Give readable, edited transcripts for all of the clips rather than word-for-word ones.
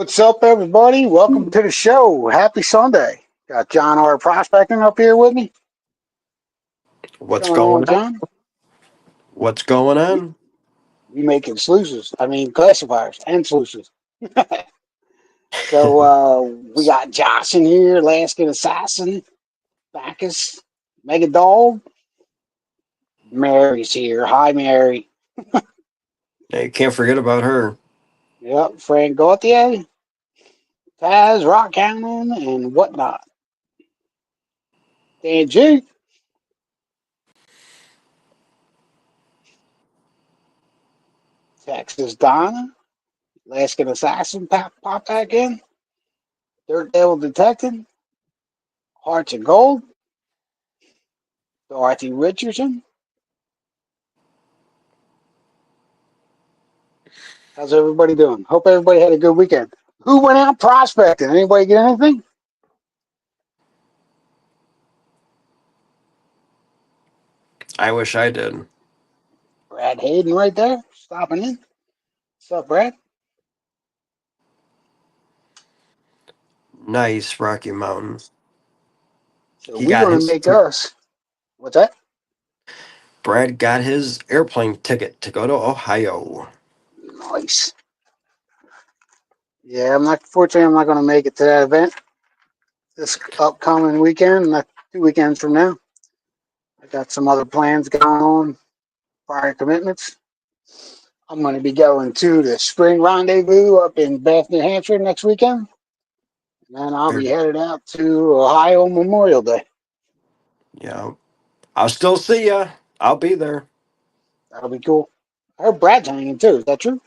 What's up, everybody? Welcome to the show. Happy Sunday. Got John R. Prospecting up here with me. What's What's going on, going on? John? What's going We, on? we making sluices. I mean, classifiers and sluices. So we got Josh in here, Alaskan Assassin, Bacchus, Mega Dog. Mary's here. Hi, Mary. Yeah, you can't forget about her. Yep, Frank Gauthier, Taz, Rock Cannon, and whatnot. Dan G, Texas Donna, Alaskan Assassin, pop back in. Dirt Devil Detective, Hearts of Gold, Dorothy Richardson. How's everybody doing? Hope everybody had a good weekend. Who went out prospecting? Anybody get anything? I wish I did. Brad Hayden right there, stopping in. What's up, Brad? Nice Rocky Mountain. So He we're got gonna his make us. What's that? Brad got his airplane ticket to go to Ohio. Nice. Yeah, fortunately I'm not gonna make it to that event this upcoming weekend, not 2 weekends from now. I got some other plans going on, prior commitments. I'm gonna be going to the spring rendezvous up in Bath, New Hampshire next weekend. And I'll be Very- headed out to Ohio Memorial Day. Yeah. I'll still see ya. I'll be there. That'll be cool. I heard Brad's hanging too. Is that true?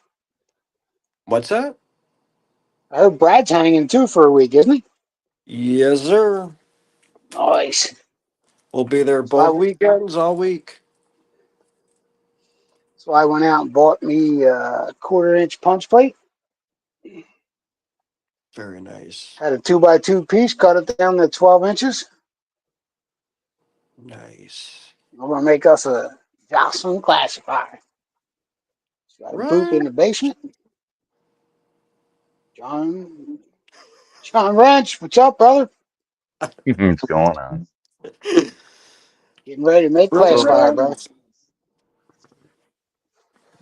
What's that? I heard Brad's hanging too for a week, isn't he? Yes, sir. Nice. We'll be there So I, both weekends, all week. so I went out and bought me a quarter-inch punch plate. Very nice. Had a 2x2 piece, cut it down to 12 inches. Nice. I'm gonna make us a Jocelyn classifier. Got a booth Right. in the basement. John, John Wrench, what's up, brother? What's going on? Getting ready to make Brother So, classifier, brother. Reds.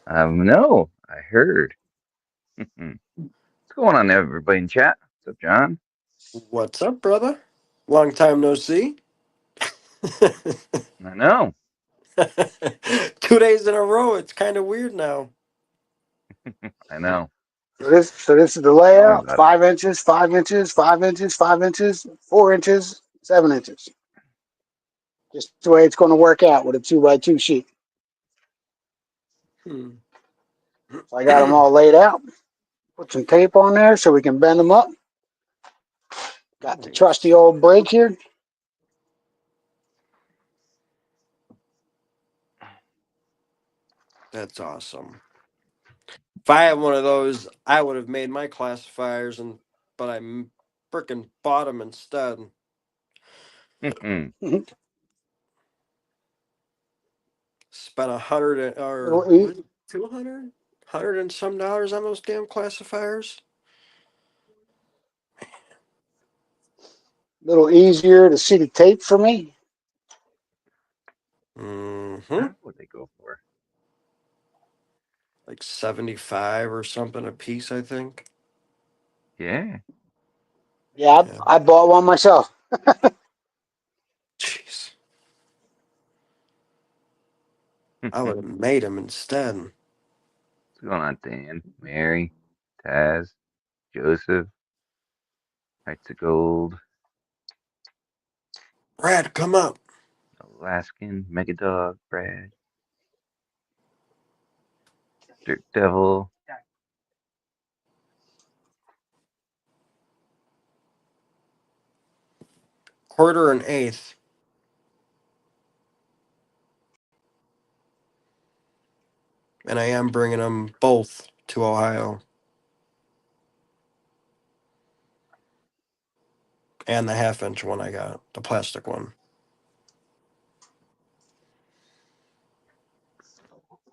no, I heard. What's going on, everybody in chat? What's up, John? What's up, brother? Long time no see. I know. 2 days in a row. It's kind of weird now. I know. So this is the Tell me layout: about it. 5 inches, 5 inches, 5 inches, 5 inches, 4 inches, 7 inches. Just the way it's going to work out with a 2x2 sheet. Hmm. So I got them all laid out. Put some tape on there so we can bend them up. Got the trusty Nice. old brake here. That's awesome. If I had one of those, I would have made my classifiers, but I frickin' bought them instead. little Spent 100 or e- 200, and some dollars on those damn classifiers. little easier to see the tape for me. Mm-hmm. What would they go for? Like 75 or something a piece, I think. Yeah. Yeah, Yeah. I bought one myself. Jeez. I would What's have made them instead. going on, Dan? Mary, Taz, Joseph, Heights of Gold, Brad, come up. Alaskan, Megadog, Brad, Dirt Devil. Quarter and eighth. And I am bringing them both to Ohio. And the half-inch one I got, the plastic one.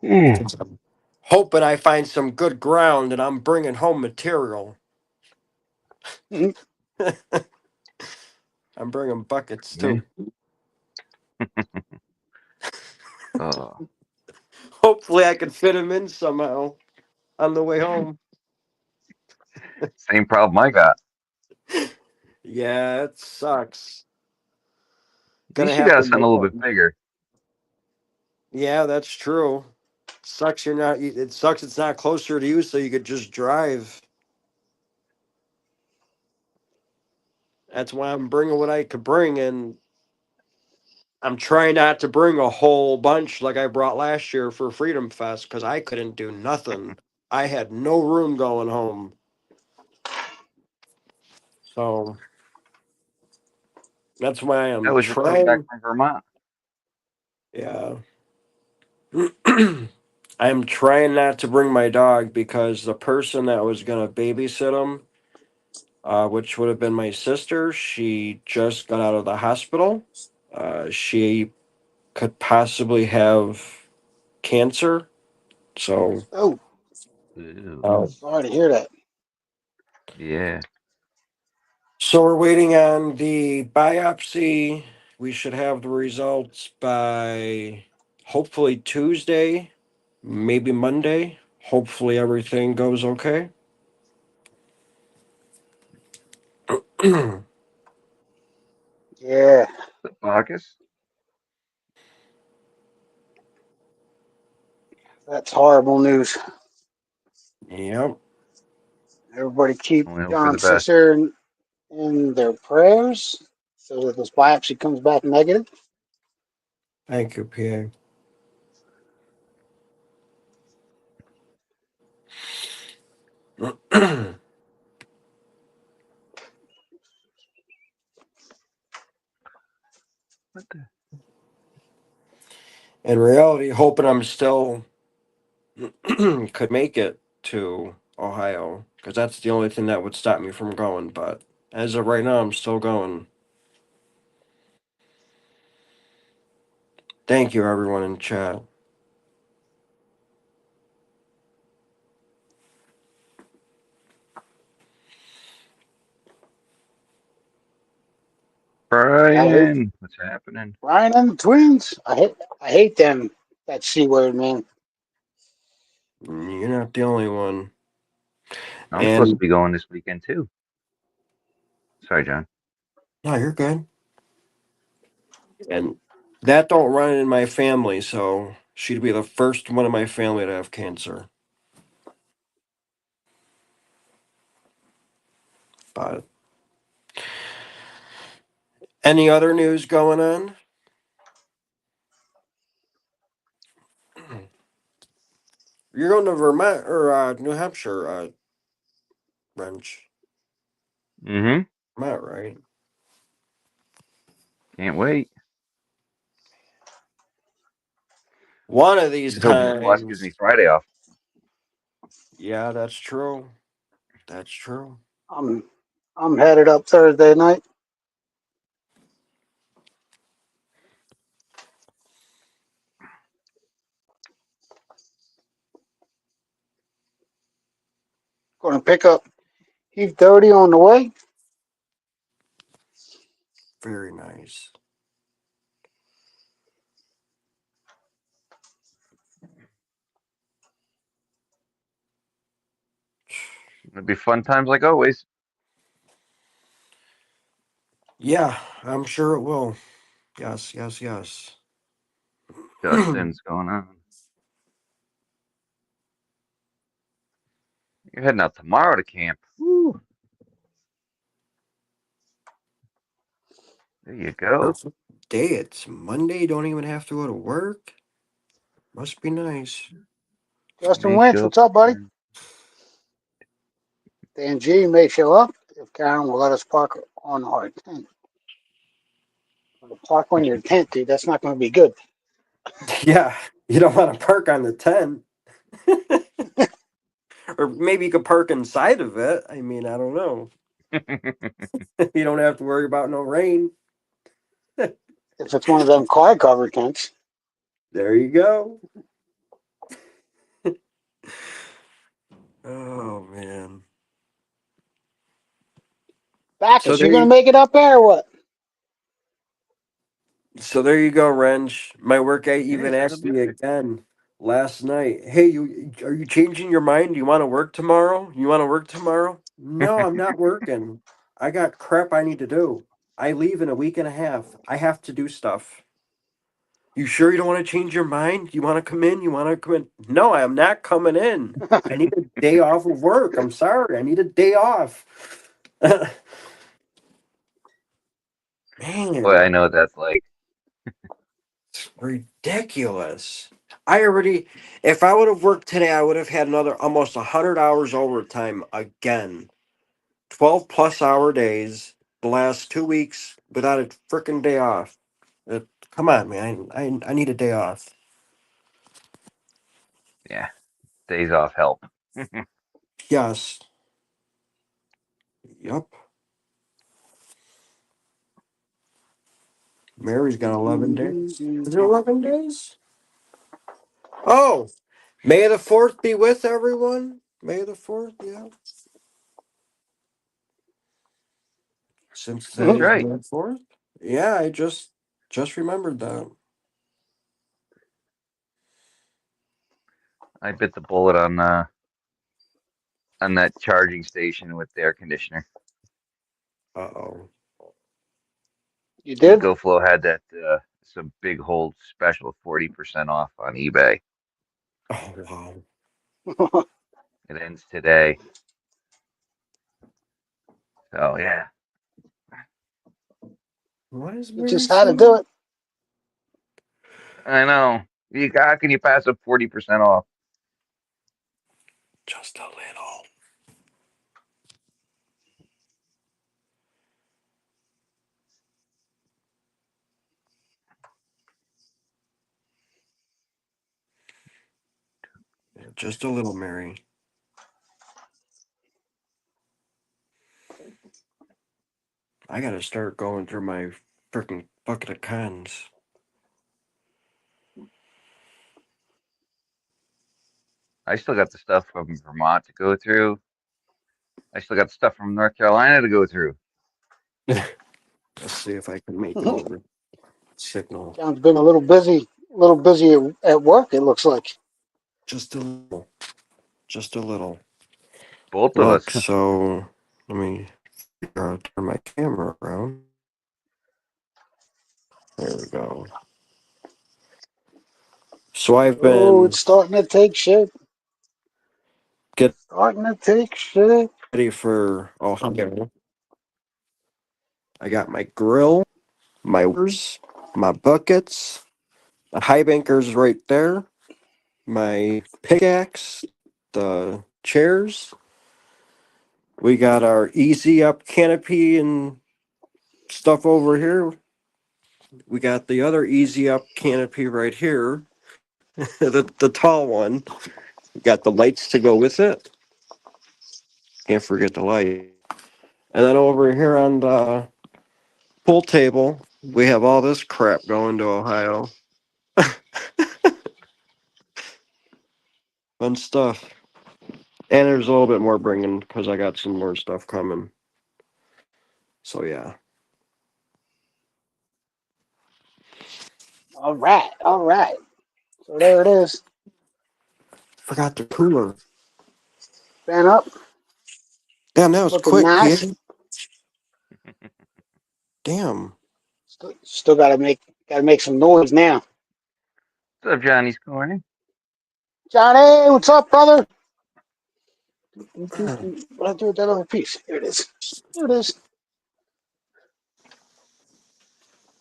Yeah. Since I'm hoping I find some good ground and I'm bringing home material. Mhm. I'm bringing buckets Me? too. Oh, Hopefully, I can fit them in somehow on the way home. same problem I got. Yeah, it sucks. At Gonna least you have got to something make a little up. bit bigger. Yeah, that's true. Sucks you're not. It sucks it's not closer to you, so you could just drive. That's why I'm bringing what I could bring, and I'm trying not to bring a whole bunch like I brought last year for Freedom Fest because I couldn't do nothing. I had no room going home, so that's why That I'm was just coming back trying. from Vermont. Yeah. I'm trying not to bring my dog because the person that was gonna babysit him, which would have been my sister, she just got out of the hospital. She could possibly have cancer. So, Oh, Ew. uh, sorry to hear that. Yeah. so we're waiting on the biopsy. We should have the results by hopefully Tuesday, maybe Monday. Hopefully everything goes okay. Yeah, August? that's horrible news. Yep. Everybody keep Only hope for the John's best. sister in their prayers so that this biopsy comes back negative. Thank you, PA. What the? In reality, hoping I'm still could make it to Ohio because that's the only thing that would stop me from going. But as of right now, I'm still going. Thank you, everyone in chat. Yeah, I hate Brian, what's happening? Ryan and the twins. I hate them. That C word, man. You're not the only one. I'm supposed to And be going this weekend too. Sorry, John. no, you're good. And that don't run in my family, so she'd be the first one in my family to have cancer. But any other news going on? You're going to Vermont or New Hampshire, Wrench. Mm-hmm. Vermont, right? Can't wait. One of these Just hoping the boss gives times. me Friday off. Yeah, that's true. That's true. I'm I'm headed up Thursday night. Going to pick up Heath 30 on the way. Very nice. It'll be fun times like always. Yeah, I'm sure it will. Yes, yes, yes. Dustin's going on. You're heading out tomorrow to camp. Woo. There you go. Perfect day. It's Monday. Don't even have to go to work. Must be nice. Justin May Winch, show up what's up, buddy? again. Dan G may show up if Karen will let us park on our tent. Park on your tent, dude. That's not going to be good. Yeah, you don't want to park on the tent. Or maybe you could park inside of it. I mean, I don't know. You don't have to worry about no rain. If it's one of them car cover tents. There you go. Oh man. Backus, you there gonna you, make it up there or what? so there you go, Wrench. My workout Yeah, even that'll asked be me okay. again last night. Hey, you are you changing your mind? Do you want to work tomorrow? You want to work tomorrow? No, I'm not working. I got crap I need to do. I leave in a week and a half. I have to do stuff. You sure you don't want to change your mind? You want to come in? You want to come in? No, I'm not coming in. I need a day off of work. I'm sorry. I need a day off. Boy, I Man, know what that's like. it's ridiculous. I already, if I would have worked today, I would have had another almost 100 hours overtime again. 12 plus hour days the last 2 weeks without a freaking day off. Come on, man. I need a day off. Yeah, days off help. Yes. Yep. Mary's got 11 days. Is it 11 days? Oh, May the 4th be with everyone. May the 4th, yeah. Since That's today's right. May 4th? Yeah, I just remembered that. I bit the bullet on that charging station with the air conditioner. Uh-oh. You did? EcoFlow had that some big hold special 40% off on eBay. Oh, wow. It ends today. So yeah, What is You Mary just had to do saying? it. I know. How can you pass up 40% off? Just a little. Just a little, Mary. I gotta start going through my freaking bucket of cons. I still got the stuff from Vermont to go through. I still got stuff from North Carolina to go through. Let's see if I can make it over. Signal. John's been a little busy at work. It looks like. Just a little. Just a little. Both of us. Look, so let me figure out turn my camera around. There we go. So I've Oh, been it's starting to take shape. getting Starting to take shape. ready for Ohio. I got my grill, my whirs, my buckets, the high bankers right there, my pickaxe, the chairs. We got our easy up canopy and stuff over here. We got the other easy up canopy right here, the tall one. We got the lights to go with it. Can't forget the light. And then over here on the pool table, we have all this crap going to Ohio. Fun stuff. And there's a little bit more bringing because I got some more stuff coming. So yeah. All right, all right. So there it is. Forgot the cooler. Fan up, Damn, that was looking quick, nice. kid. Damn. Still gotta make some noise now. What's up, Johnny's Corner? Johnny, what's up, brother? What I do with that other piece? Here it is. Here it is.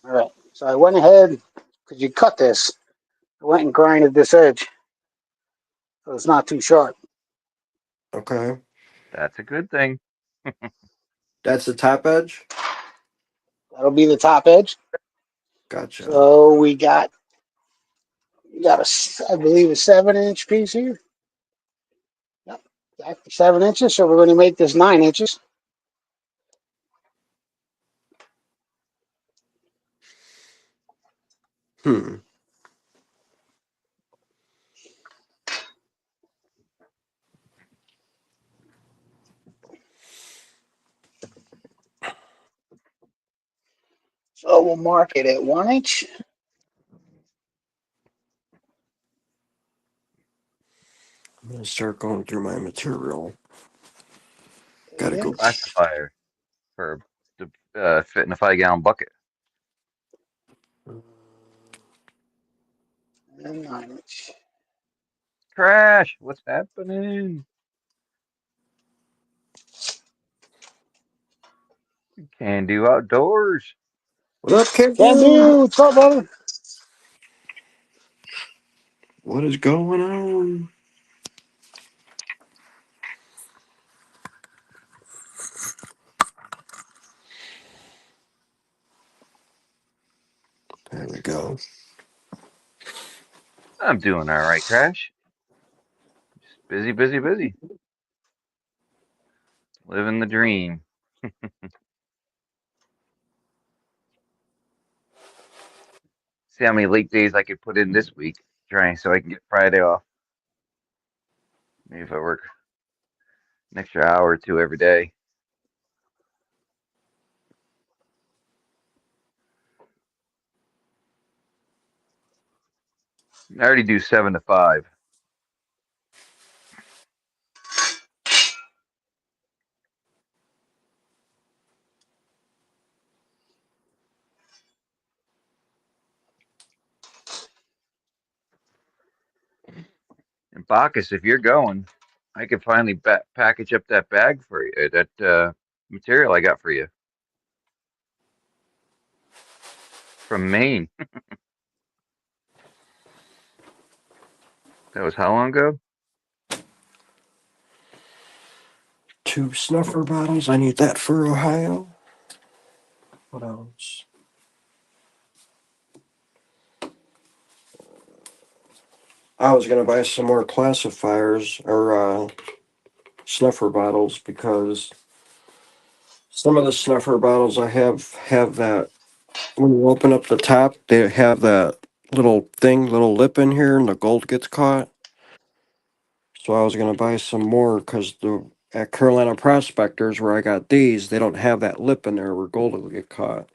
All right. So I went ahead because you cut this. I went and grinded this edge, so it's not too sharp. Okay. That's a good thing. That's the top edge? That'll be the top edge. Gotcha. So we got I believe a 7 inch piece here. Yep, back to 7 inches. So we're going to make this 9 inches. Hmm. So we'll mark it at 1 inch. I'm gonna start going through my material. Gotta Yeah. go. Classifier for the fit in a 5-gallon bucket. And 9 inch. Crash! What's happening? Can do outdoors. What up, Can Kevin? do. What's up, brother? What is going on? There we go. I'm doing all right, Crash. Just busy, busy, busy. Living the dream. See how many late days I could put in this week, trying so I can get Friday off. Maybe if I work an extra hour or two every day. I already do 7 to 5. And Bacchus, if you're going, I could finally package up that bag for you, that material I got for you from Maine. That was how long ago? 2 snuffer bottles. I need that for Ohio. What else? I was gonna buy some more classifiers or snuffer bottles because some of the snuffer bottles I have that when you open up the top, they have that little lip in here, and the gold gets caught. So I was gonna buy some more because the at Carolina Prospectors where I got these, they don't have that lip in there where gold will get caught.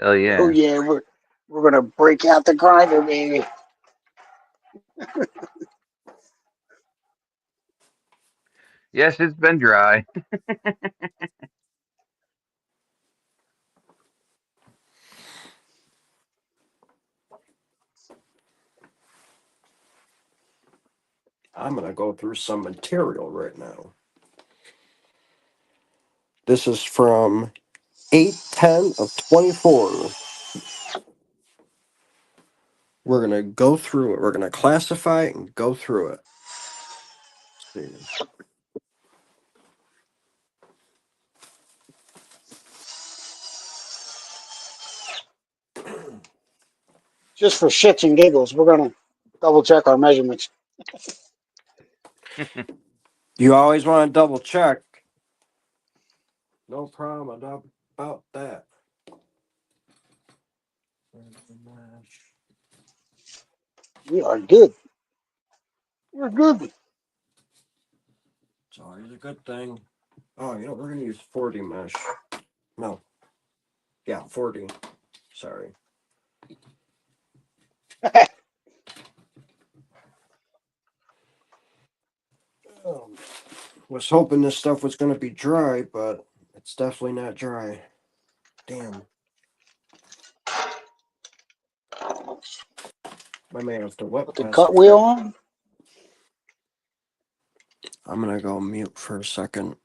Hell Oh yeah. yeah, we're gonna break out the grinder, baby. Yes, it's been dry. I'm gonna go through some material right now. This is from 810 of 24. We're gonna go through it. We're gonna classify it and go through it. Let's see. Just for shits and giggles, we're gonna double check our measurements. You always want to double check. No problem about that. We are good. We're good. It's always a good thing. Oh, we're gonna use 40 mesh. No. Yeah, 40. Sorry. Was hoping this stuff was gonna be dry, but it's definitely not dry. Damn. I may have to wet Put the pass cut it wheel back. on. I'm gonna go mute for a second.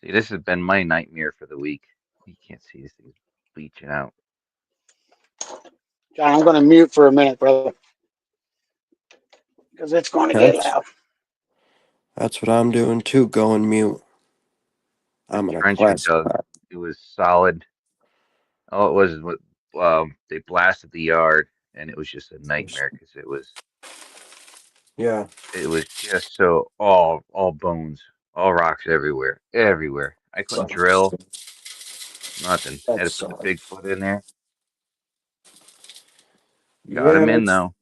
See, this has been my nightmare for the week. You can't see this thing's bleaching out. John, I'm gonna mute for a minute, brother, because it's gonna get That's loud. that's what I'm doing too. Going mute. That I'm gonna trench we dug, classify. it was solid. All it was is they blasted the yard, and it was just a nightmare because Yeah. it was just so all bones, all rocks everywhere, everywhere. I couldn't Sucks. drill nothing. Had That to put the sucks. Bigfoot in there. Got Yeah, him in that's though.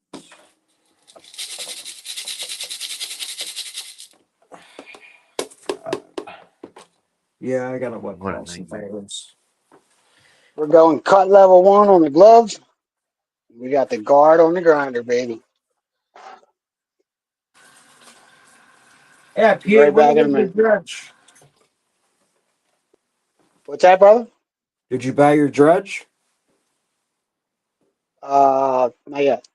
Yeah, I gotta what What a nightmare. classifiers. We're going cut level 1 on the gloves. We got the guard on the grinder, baby. Yeah, Be Pete, right when back you in a get your minute. dredge? What's that, brother? Did you buy your dredge? Not yet.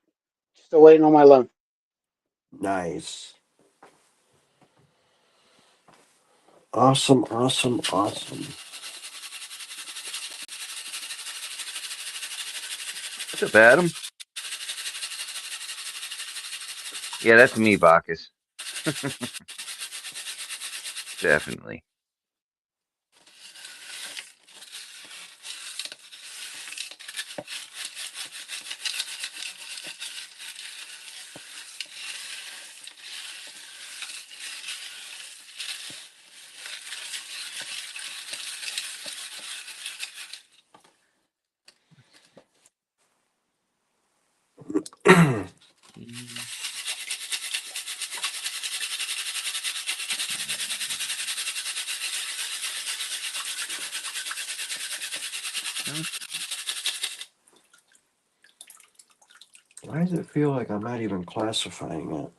Still waiting on my loan. Nice. Awesome, awesome, awesome. What's up, Adam? Yeah, that's me, Bacchus. Definitely. Mm, no. Why does it feel like I'm not even classifying it?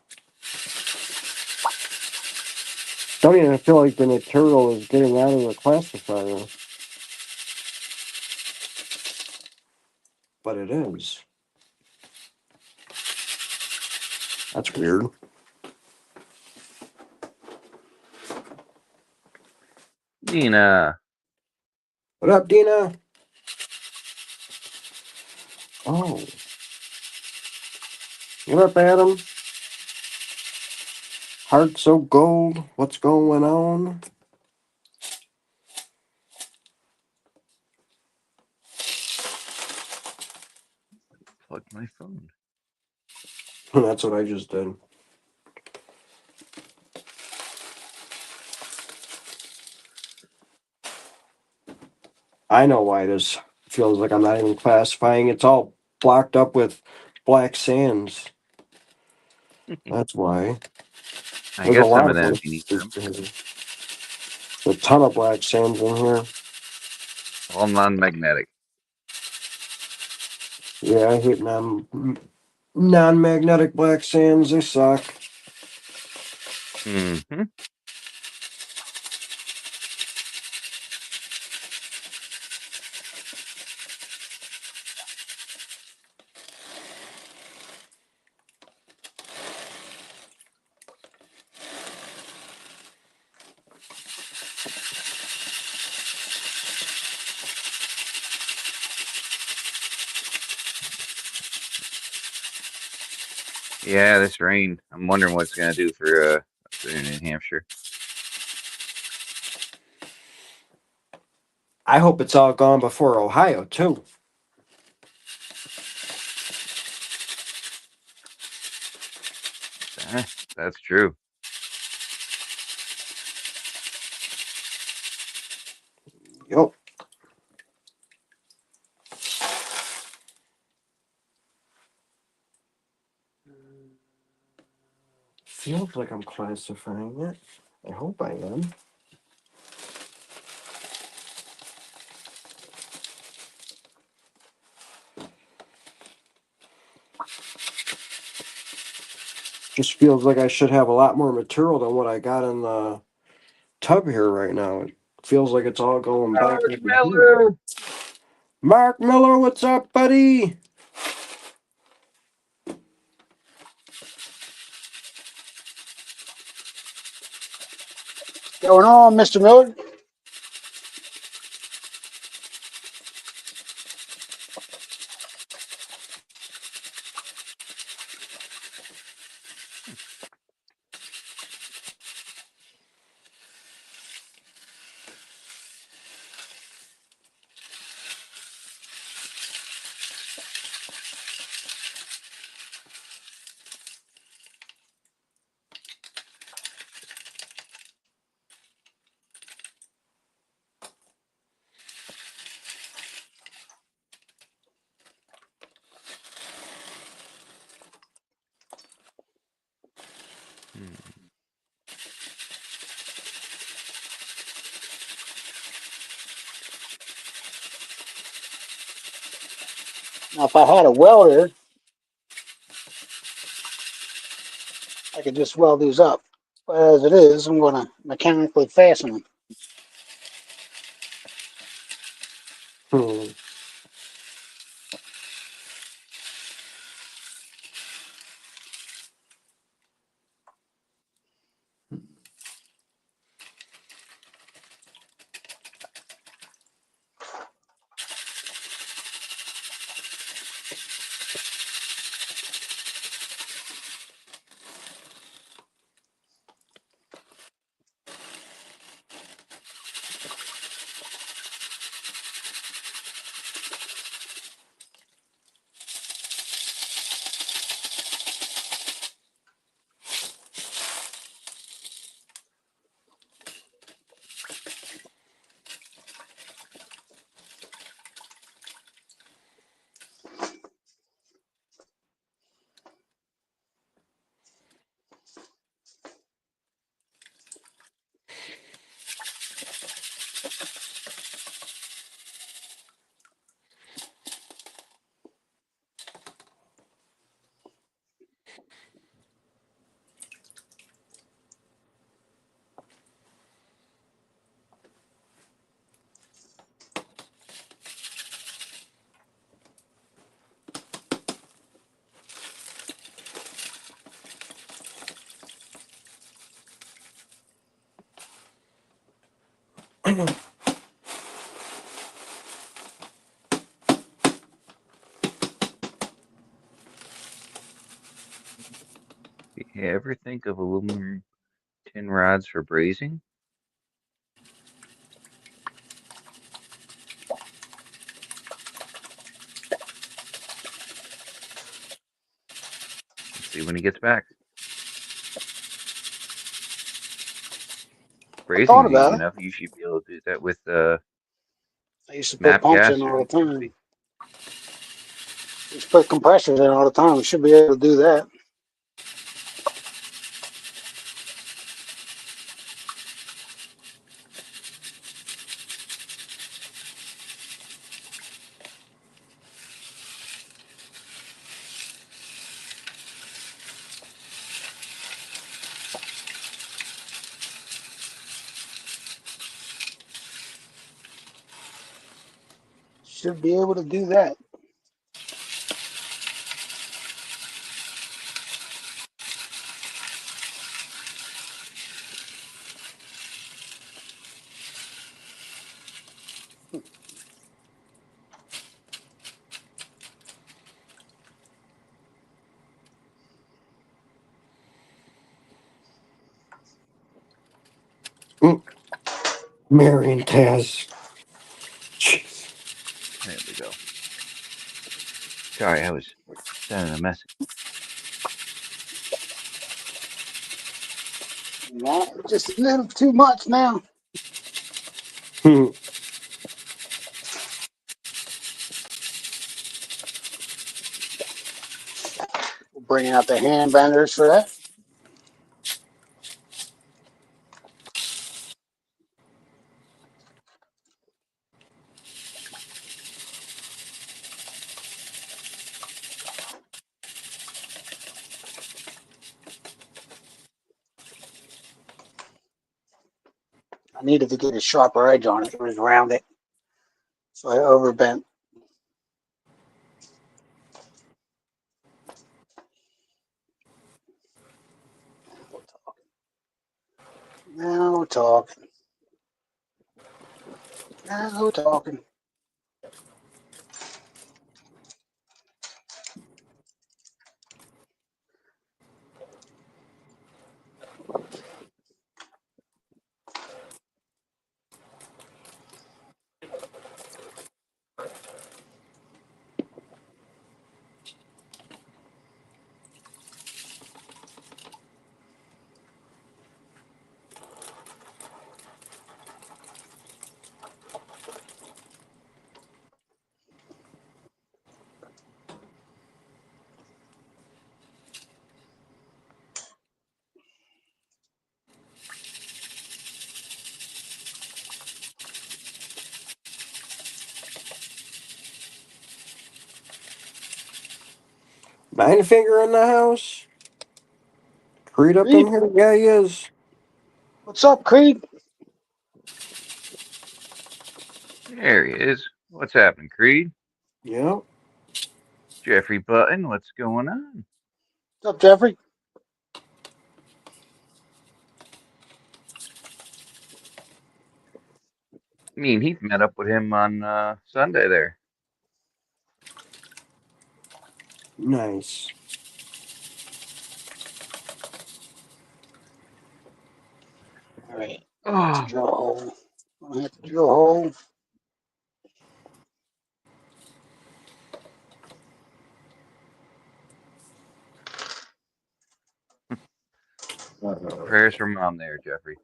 Don't even feel like the material is getting out of the classifier. But it is. That's weird. Nina. What up, Dina? Oh. What up, Adam? Heart so gold. What's going on? Plug my phone. That's what I just did. I know why this feels like I'm not even classifying. It's all blocked up with black sands. That's why. I There's a got some lot of of them them. if you need some. There's a ton of black sands in here. All non-magnetic. Yeah, I hate non-magnetic black sands. They suck. Mm-hmm. Yeah, this rain. I'm wondering what it's gonna do for up there in New Hampshire. I hope it's all gone before Ohio, too. Eh, that's true. Yup. Feels like I'm classifying it. I hope I am. Just feels like I should have a lot more material than what I got in the tub here right now. It feels like it's all going back Mark into here. Miller. Mark Miller, what's up, buddy? Going on, Mr. Miller? Hmm. Now, if I had a welder, I could just weld these up. But as it is, I'm going to mechanically fasten them. Hmm. You ever think of aluminum tin rods for brazing? Let's see when he gets back. I thought Brazing's easy about it. enough. You should be able to do that with I used to put MAP pumps in gas or all the time. something. Used to put compressors in all the time. We should be able to do that. Should be able to do that. Mary and Taz. Jeez. There we go. Sorry, I was sending a message. Not just a little too much now. Hmm. We're bringing out the hand benders for that. I needed to get a sharper edge on it. It was rounded, so I overbent. Now we're talking. Now we're talking. Nine Finger in the house? Creed up in Creed, here? Yeah, he is. what's up, Creed? There he is. What's happening, Creed? Yeah. Jeffrey Button, what's going on? What's up, Jeffrey? Me and Heath met up with him on Sunday there. Nice. All right, let's Oh, drill a hole. I'm gonna have to drill a hole. Uh, prayers for mom there, Jeffrey.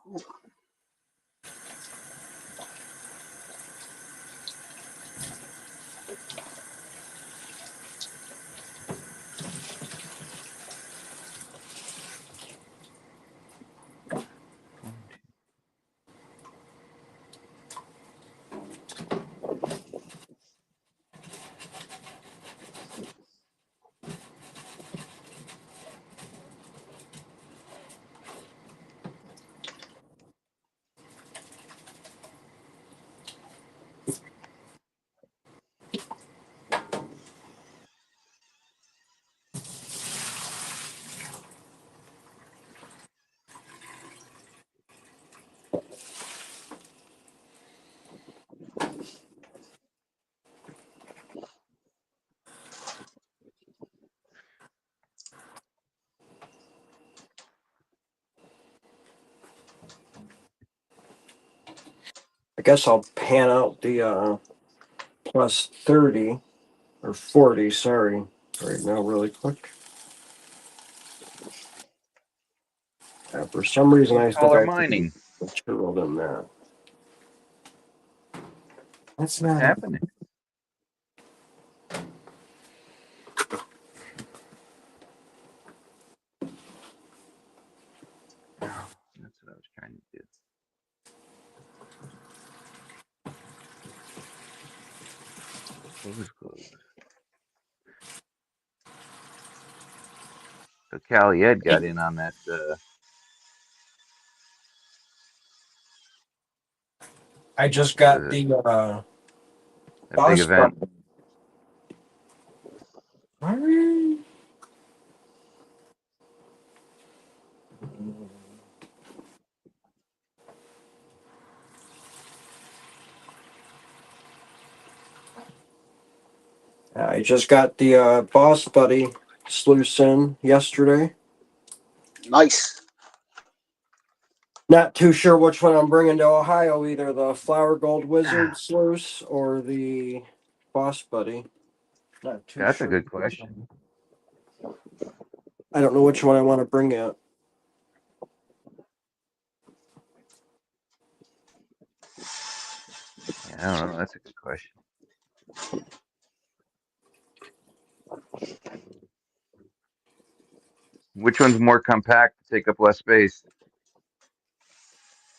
One, two. I guess I'll pan out the plus 30 or 40, sorry, right now, really quick. For some reason, Blue I think collar I put mining. material in that. That's What's not a. happening? Oh, that's what I was trying to do. Close. So Callie Ed got in on that I just what got is it? the That big boss event. button. I just got the boss buddy sluice in yesterday. Nice. Not too sure which one I'm bringing to Ohio, either the Flower Gold Wizard sluice or the boss buddy. Not too That's a sure. good question. I don't know which one I want to bring yet. Yeah, I don't know. That's a good question. Which one's more compact to take up less space?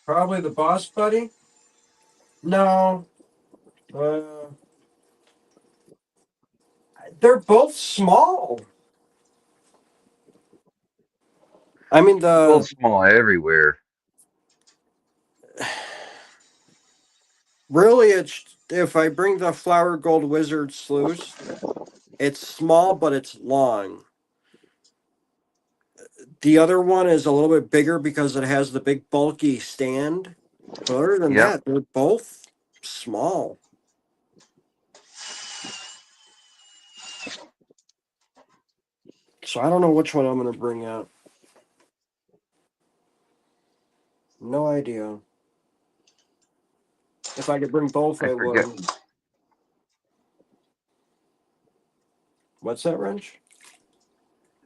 Probably the boss buddy. No, uh, they're both small. I mean They're both the small everywhere. really it's if I bring the Flower Gold Wizard sluice, it's small but it's long. The other one is a little bit bigger because it has the big bulky stand. But other than Yep. that, they're both small. So I don't know which one I'm going to bring out. No idea. If I could bring both, I I forget. would. What's that, Wrench?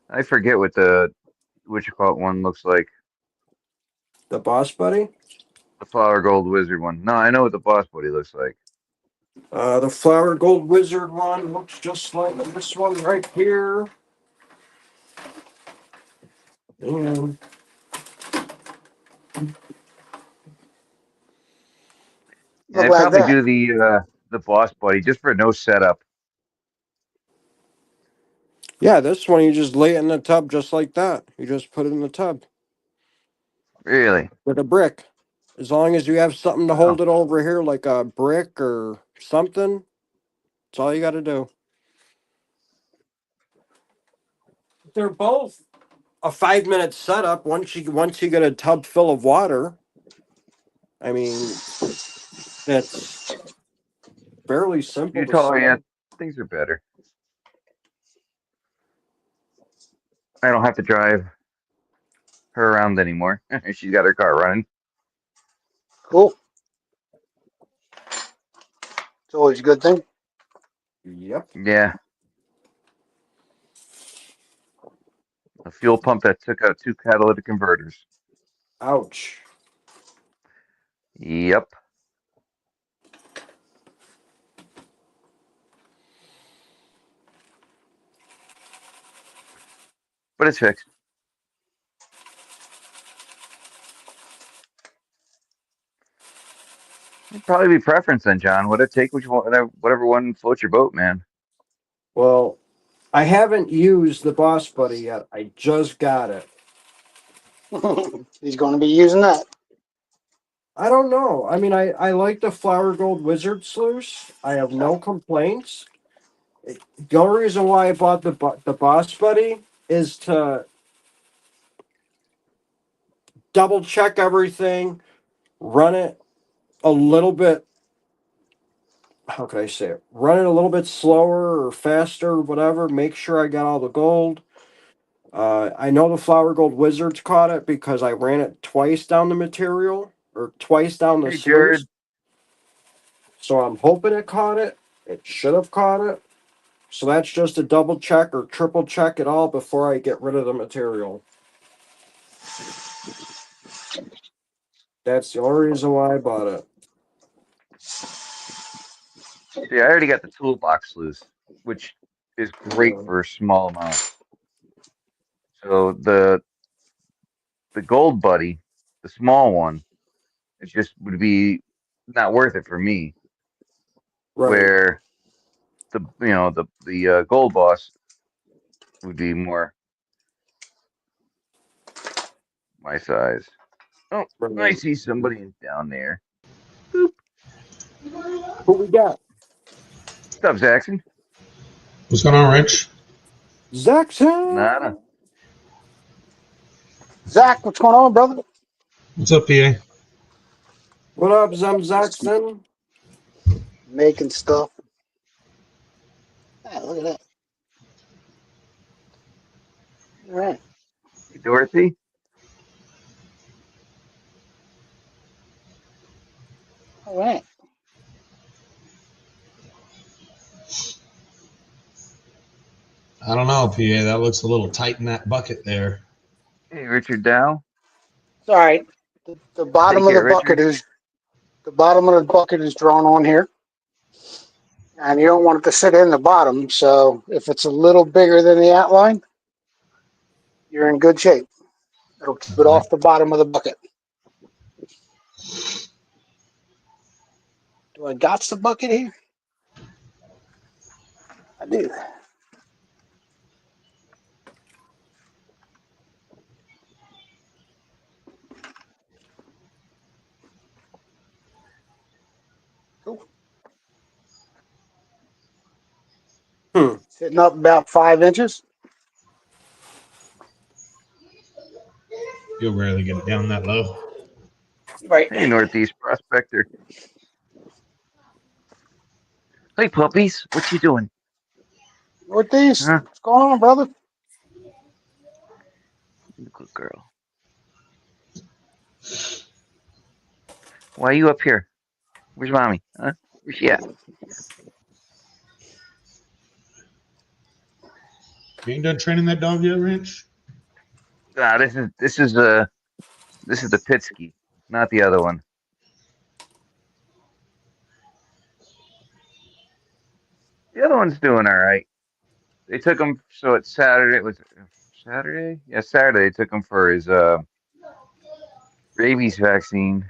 I forget what the which one looks like. The Boss Buddy. The Flower Gold Wizard one. No, I know what the Boss Buddy looks like. The Flower Gold Wizard one looks just like this one right here. And Look I'd like probably that. do the Boss Buddy just for no setup. yeah, this one you just lay it in the tub just like that. You just put it in the tub Really? with a brick. As long as you have something to Oh, hold it over here, like a brick or something, that's all you got to do. They're both a 5-minute setup. Once you get a tub full of water, I mean, it's fairly simple you to told set me up. things are better. I don't have to drive her around anymore. She's got her car running. Cool. It's always a good thing. Yep. Yeah, a fuel pump that took out 2 catalytic converters. Ouch. Yep, but it's fixed. It'd probably be preference then, John. What it take? Which one? Whatever one floats your boat, man. Well, I haven't used the Boss Buddy yet. I just got it. He's going to be using that. I don't know. I mean, I like the Flower Gold Wizard sluice. I have no complaints. The only reason why I bought the Boss Buddy is to double check everything, run it a little bit. How could I say it? Run it a little bit slower or faster, or whatever. Make sure I got all the gold. I know the Flower Gold Wizards caught it because I ran it twice down the material or twice down the Hey, sluice. Jared. So I'm hoping it caught it. It should have caught it. So that's just a double check or triple check it all before I get rid of the material. That's the only reason why I bought it. See, I already got the toolbox loose, which is great Yeah. for small amounts. So the Gold Buddy, the small one, it just would be not worth it for me. Right. Where the Gold Boss would be more my size. Oh, I Right. see somebody down there. Who we got? What's up, Zaxton? What's going on, Rich? Nada. Zaxxon! Zach, what's going on, brother? What's up, PA? What up, Zaxxon? Making stuff. Ah, look at that. All right. Hey, Dorothy. All right. I don't know, PA. That looks a little tight in that bucket there. Hey, Richard Dow. It's all right. The bottom Take of the care, bucket Richard. is drawn on here, and you don't want it to sit in the bottom. So if it's a little bigger than the outline, you're in good shape. It'll keep it All right. off the bottom of the bucket. Do I got the bucket here? I do. Cool. Hmm. Sitting up about 5 inches. You'll rarely get it down that low. Right. Hey, Northeast Prospector. Hey, puppies. What you doing? Northeast. Huh? What's going on, brother? Good girl. Why are you up here? Where's mommy? Huh? Where's she at? You ain't done training that dog yet, Rich? This is the Pitsky, not the other one. The other one's doing all right. They took him. So it's Saturday. Was it Saturday? Yeah, Saturday. They took him for his rabies vaccine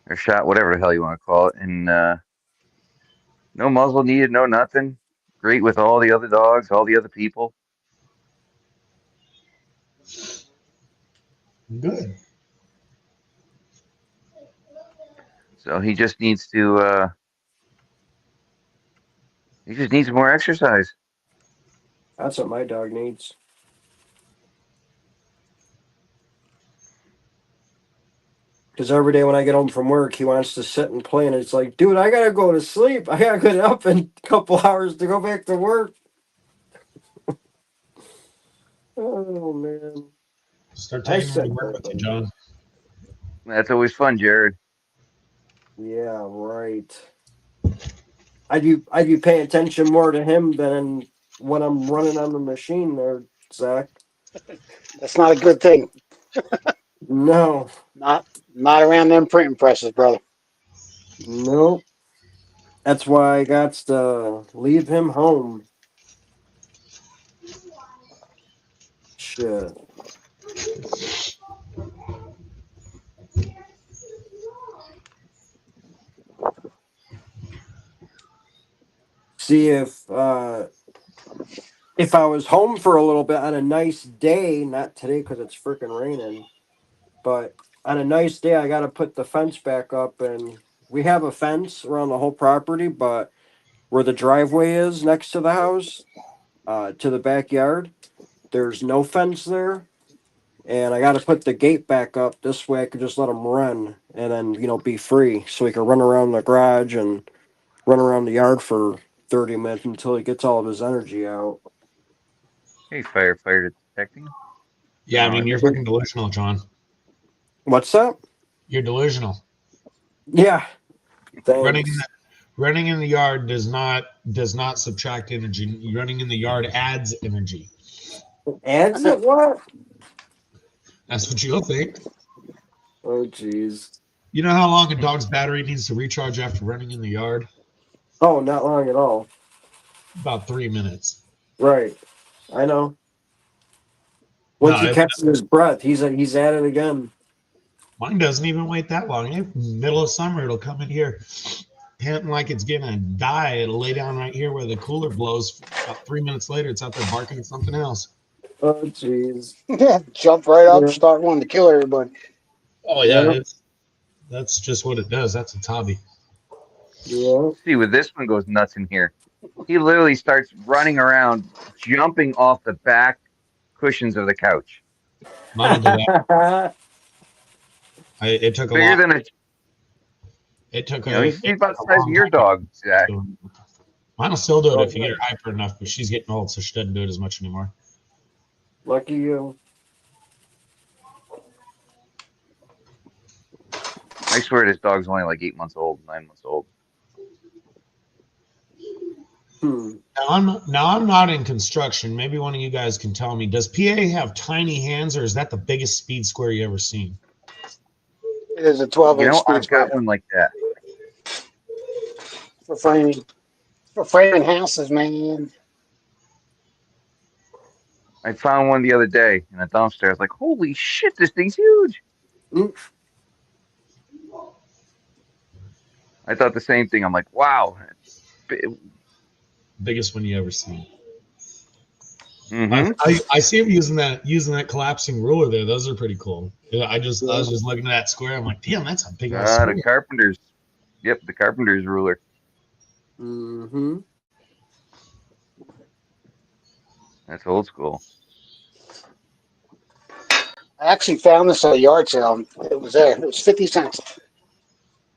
or shot, whatever the hell you want to call it, and no muzzle needed, no nothing. Great with all the other dogs, all the other people. Good. So he just needs more exercise. That's what my dog needs. Because every day when I get home from work, he wants to sit and play, and it's like, dude, I gotta go to sleep. I gotta get up in a couple hours to go back to work. Oh man, Start I taking him to sit work there. with you, John. That's always fun, Jared. Yeah, right. I'd be paying attention more to him than when I'm running on the machine there, Zach. That's not a good thing. No, Not not around them printing presses, brother. nope. That's why I got to leave him home. Shit. See if I was home for a little bit on a nice day, not today because it's freaking raining, but on a nice day, I got to put the fence back up. And we have a fence around the whole property, but where the driveway is next to the house, to the backyard, there's no fence there. And I got to put the gate back up. This way I could just let him run and then, be free. So he can run around the garage and run around the yard for 30 minutes until he gets all of his energy out. Hey, firefighter detecting. Yeah, I Oh, mean, that's you're fucking delusional, John. What's that? You're delusional. Yeah, Running in thanks. the, running in the yard does not subtract energy. Running in the yard adds energy. Adds it what? That's what you'll think. Oh, jeez. You know how long a dog's battery needs to recharge after running in the yard? Oh, not long at all. About 3 minutes. Right. I know. Once No, he catches his breath, he's at it again. mine doesn't even wait that long. Middle of summer, it'll come in here, panting like it's gonna die. It'll lay down right here where the cooler blows. About 3 minutes later, it's out there barking at something else. Oh, jeez. Jump right up, Yeah. start wanting to kill everybody. Oh yeah, Yeah. that's just what it does. That's its hobby. Yeah. see where this one goes nuts in here. He literally starts running around, jumping off the back cushions of the couch. Mine will do that. It took a Bigger lot. than a, It took he's it about took the a size of long your time to dog, Zach. do it. Mine will still do it Oh, if you get her hyper enough, but she's getting old, so she doesn't do it as much anymore. lucky you. I swear this dog's only like 8 months old, 9 months old. Hmm. Now I'm not in construction. Maybe one of you guys can tell me. Does PA have tiny hands, or is that the biggest speed square you ever seen? It is a 12-inch speed I've got square one like that. for framing. For framing houses, man. I found one the other day in a dumpster. I was like, holy shit, this thing's huge. Mm. I thought the same thing. I'm like, wow. Biggest one you ever seen. Mm-hmm. I see him using that collapsing ruler there. Those are pretty cool. I was just looking at that square. I'm like, damn, that's a big ass The square. carpenter's. Yep, the carpenter's ruler. Mm-hmm. That's old school. I actually found this at a yard sale. It was there. It was 50 cents.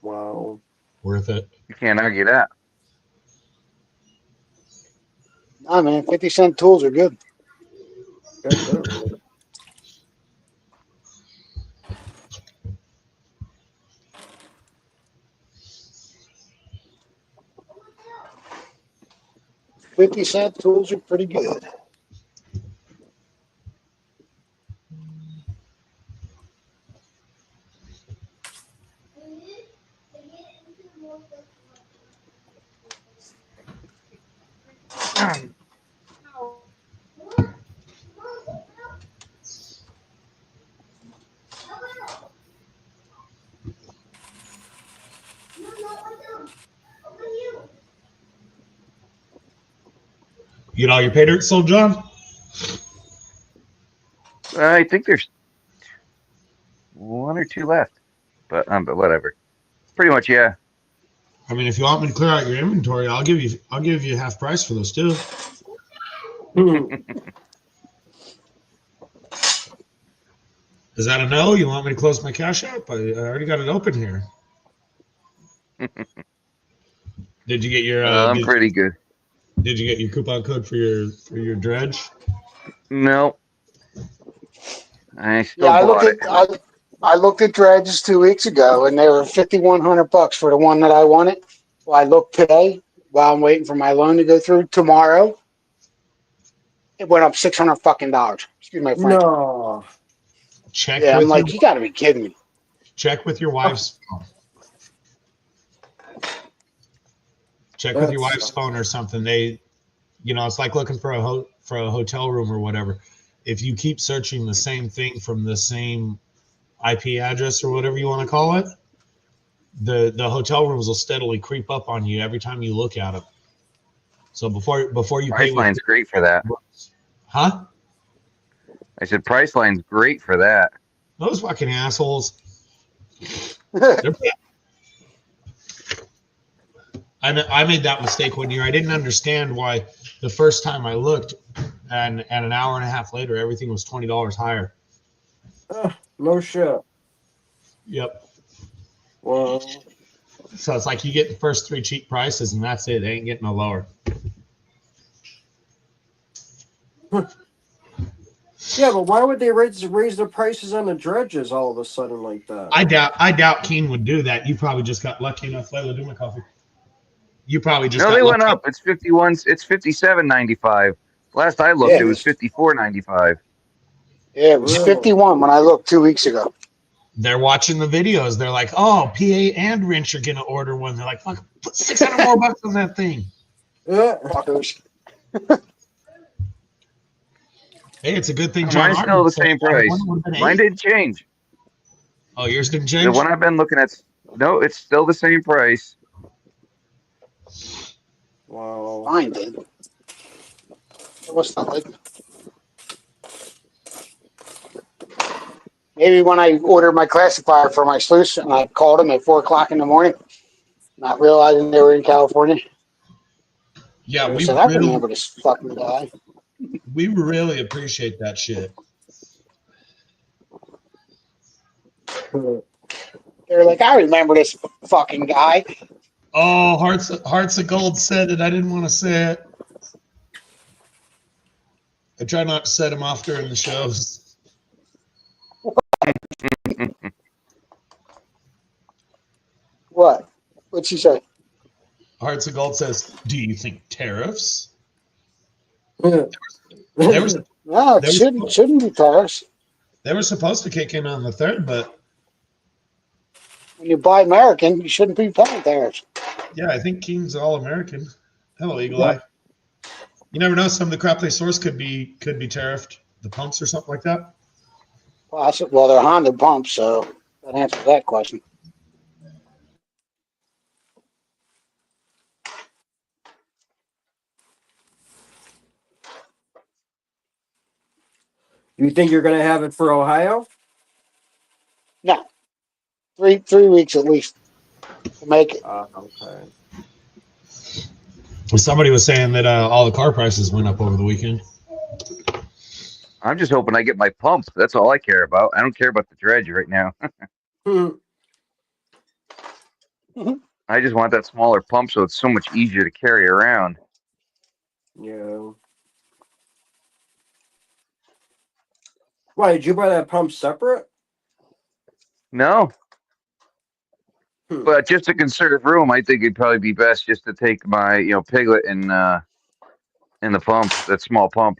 Wow. Worth it. You can't argue that. Nah, man, 50-cent tools are good. God damn it. 50-cent tools are pretty good. You get all your pay dirt sold, John? I think there's one or two left, but whatever. Pretty much, yeah. I mean, if you want me to clear out your inventory, I'll give you half price for those too. Is that a no? You want me to close my cash app? I already got it open here. Did you get your I'm pretty good. did you get your coupon code for your dredge? No, I Yeah, still bought it. I looked at dredges 2 weeks ago, and they were $5,100 for the one that I wanted. Well, I looked today while I'm waiting for my loan to go through tomorrow. It went up $600 fucking dollars. Excuse my French. No. Check Yeah, I'm with your like, you got to be kidding me. check with your wife's phone. Check with your wife's phone or something. It's like looking for a hotel room or whatever. If you keep searching the same thing from the same IP address or whatever you want to call it, the hotel rooms will steadily creep up on you every time you look at them. So before you pay with, Priceline's great for that. huh? I said Priceline's great for that. Those fucking assholes. They're I made that mistake one year. I didn't understand why the first time I looked, and an hour and a half later, everything was $20 higher. No shit. Yep. Well, So it's like you get the first three cheap prices, and that's it. They ain't getting no lower. yeah, but why would they raise the prices on the dredges all of a sudden like that? I doubt Keen would do that. You probably just got lucky enough. Layla, do my coffee. You probably just No, got they lucky. went up. It's 51. It's 57.95. Last I looked, Yeah, it was 54.95. yeah, it was Really? 51 when I looked 2 weeks ago. They're watching the videos. They're like, "Oh, PA and Wrench are gonna order one." They're like, "Fuck, put $600 more bucks on that thing." Yeah. Fuckers. Hey, it's a good thing John Mine's Arden still the said same that one price. would have been Mine 8. didn't change. Oh, yours didn't The change? one I've been looking at, no, it's still the same price. Wow. Fine, dude. What's not like? Maybe when I ordered my classifier for my sluice, and I called them at 4 o'clock in the morning, not realizing they were in California. Yeah, I said, I remember this fucking guy. we really appreciate that shit. They're like, I remember this fucking guy. Oh, Hearts of Gold said it. I didn't want to say it. I try not to set him off during the shows. What? What'd she say? Hearts of Gold says, "Do you think tariffs?" Yeah. They were No, it they were shouldn't be tariffs. they were supposed to kick in on the 3rd, but When you buy American, you shouldn't be paying tariffs. yeah, I think King's all American. Hello, Eagle Eye. You never know. Some of the crap they source could be tariffed. The pumps or something like that. Well, they're Honda pumps, so that answers that question. You think you're gonna have it for Ohio? No, three weeks at least to make it. Okay. Somebody was saying that all the car prices went up over the weekend. I'm just hoping I get my pump. That's all I care about. I don't care about the dredge right now. I just want that smaller pump so it's so much easier to carry around. Yeah. Why did you buy that pump separate? No, but just to conserve room, I think it'd probably be best just to take my, Piglet and in the pump, that small pump.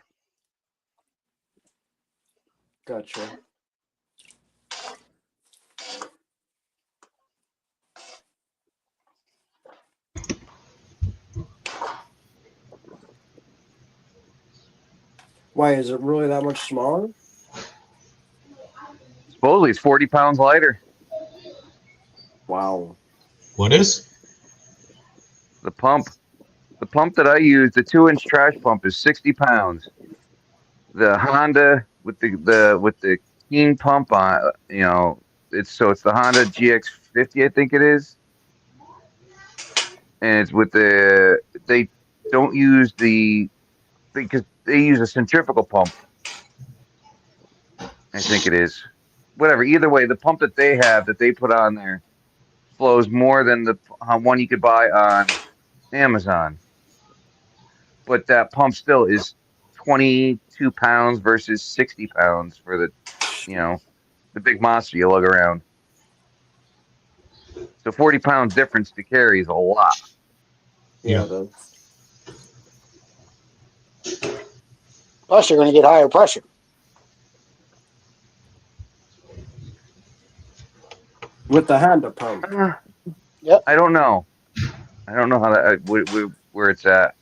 Gotcha. Why is it really that much smaller? Supposedly it's 40 pounds lighter. Wow. What is? The pump. The pump that I use, the 2-inch trash pump, is 60 pounds. The Honda with the Keen pump on, it's the Honda GX50, I think it is, and it's with they don't use because they use a centrifugal pump, I think it is. Whatever. Either way, the pump that they have that they put on there flows more than the one you could buy on Amazon. But that pump still is 22 pounds versus 60 pounds for the big monster you lug around. So 40 pounds difference to carry is a lot. Yeah, Yeah. Plus, you're going to get higher pressure. with the Honda pump. Yep. I don't know. I don't know how that where it's at.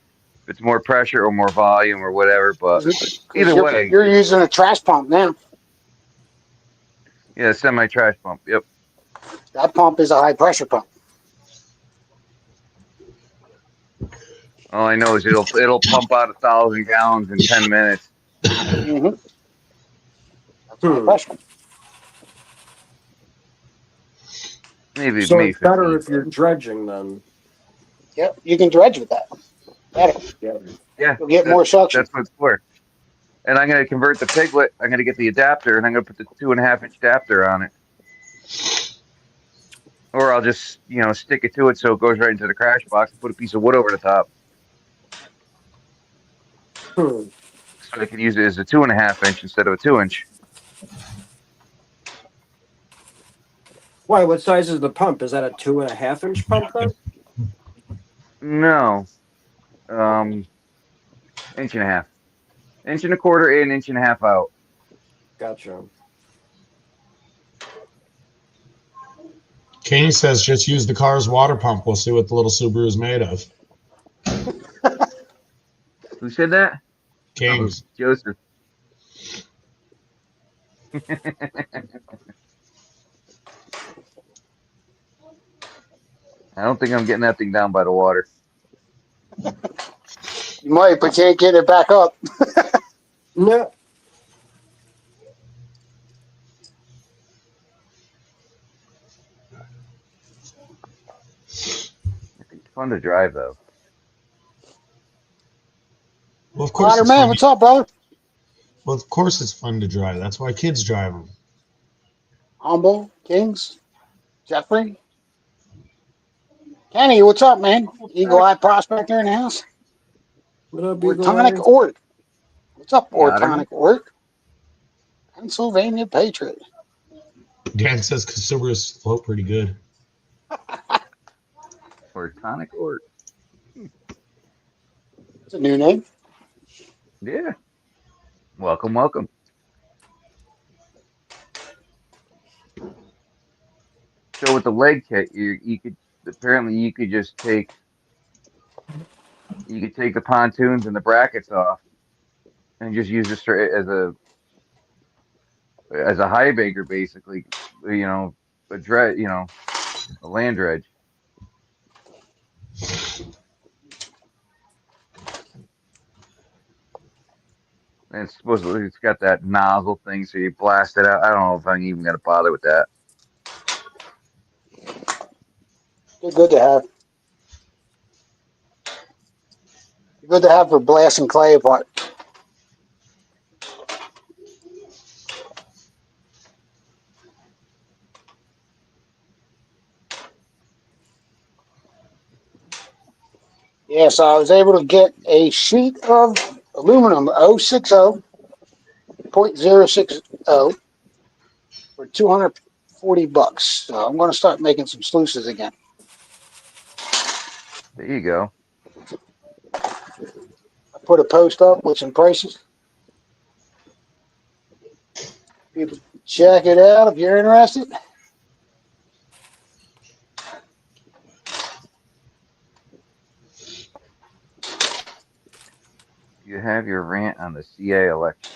If it's more pressure or more volume or whatever, but Because either way, you're using a trash pump now. yeah, semi trash pump. Yep. That pump is a high pressure pump. All I know is it'll pump out 1,000 gallons in 10 minutes. Mm-hmm. That's high Hmm. pressure. So Maybe it's better 15. if you're dredging then. Yep. You can dredge with that. Better. Yeah. Yeah, You'll get more suction. that's what it's for. And I'm gonna convert the piglet. I'm gonna get the adapter, and I'm gonna put the 2.5-inch adapter on it. Or I'll just stick it to it so it goes right into the crash box and put a piece of wood over the top, Hmm. so I can use it as a 2.5-inch instead of a 2-inch. Why? What size is the pump? Is that a 2.5-inch pump then? No, inch and a half, inch and a quarter in, inch and a half out. Gotcha. Kane says just use the car's water pump. We'll see what the little Subaru is made of. Who said that? Oh, Kings. Joseph. I don't think I'm getting that thing down by the water. You might, but you can't get it back up. No. It's fun to drive though. Well, of course Ryder it's man, fun. what's up, brother? Well, of course it's fun to drive. That's why kids drive them. Humble, Kings, Jeffrey, Kenny, what's up, man? Eagle Eye Prospector in the house. What up, Eagle Eye? Ortonic Ort. What's up, The Otter. Ortonic Ort? Pennsylvania Patriot. Dan says Subarus float pretty good. Or tonic or It's a new name. yeah. Welcome, welcome. So with the leg kit, you could apparently you could take the pontoons and the brackets off and just use it straight as a high banker, basically. A dredge, a land dredge. And it's got that nozzle thing, so you blast it out. I don't know if I'm even gonna bother with that. They're good to have. They're good to have for blasting clay apart. Yeah, so I was able to get a sheet of aluminum 060.060 for $240. So I'm going to start making some sluices again. There you go. I put a post up with some prices. People check it out if you're interested. you have your rant on the CA election?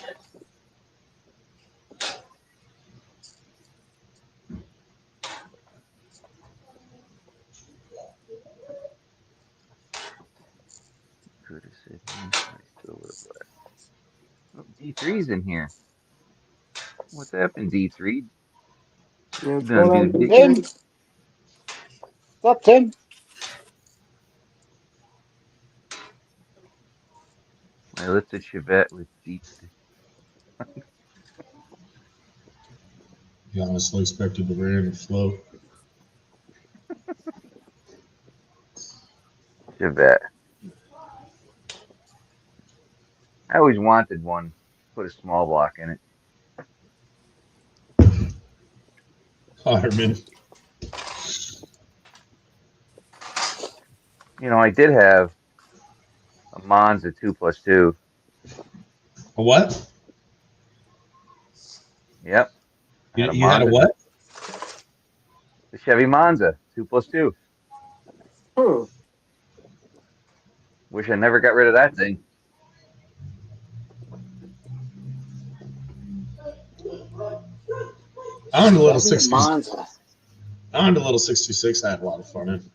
Could have said he still would have left. Oh, D3's in here. What's happened, D3? Yeah, You what's done going on, do Tim, D3? what's up, Tim? I lifted Chevette with deep. You honestly expected the rear to float. Chevette. I always wanted one. Put a small block in it. Harmon. You know, I did have a Monza 2+2. A what? Yep. I You, had a you had a Monza, what? the Chevy Monza 2+2. Hmm. Wish I never got rid of that thing. I owned a little Chevy 60s. Monza. I owned a little 66. I had a lot of fun in.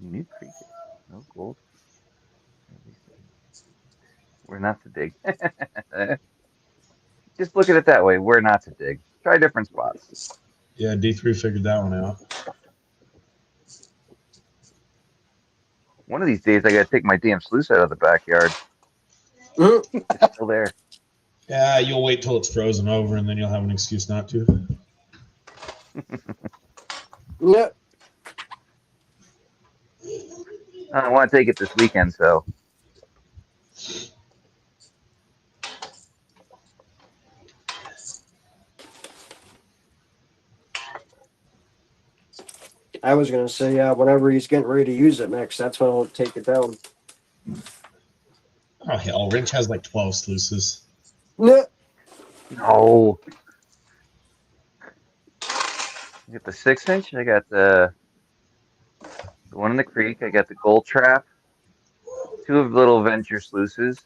New Creek. No gold. We're not to dig. Just look at it that way. We're not to dig. Try different spots. Yeah, D3 figured that one out. One of these days, I got to take my damn sluice out of the backyard. Mhm. It's still there. Yeah, you'll wait till it's frozen over and then you'll have an excuse not to. Yep. I want to take it this weekend, so I was gonna say, yeah, whenever he's getting ready to use it next, that's when I'll take it down. Oh, hell. Wrench has like 12 sluices. No. no. I got the 6-inch. I got the one in the creek. I got the gold trap. 2 of little venture sluices.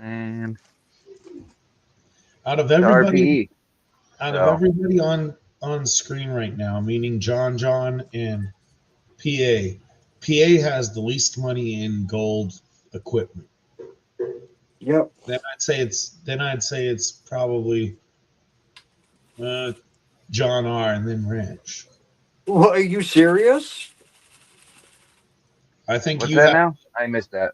And Out of the everybody, RPE. out of So everybody on screen right now, meaning John and PA, PA has the least money in gold equipment. Yep. Then I'd say it's probably John R. and then Wrench. Well, are you serious? I think what's you that have. now? I missed that.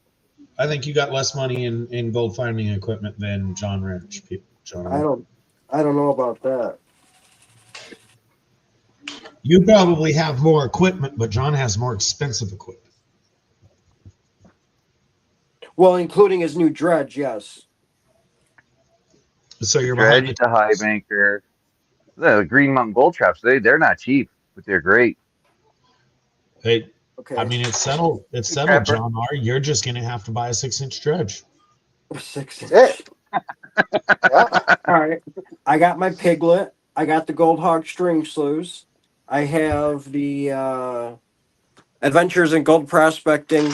I think you got less money in gold finding equipment than John Wrench. John I R. don't. I don't know about that. You probably have more equipment, but John has more expensive equipment. Well, including his new dredge, yes. So The you're behind dredge, the the high times. banker, the Green Mountain Gold Traps. They're not cheap, but they're great. Hey, I Okay. mean it's settled. It's Hey, settled, Trapper. John R. You're just gonna have to buy a 6-inch dredge. 6 inch. That's it. Yeah. All right. I got my piglet. I got the Gold Hog string sluice. I have the Adventures in Gold Prospecting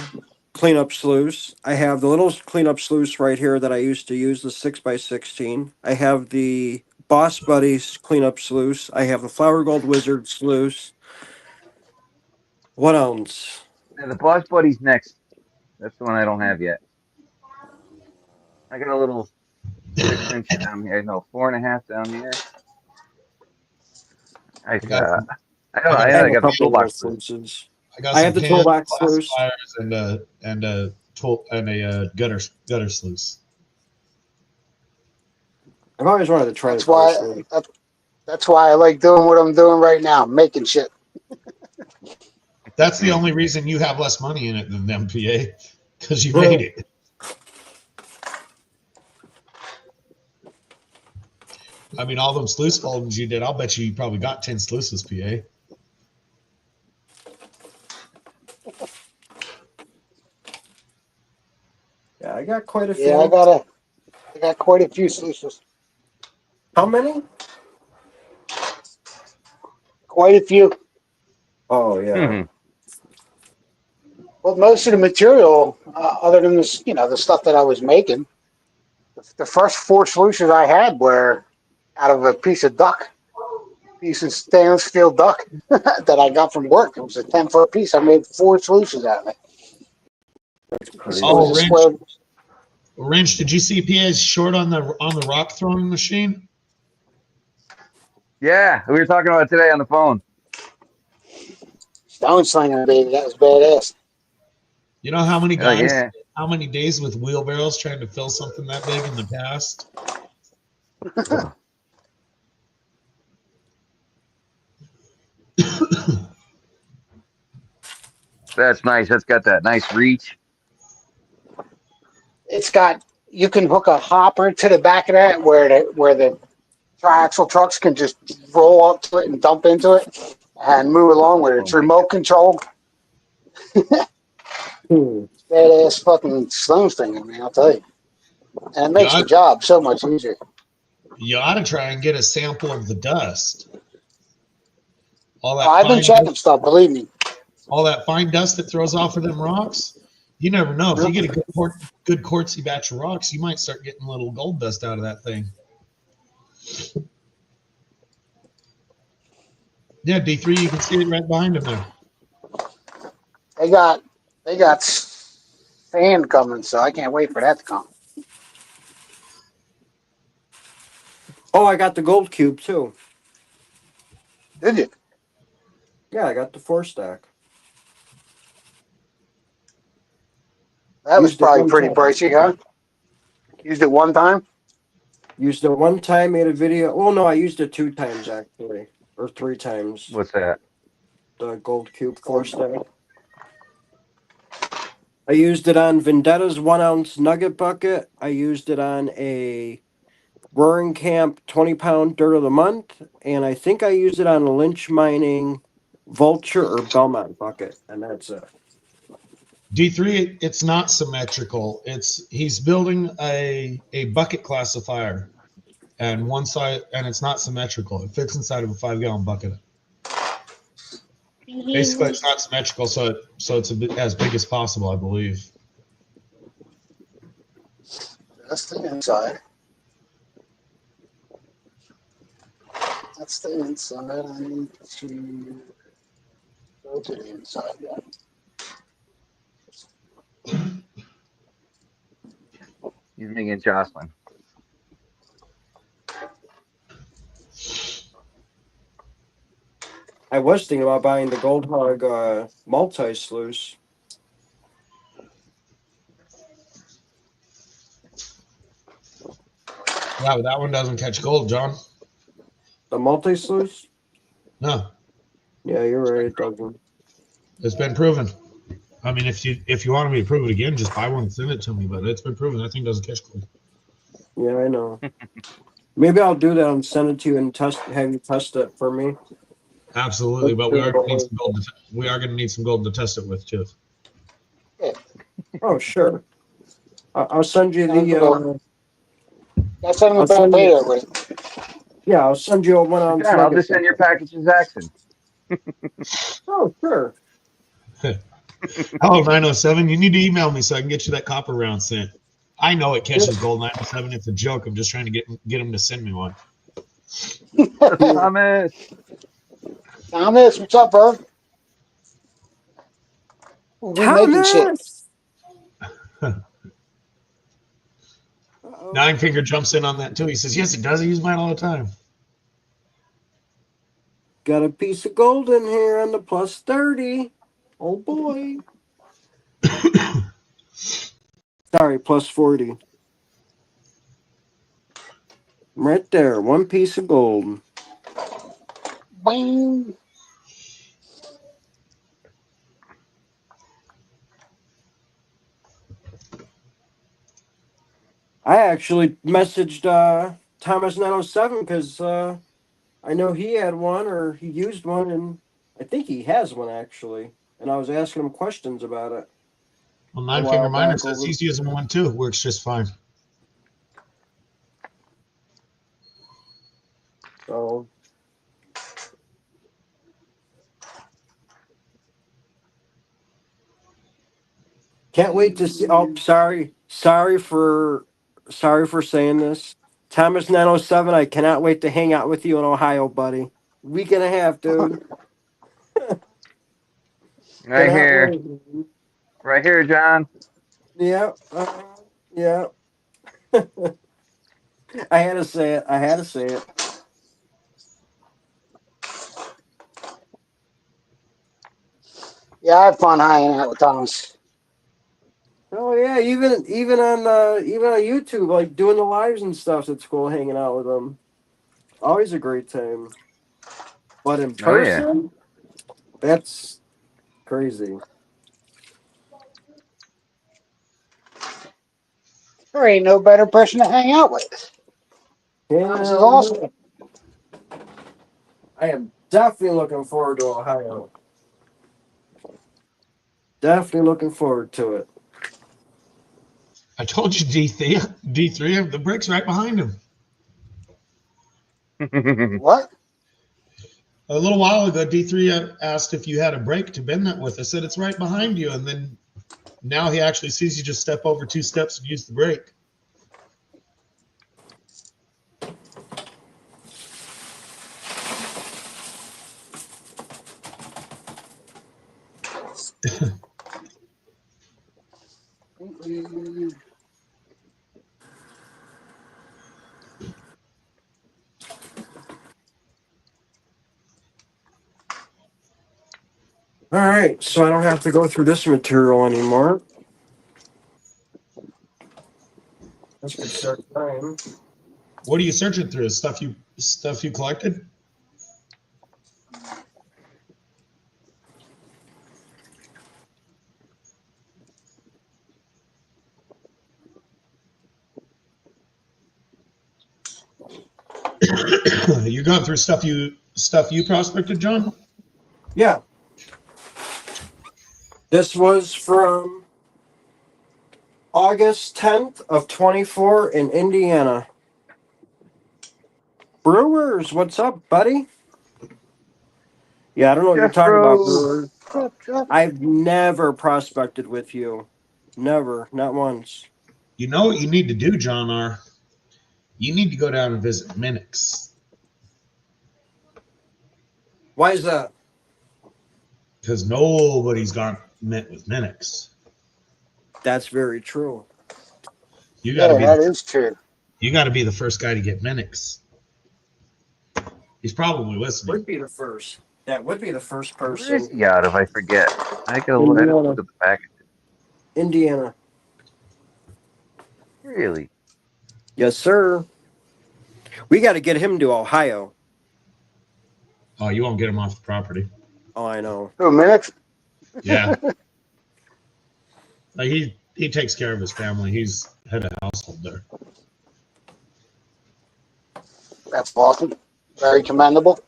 cleanup sluice. I have the little cleanup sluice right here that I used to use, the 6x16. I have the Boss Buddies cleanup sluice. I have the Flower Gold Wizard sluice. What else? And the Boss Buddy's next. That's the one I don't have yet. I got a little 6-inch down here. No, 4.5 down here. I I got got. some, I don't I know. got I I have some a got the couple of little toolbox loose. sluices. I got I some have the pins, toolbox sluice. classifiers, and a gutter sluice. I've always wanted to try the That's gutter why. sluice. That's why I like doing what I'm doing right now, making shit. That's the only reason you have less money in it than them, PA, because you made it. I mean, all them sluice foldings you did, I'll bet you probably got 10 sluices, PA. Yeah, I got quite a Yeah, I few. got quite a few sluices. How many? quite a few. Oh yeah. Well, most of the material, other than this, the stuff that I was making, the first 4 solutions I had were out of a piece of stainless steel duck that I got from work. It was a 10-foot piece. I made 4 solutions out of it. It was Oh, a Wrench, square. Wrench, did you see PA's short on the rock throwing machine? Yeah, we were talking about it today on the phone. Stone slinger, baby. That was badass. You know how many Like, guys, yeah, how many days with wheelbarrows trying to fill something that big in the past? that's nice. That's got that nice reach. It's got, you can hook a hopper to the back of that where the triaxle trucks can just roll up to it and dump into it and move along with it. Oh It's my remote control. Hmm. Badass fucking stone slinger, man, I'll tell you. And it You makes the ought, job so much easier. you ought to try and get a sample of the dust. All Oh, that I've been fine dust, checking stuff, believe me. all that fine dust that throws off of them rocks. You never know. If you get a good quartzy batch of rocks, you might start getting a little gold dust out of that thing. Yeah, D3, you can see it right behind him there. They got they got sand coming, so I can't wait for that to come. Oh, I got the gold cube too. Did you? Yeah, I got the 4-stack. That was Used it probably one pretty time. pricey, huh? Used it one time? Used it one time, made a video. Oh no, I used it 2 times actually, or 3 times. What's that? The gold cube 4-stack. I used it on Vendetta's 1-ounce nugget bucket. I used it on a Roaring Camp 20-pound dirt of the month, and I think I used it on a Lynch Mining Vulture or Belmont bucket, and that's it. D3, it's not symmetrical. He's building a bucket classifier, and one side, and it's not symmetrical. It fits inside of a 5-gallon bucket. Basically, it's not symmetrical, so it's a bit as big as possible, I believe. That's the inside. That's the inside. I need to go to the inside. Yeah. He's making Jocelyn. I was thinking about buying the Gold Hog multi-sluice. Yeah, but that one doesn't catch gold, John. The multi-sluice? No, Yeah, you're right, it doesn't. it's been proven. I mean, if you want me to prove it again, just buy one and send it to me. But it's been proven that thing doesn't catch gold. Yeah, I know. Maybe I'll do that and send it to you and have you test it for me. Absolutely, Let's but we do are it. going to need some gold. We are going to need some gold to test it with too. Oh, sure. I'll send you Sounds the. good. That's something I'll about send you. potato with it. Yeah, I'll send you a 1-ounce John, I'll nugget. just send your package to Zaxxon. Oh, sure. Hello, 907. You need to email me so I can get you that copper round sent. I know it catches gold, 907. It's a joke. I'm just trying to get him to send me one. Thomas. Thomas, what's up, bro? We making shit. Thomas. Uh-oh. Nine Finger jumps in on that too. He says, yes, it does. I use mine all the time. Got a piece of gold in here on the plus 30. Oh boy. Sorry, plus 40. Right there, 1 piece of gold. Bing. I actually messaged Thomas 907 because I know he had one or he used one, and I think he has one actually. And I was asking him questions about it Well, a Nine Finger while Miner back says over. he's using one too. Works just fine. So Can't wait to see. Oh, sorry for saying this. Thomas 907. I cannot wait to hang out with you in Ohio, buddy. Week and a half, dude. Right Cannot here. wait. Right here, John. Yeah, yeah. I had to say it. I had to say it. Yeah, I had fun hanging out with Thomas. Oh yeah, even on YouTube, like doing the lives and stuff. It's cool hanging out with them. Always a great time. But in Oh yeah. person, that's crazy. There ain't no better person to hang out with. Thomas is awesome. Yeah, I am definitely looking forward to Ohio. Definitely looking forward to it. I told you D3, the brick's right behind him. What? A little while ago, D3 asked if you had a brake to bend that with. I said, it's right behind you. And then now he actually sees you just step over 2 steps and use the brake. All right, so I don't have to go through this material anymore. That's good start time. What are you searching through? Stuff you collected? You going through stuff you prospected, John? Yeah. This was from August 10th of 24 in Indiana. Brewers, what's up, buddy? Yeah, I don't know what you're Jeff talking about, Bro. Brewers. Jeff. I've never prospected with you. Never, not once. You know what you need to do, John R. You need to go down and visit Minix. Why is that? Because nobody's met with Minix. That's very true. You got Yeah, to be that is true. you got to be the first guy to get Minix. He's probably listening. Would be the first. That would be the first Where is person. he out of? I forget. I just Indiana. look at the package. Indiana. Really? Yes, sir. We got to get him to Ohio. Oh, you won't get him off the property. Oh, I know. 2 minutes? Yeah. Like he takes care of his family. He's head of household there. That's awesome. Very commendable.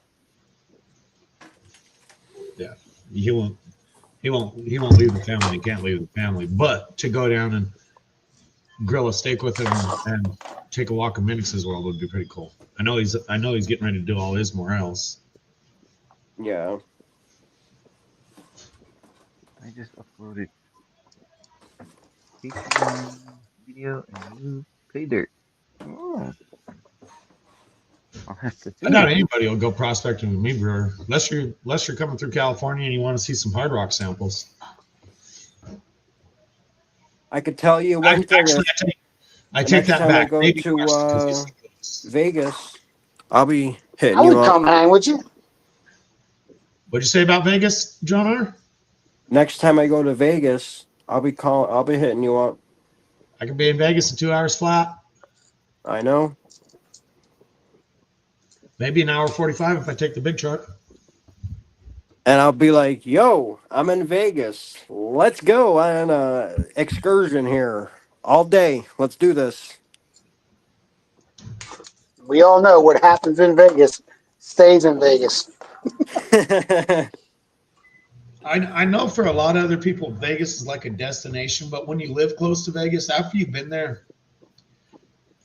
Yeah. He won't leave the family. He can't leave the family. But to go down and grill a steak with him and take a walk in Minix's world would be pretty cool. I know he's getting ready to do all his morels. Yeah. I just uploaded Patreon video and new paydirt. Oh. I'll have to see. I doubt anybody will go prospecting with me, Brewer, unless you're coming through California and you want to see some hard rock samples. I could tell you one thing. I take that back. Go Maybe to Vegas, I'll be hitting I you would up. come hang with you. What'd you say about Vegas, John R? Next time I go to Vegas, I'll be hitting you up. I can be in Vegas in 2 hours flat. I know. Maybe an hour 45 if I take the big truck. And I'll be like, yo, I'm in Vegas. Let's go on an excursion here all day. Let's do this. We all know what happens in Vegas stays in Vegas. I know for a lot of other people, Vegas is like a destination, but when you live close to Vegas, after you've been there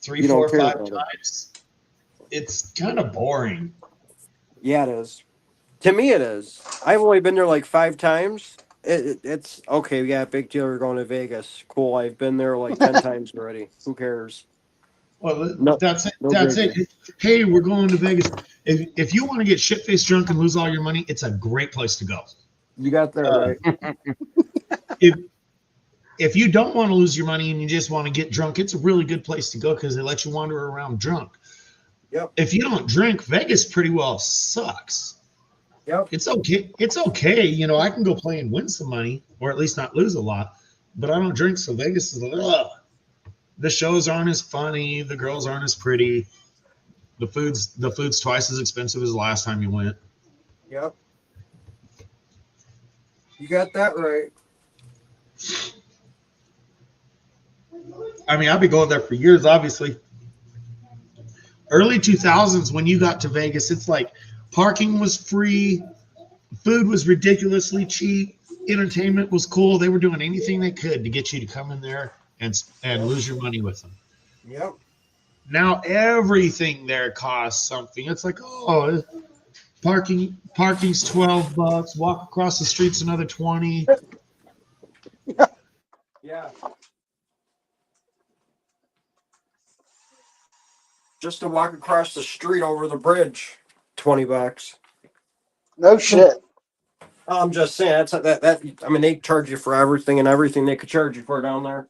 3, 4, 5 times, it's kind of boring. Yeah, it is. To me, it is. I've only been there like 5 times, It's okay. Yeah, big deal. You're going to Vegas. Cool. I've been there like 10 times already. Who cares? Well, No, that's it. no That's biggie. it. Hey, we're going to Vegas. If you want to get shit faced drunk and lose all your money, it's a great place to go. You got that Uh, right. if if you don't want to lose your money and you just want to get drunk, it's a really good place to go because they let you wander around drunk. Yep. If you don't drink, Vegas pretty well sucks. Yep. It's okay. It's okay. I can go play and win some money, or at least not lose a lot. But I don't drink, so Vegas is ugh. The shows aren't as funny. The girls aren't as pretty. The food's twice as expensive as the last time you went. Yep. You got that right. I mean, I've been going there for years. Obviously, early 2000s when you got to Vegas, it's like parking was free, food was ridiculously cheap, entertainment was cool. They were doing anything they could to get you to come in there and Yep. lose your money with them. Yep. Now everything there costs something. It's like, oh, parking's $12. Walk across the street's another 20. Yeah. Just to walk across the street over the bridge, $20. No shit. I'm just saying that. I mean, they charge you for everything and everything they could charge you for down there.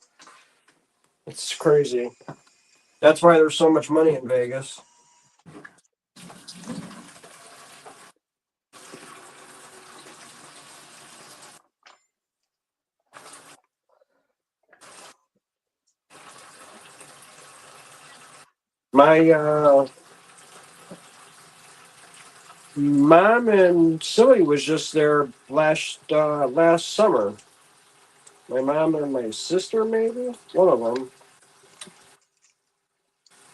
It's crazy. That's why there's so much money in Vegas. My mom and Silly was just there last summer. My mom and my sister, maybe one of them.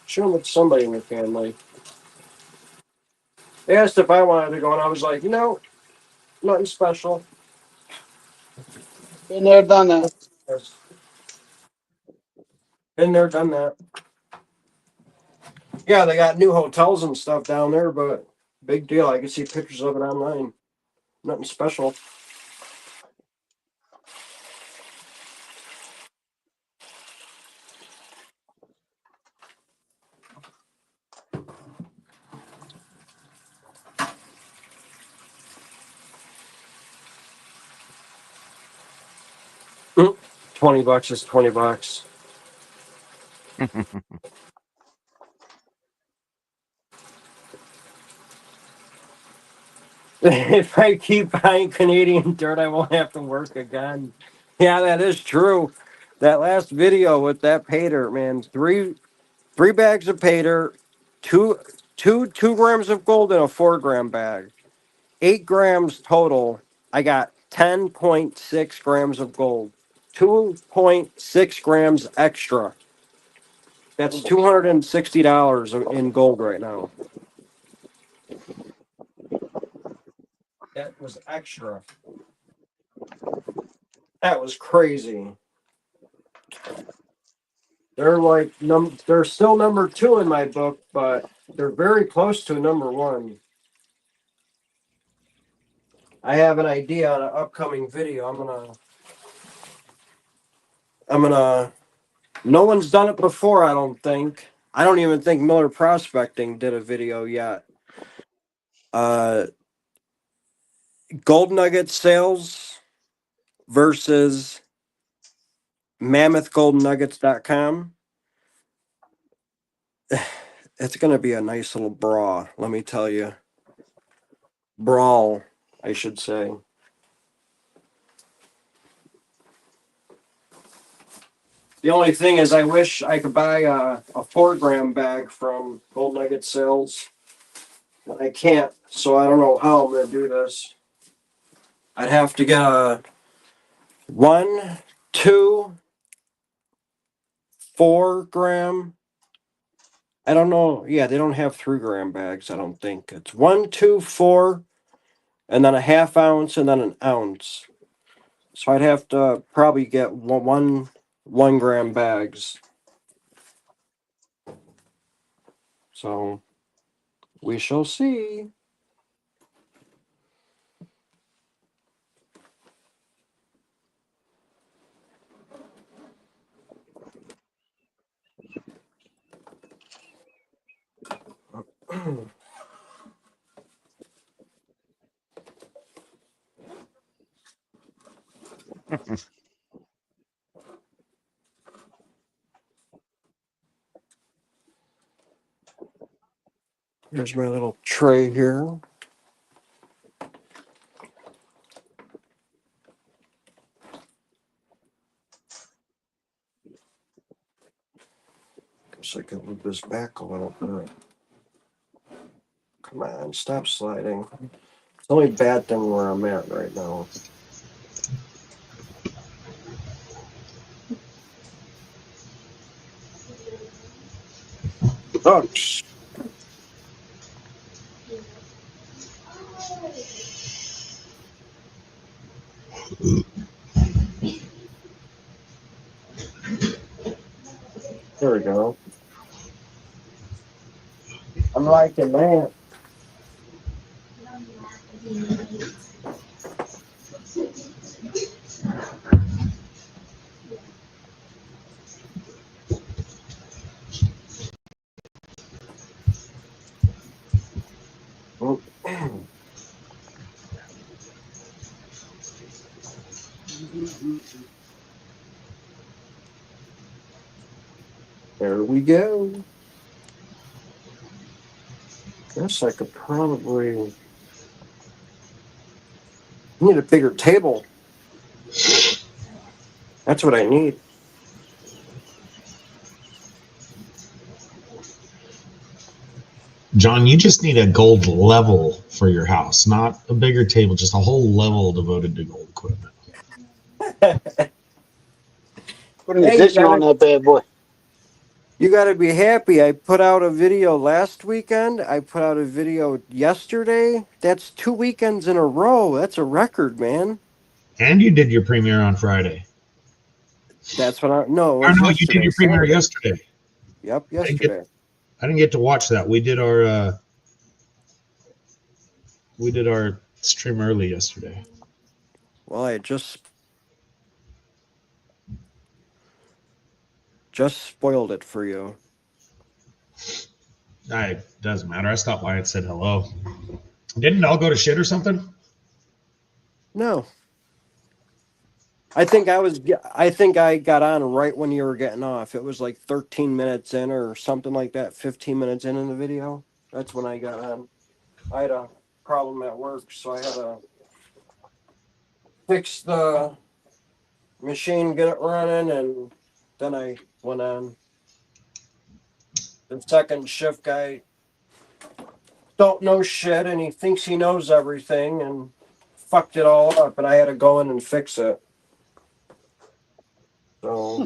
She went with somebody in the family. They asked if I wanted to go, and I was like, nothing special. Been there, done that. Yes. Been there, done that. Yeah, they got new hotels and stuff down there, but big deal. I can see pictures of it online. Nothing special. $20 is $20. If I keep buying Canadian dirt, I won't have to work again. Yeah, that is true. That last video with that pay dirt, man, three bags of pay dirt, two grams of gold in a 4 gram bag, 8 grams total. I got 10.6 grams of gold, 2.6 grams extra. That's $260 in gold right now. That was extra. That was crazy. They're still number two in my book, but they're very close to number one. I have an idea on an upcoming video. I'm gonna. No one's done it before. I don't think. I don't even think Miller Prospecting did a video yet. Uh, Gold Nugget sales versus MammothGoldNuggets.com. It's gonna be a nice little let me tell you. Brawl, I should say. The only thing is, I wish I could buy a 4 gram bag from Gold Nugget Sales. But I can't, so I don't know how I'm going to do this. I'd have to get a 1, 2, 4 gram. I don't know. Yeah, they don't have 3 gram bags, I don't think. It's 1, 2, 4, and then a half ounce, and then an ounce. So I'd have to probably get 1 gram bags. So we shall see. Here's my little tray here. Guess I can move this back a little bit. Come on, stop sliding. It's the only bad thing where I'm at right now. Oh, there we go. I'm liking that. Oh. There we go. Guess I could probably need a bigger table. That's what I need. John, you just need a gold level for your house, not a bigger table, just a whole level devoted to gold equipment. Put an Hey, addition on that bad boy. you got to be happy. I put out a video last weekend. I put out a video yesterday. That's 2 weekends in a row. That's a record, man. And you did your premiere on Friday. That's what I. No, it Or was no, you did yesterday, your premiere Saturday. yesterday. Yep, I yesterday. didn't get to watch that. We did our stream early yesterday. Well, I just spoiled it for you. It doesn't matter. I stopped by and said hello. Didn't it all go to shit or something? No. I think I got on right when you were getting off. It was like 13 minutes in or something like that, 15 minutes in the video. That's when I got on. I had a problem at work, so I had to fix the machine, get it running, and then I went on. The second shift guy don't know shit, and he thinks he knows everything, and fucked it all up, and I had to go in and fix it. So,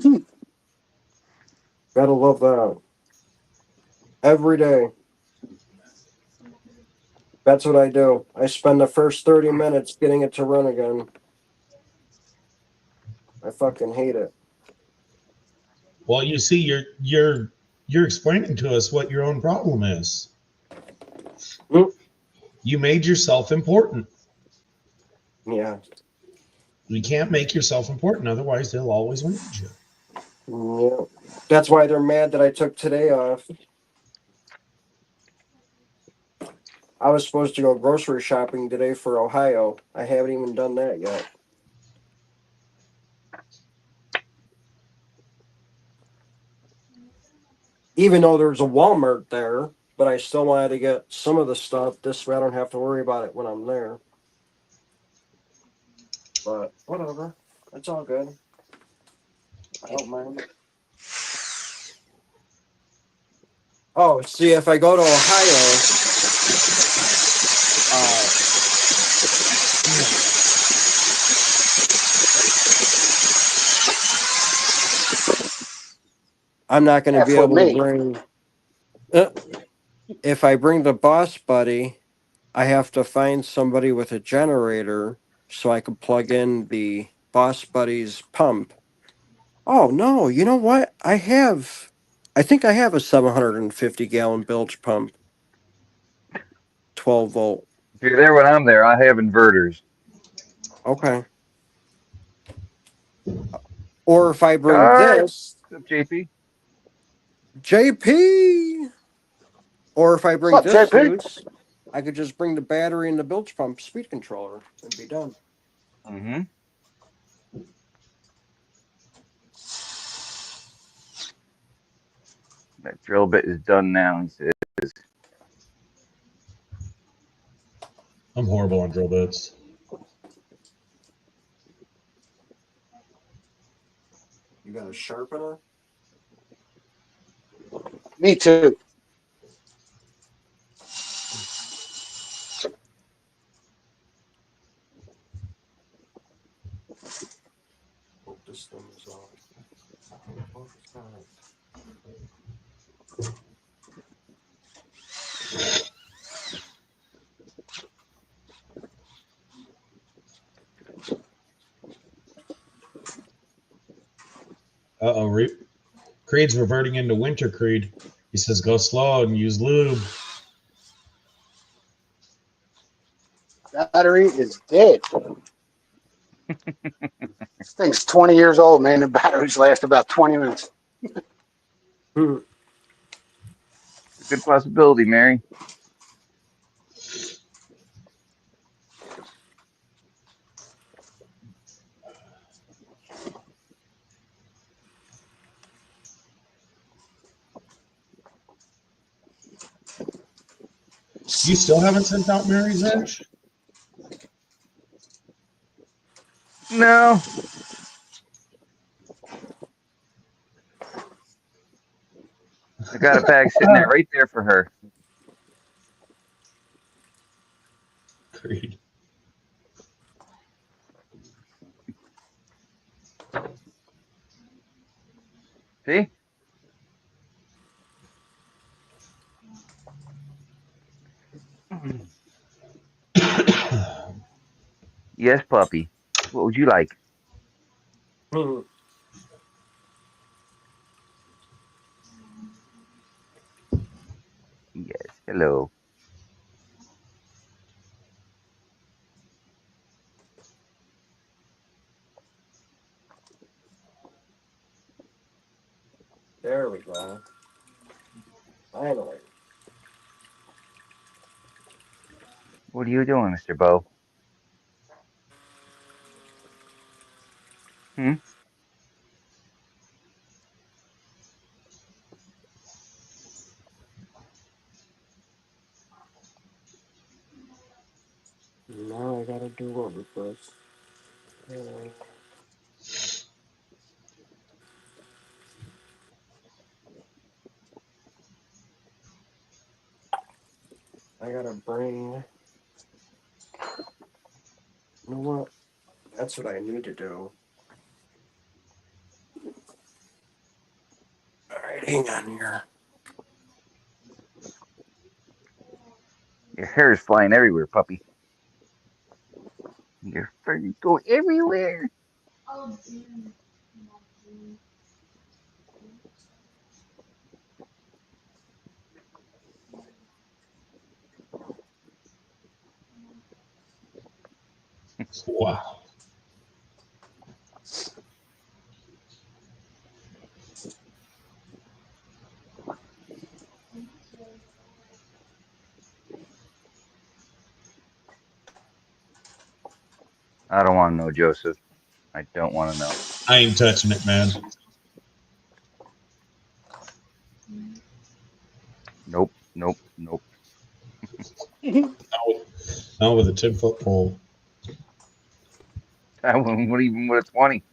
gotta love that. Every day. That's what I do. I spend the first 30 minutes getting it to run again. I fucking hate it. Well, you see, you're explaining to us what your own problem is. Mm. You made yourself important. Yeah. You can't make yourself important, otherwise they'll always want you. Yeah. That's why they're mad that I took today off. I was supposed to go grocery shopping today for Ohio. I haven't even done that yet. Even though there's a Walmart there, but I still wanted to get some of the stuff. This way I don't have to worry about it when I'm there. But whatever. It's all good. I don't mind. Oh, see, if I go to Ohio, I'm not going to F be with able to me. bring. If I bring the boss buddy, I have to find somebody with a generator so I can plug in the boss buddy's pump. Oh no! You know what? I think I have a 750 gallon bilge pump, 12 volt. If you're there when I'm there, I have inverters. Okay. Or if I bring Hi, this, what's up, JP? JP. Or if I What's bring up, this JP? loose, I could just bring the battery and the bilge pump speed controller and be done. Mm-hmm. That drill bit is done now, he says. I'm horrible on drill bits. You got a sharpener? Me too. Hope this thing is on. Oh, it's not. Uh-oh, Creed's reverting into winter Creed. He says go slow and use lube. Battery is dead. This thing's 20 years old, man. The batteries last about 20 minutes. Hmm. It's a good possibility, Mary. You still haven't sent out Mary's Edge? No. I got a bag sitting there right there for her. Creed. See? Yes, puppy. What would you like? Hmm. Yes. Hello. There we go. Finally. What are you doing, Mr. Bo? Hmm? Now I gotta do what with this. I gotta bring. You know what? That's what I need to do. Alright, hang on here. Your hair is flying everywhere, puppy. Your fur is going everywhere. Wow. I don't want to know, Joseph. I don't want to know. I ain't touching it, man. Nope. Nope. Nope. Not with a 10-foot pole. I wouldn't even with a 20.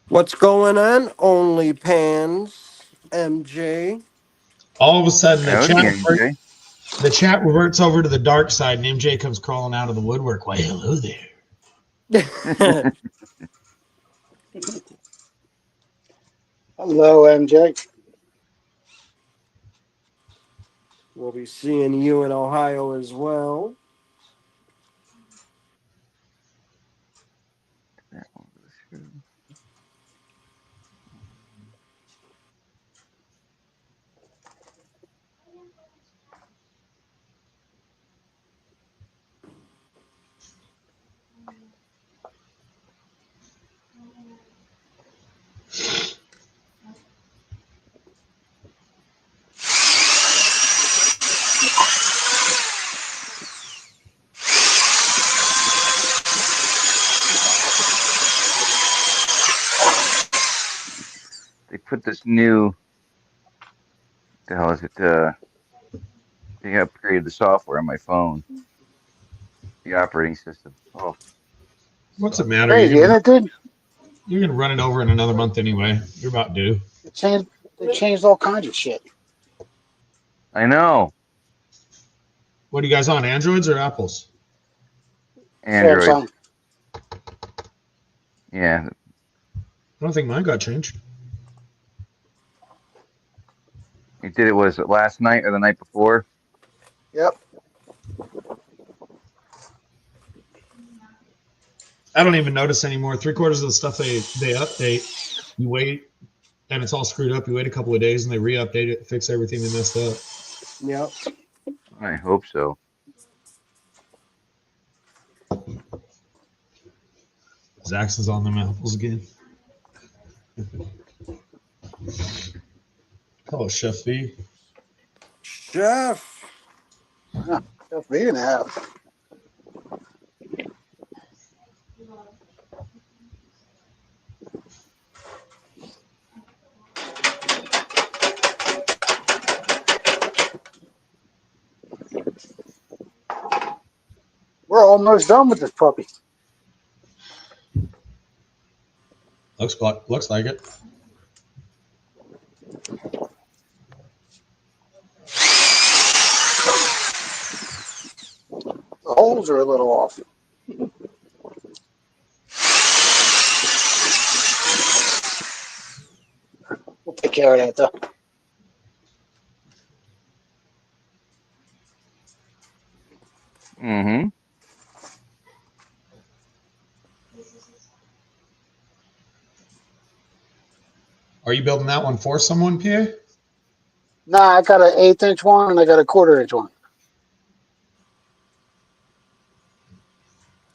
What's going on? Only pans, MJ. All of a sudden, Howdy, MJ. the chat reverts over to the dark side, and MJ comes crawling out of the woodwork. Why, hello there. Hello, MJ. We'll be seeing you in Ohio as well. That one goes through. put this new. The hell is it? They upgraded the software on my phone, the operating system. Oh, What's it sucks. matter? Crazy, isn't it, dude? You're gonna run it over in another month anyway. You're about due. They changed all kinds of shit. I know. What are you guys on? Androids or Apples? Android. Samsung. Yeah. I don't think mine got changed. It did it was it last night or the night before? Yep. I don't even notice anymore. 3/4 of the stuff they update, you wait, and it's all screwed up. You wait a couple of days and they re-update it, fix everything they messed up. Yep. I hope so. Zaxxon's on them apples again. Hello, Chef V. Chef. Yeah, that's big and a half. We're almost done with this puppy. Looks like it. The holes are a little off. We'll take care of that though. Mm-hmm. Are you building that one for someone, Pierre? Nah, I got an 1/8 inch one and I got a 1/4 inch one.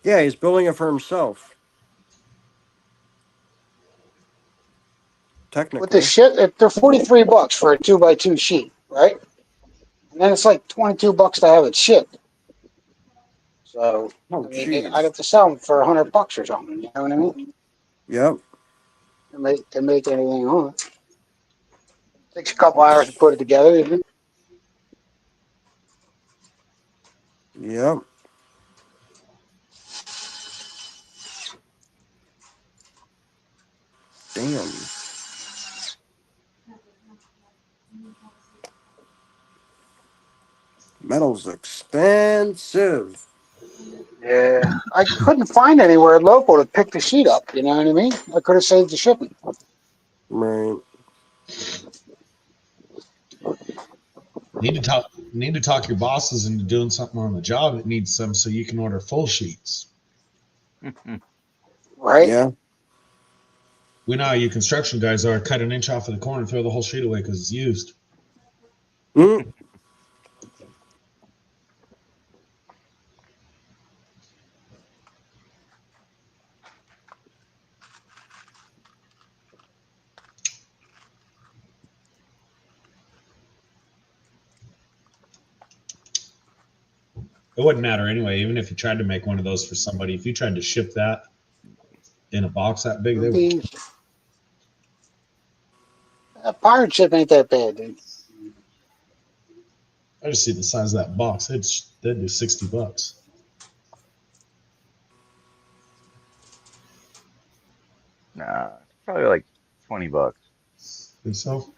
Yeah, he's building it for himself. With the Technically. shit, they're $43 for a 2x2 sheet, right? And then it's like $22 to have it shipped. So Oh, I mean, I jeez. got to sell them for $100 or something. You know what I mean? Yep. To make anything on it. Takes a couple hours to put it together. Isn't it? Yep. Damn. Metal's expensive. Yeah, I couldn't find anywhere local to pick the sheet up. You know what I mean? I could have saved the shipping. Right. Need to talk your bosses into doing something on the job that needs some so you can order full sheets. Right? Yeah. We know how you construction guys are. Cut an inch off of the corner and throw the whole sheet away because it's used. Mm. It wouldn't matter anyway, even if you tried to make one of those for somebody. If you tried to ship that in a box that big, they would. Pirate ship ain't that bad, dude. I just see the size of that box. They'd do $60. Nah, it's probably like $20. Think so?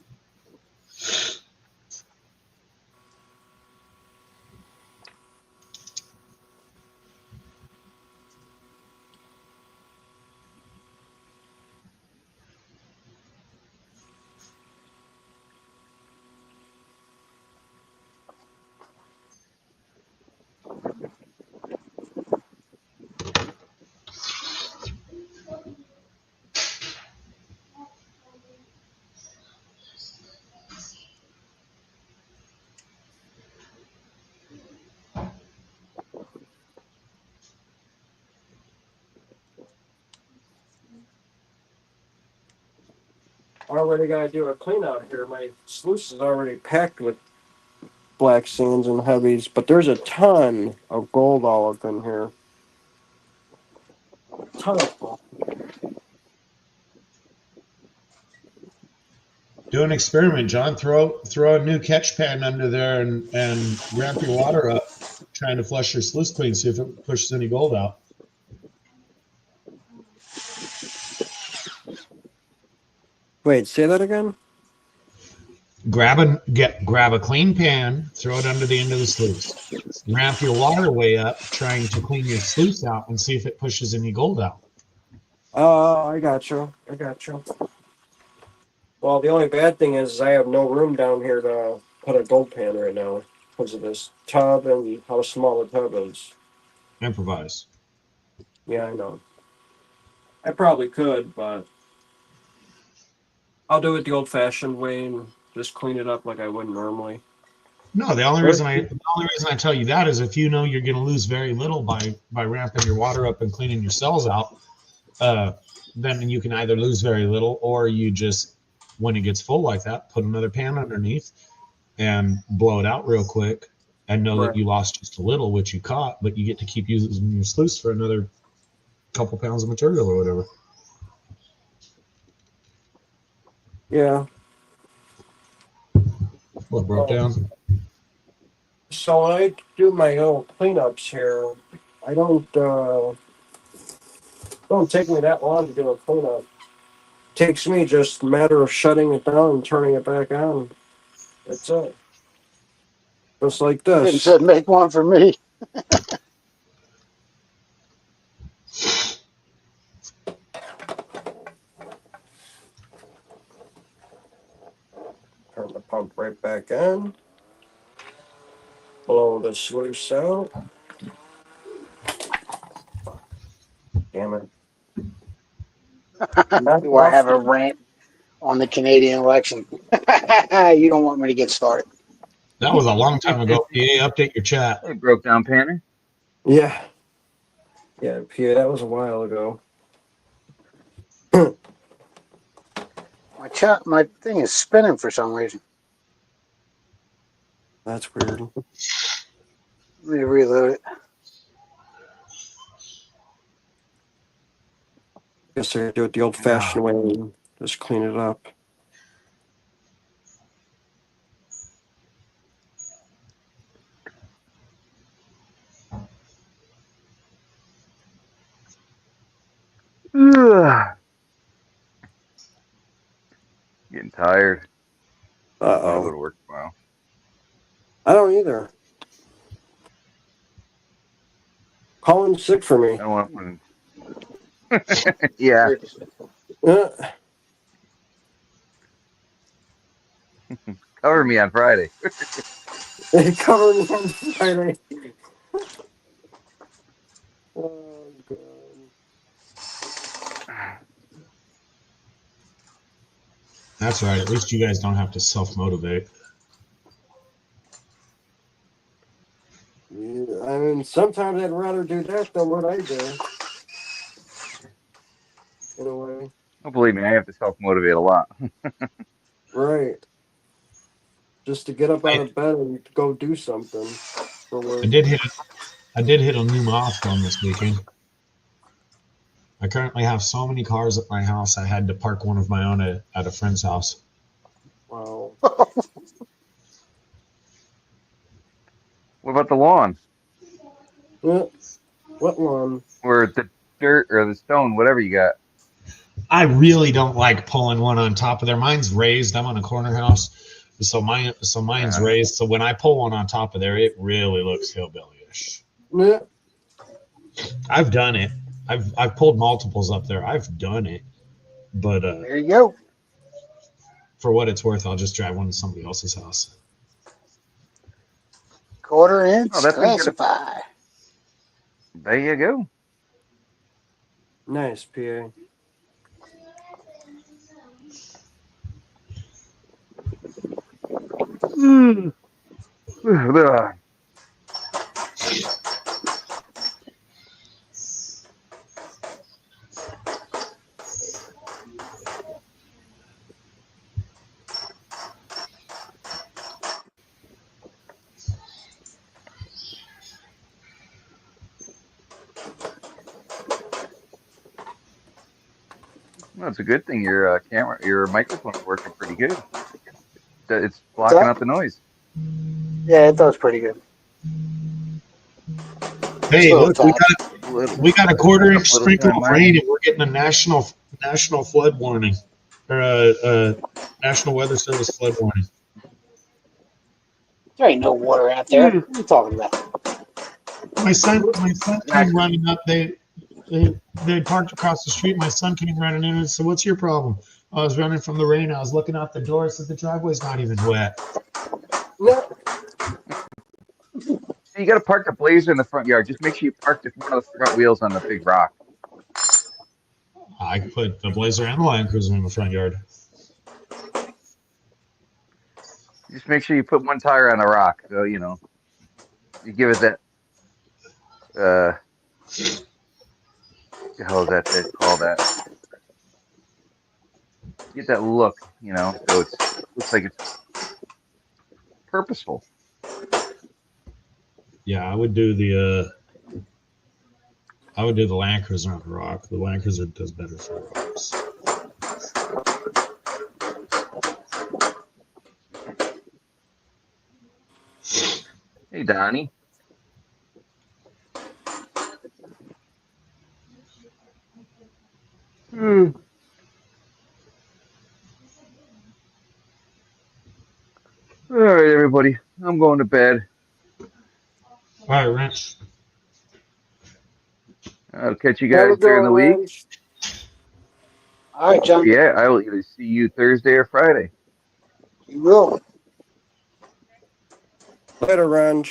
Already got to do a clean out here. My sluice is already packed with black sands and heavies, but there's a ton of gold olive in here. Ton of gold. Do an experiment, John. Throw a new catch pan under there and ramp your water up, trying to flush your sluice clean. See if it pushes any gold out. Wait, say that again? Grab a clean pan, throw it under the end of the sluice. Ramp your water way up, trying to clean your sluice out, and see if it pushes any gold out. I got you. Well, the only bad thing is I have no room down here to put a gold pan right now because of this tub and how small the tub is. Improvise. Yeah, I know. I probably could, but I'll do it the old-fashioned way and just clean it up like I would normally. No, the only reason I tell you that is if you know you're going to lose very little by ramping your water up and cleaning your cells out, then you can either lose very little or you just, when it gets full like that, put another pan underneath and blow it out real quick and know that you lost just a little, which you caught, but you get to keep using your sluice for another couple pounds of material or whatever. Yeah. What broke down? So when I do my little cleanups here, I don't take me that long to do a cleanup. Takes me just a matter of shutting it down and turning it back on. That's it. Just like And this. said, make one for me. Turn the pump right back on. Blow the sluice out. Damn it. Do I have a rant on the Canadian election? You don't want me to get started. That was a long time ago. PA, update your chat. Hey, broke down panner. Yeah. Yeah, PA, that was a while ago. My thing is spinning for some reason. That's weird. Let me reload it. Guess I do it the old-fashioned way and just clean it up. Getting tired. I don't want to go to Uh-oh. work tomorrow. I don't either. Call in sick for me. I don't want to. Yeah. Uh, Cover me on Friday. cover me on Friday. Oh, God. That's right. At least you guys don't have to self-motivate. Yeah, I mean, sometimes I'd rather do that than what I do. In a way. Don't believe me, I have to self-motivate a lot. Right. Just to get up out of bed and go do something for work. I did hit a new milestone this weekend. I currently have so many cars at my house, I had to park one of my own at a friend's house. Wow. What about the lawn? Yeah. What lawn? Or the dirt or the stone, whatever you got? I really don't like pulling one on top of there. Mine's raised. I'm on a corner house, mine's raised. So when I pull one on top of there, it really looks hillbilly-ish. Yeah. I've done it. I've pulled multiples up there. I've done it, but There you go. for what it's worth, I'll just drive one to somebody else's house. Quarter-inch Oh, that's a good- classifier. There you go. Nice, PA. Well, it's a good thing your camera, your microphone's working pretty good. It's What's blocking that? out the noise. Yeah, it does pretty good. Just Hey, little look, we taps. got a quarter inch Little sprinkle time of mine. rain, and we're getting a national flood warning, or a National Weather Service flood warning. There ain't no water out there. What are you talking about? My son came running up. They parked across the street. My son came running in and said, "What's your problem?" I was running from the rain. I was looking out the door. I said, "The driveway's not even wet." No. You got to park the Blazer in the front yard. Just make sure you park one of the front wheels on the big rock. I put the Blazer and the Land Cruiser in the front yard. Just make sure you put one tire on the rock. So you give it that. The hell is that? They call that. Get that look. So looks like it's purposeful. Yeah, I would do the Land Cruiser on the rock. The Land Cruiser does better for rocks. Hey, Donnie. Hmm. All right, everybody. I'm going to bed. All right, Wrench. I'll catch you Have guys a good during the one, week. Reg. All right, John. Yeah, I will either see you Thursday or Friday. You will. Later, Reg.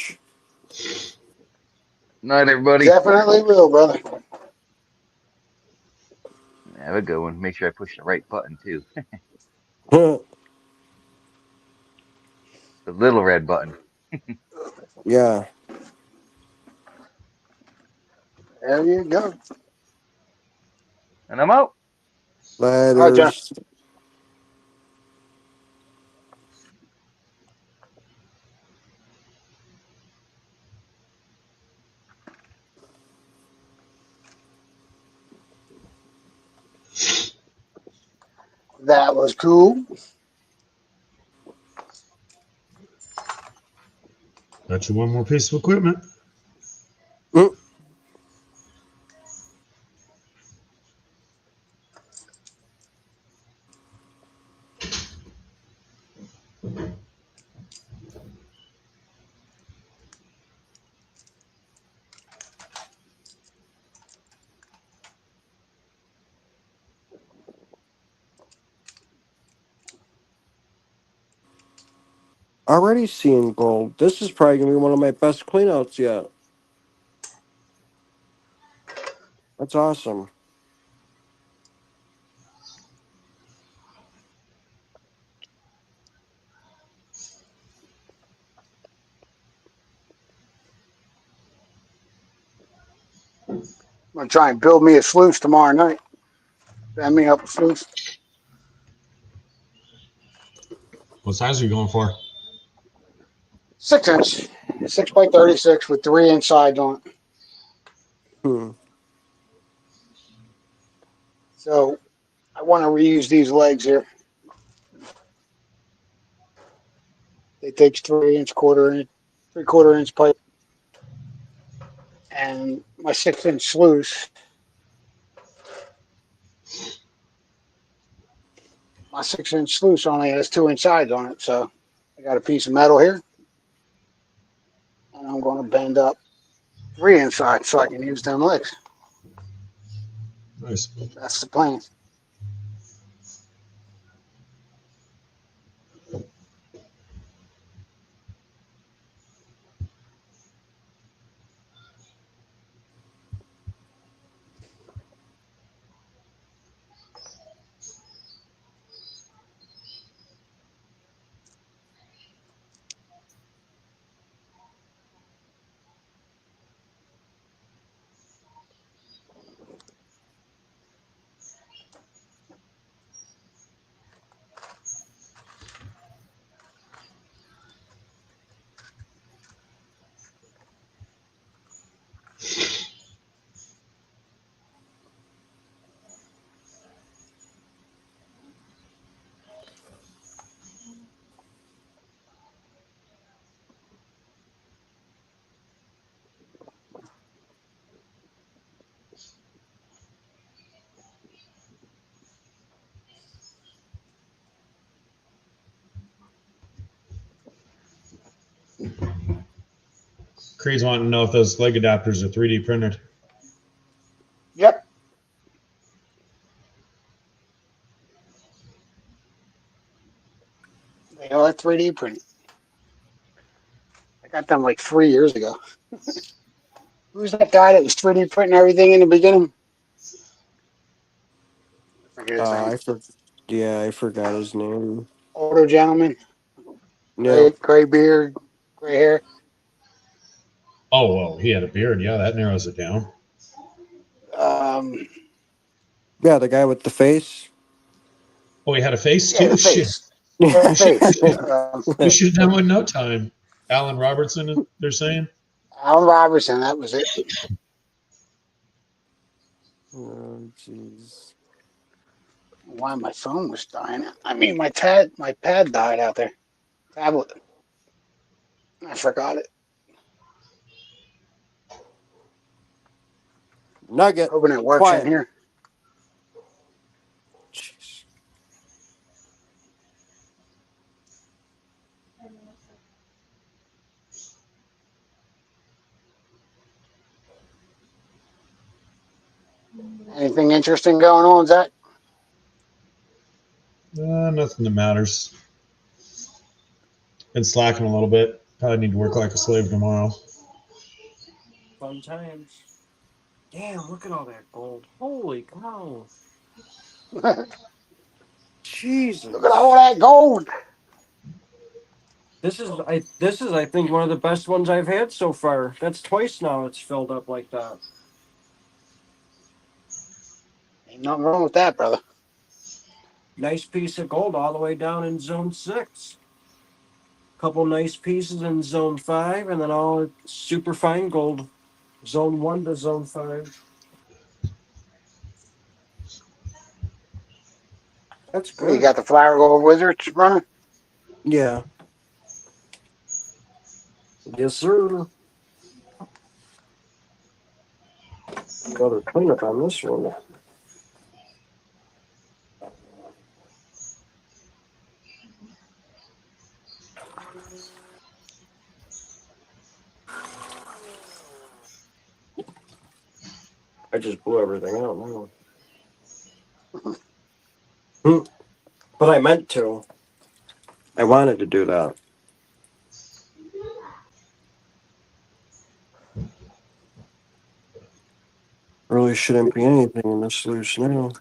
Night, everybody. Definitely will, brother. Have a good one. Make sure I push the right button too. The little red button. Yeah. There you go. And I'm out. All right, John. Laters. That was cool. Got you one more piece of equipment. Mm. Already seeing gold. This is probably gonna be one of my best cleanouts yet. That's awesome. I'm gonna try and build me a sluice tomorrow night. Send me up a sluice. What size are you going for? 6 inch, 6 by 36 with 3 inch sides on it. Hmm. So I want to reuse these legs here. They take 3 inch, quarter inch, 3/4 inch pipe, and my 6 inch sluice. My 6 inch sluice only has 2 inch sides on it, so I got a piece of metal here, and I'm going to bend up 3 inch sides so I can use them legs. Nice. That's the plan. Creed's wanting to know if those leg adapters are 3D printed. Yep. They are 3D printed. I got them like 3 years ago. Who's that guy that was 3D printing everything in the beginning? I forget his name. I forgot his name. Older gentleman, Yeah. gray beard, gray hair. Oh, well, he had a beard. Yeah, that narrows it down. Um, Yeah, the guy with the face. Oh, he had a face yeah, too? the Shit. face. Yeah, the We should, face. we should have done one in no time. Alan Robertson, they're saying? Alan Robertson, that was it. Oh, jeez. Why my phone was dying. I mean, my pad died out there. Tablet. I forgot it. Nugget. Hoping it works in Quiet. here. Jeez. Anything interesting going on, Zach? Nothing that matters. Been slacking a little bit. Probably need to work like a slave tomorrow. Fun times. Damn, look at all that gold. Holy cow. Look Jesus. at all that gold. This is I think one of the best ones I've had so far. That's twice now it's filled up like that. Ain't nothing wrong with that, brother. Nice piece of gold all the way down in zone 6. Couple nice pieces in zone 5, and then all super fine gold. Zone 1 to zone 5. That's Well, you good. got the Flower Gold Wizards running? Yeah. Yes, sir. Another cleanup on this one. I just blew everything out now. But I meant to. I wanted to do that. Really shouldn't be anything in this loose now.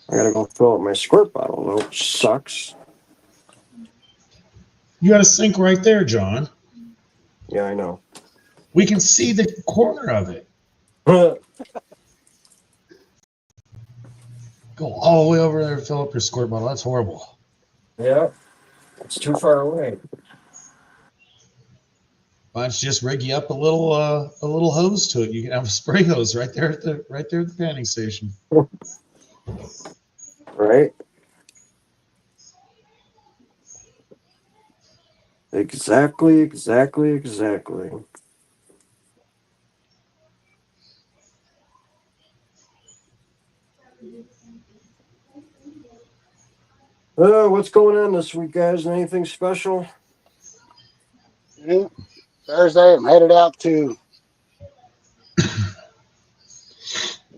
I gotta go fill up my squirt bottle though, which sucks. You got a sink right there, John. Yeah, I know. We can see the corner of it. Go all the way over there to fill up your squirt bottle. That's horrible. Yeah, it's too far away. Why don't you just rig you up a little hose to it? You can have a spray hose right there at the panning station. Right? Exactly. What's going on this week, guys? Anything special? Thursday, I'm headed out to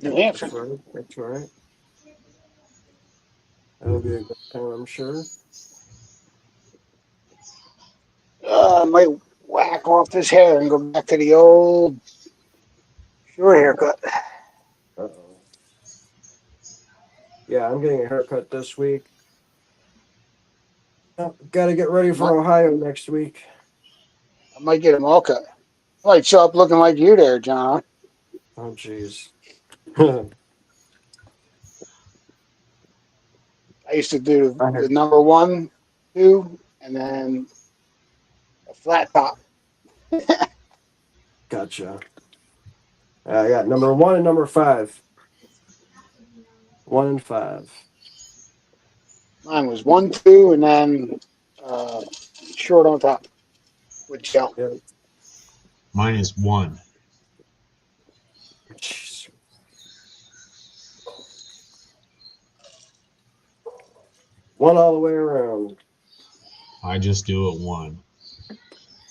New Hampshire. That's right. That'll be a good time, I'm sure. I might whack off this hair and go back to the old short haircut. Uh-oh. Yeah, I'm getting a haircut this week. Got to get ready for Ohio next week. I might get them all cut. I might show up looking like you there, John. Oh, jeez. I used to do the number 1, 2, and then a flat top. Gotcha. I got number 1 and number 5. 1 and 5. Mine was 1, 2, and then short on top with gel. Yep. Mine is 1. Jeez. One all the way around. I just do it one.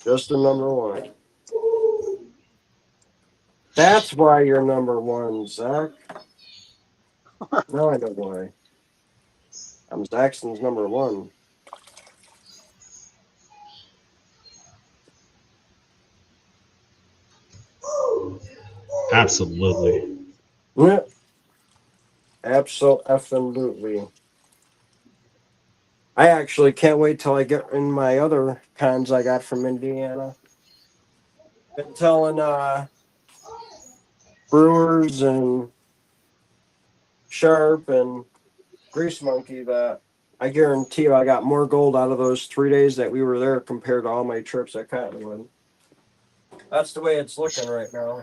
Just a number one. That's why you're number one, Zach. Now I know why. I'm Zaxton's number one. Absolutely. Yeah. Absolutely. I actually can't wait till I get in my other cons I got from Indiana. Been telling Brewers and Sharp and Grease Monkey that I guarantee you I got more gold out of those 3 days that we were there compared to all my trips at Cottonwood. That's the way it's looking right now.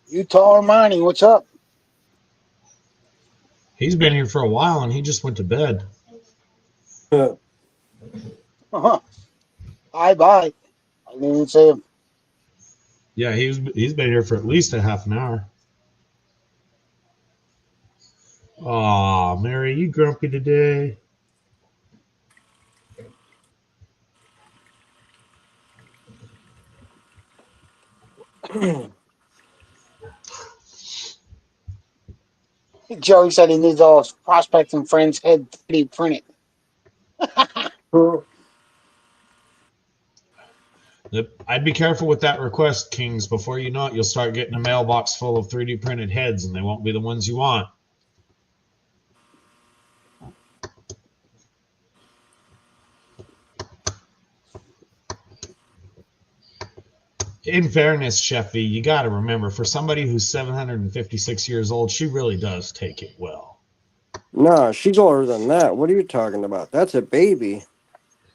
Utah or mining, what's up? He's been here for a while and he just went to bed. Bye bye. I didn't even say him. Yeah, he's been here for at least a half an hour. Aw, Mary, you grumpy today? Joey said he needs all his prospects and friends' head 3D printed. I'd be careful with that request, Kings. Before you know it, you'll start getting a mailbox full of 3D printed heads, and they won't be the ones you want. In fairness, Sheffy, you got to remember, for somebody who's 756 years old, she really does take it well. No, she's older than that. What are you talking about? That's a baby.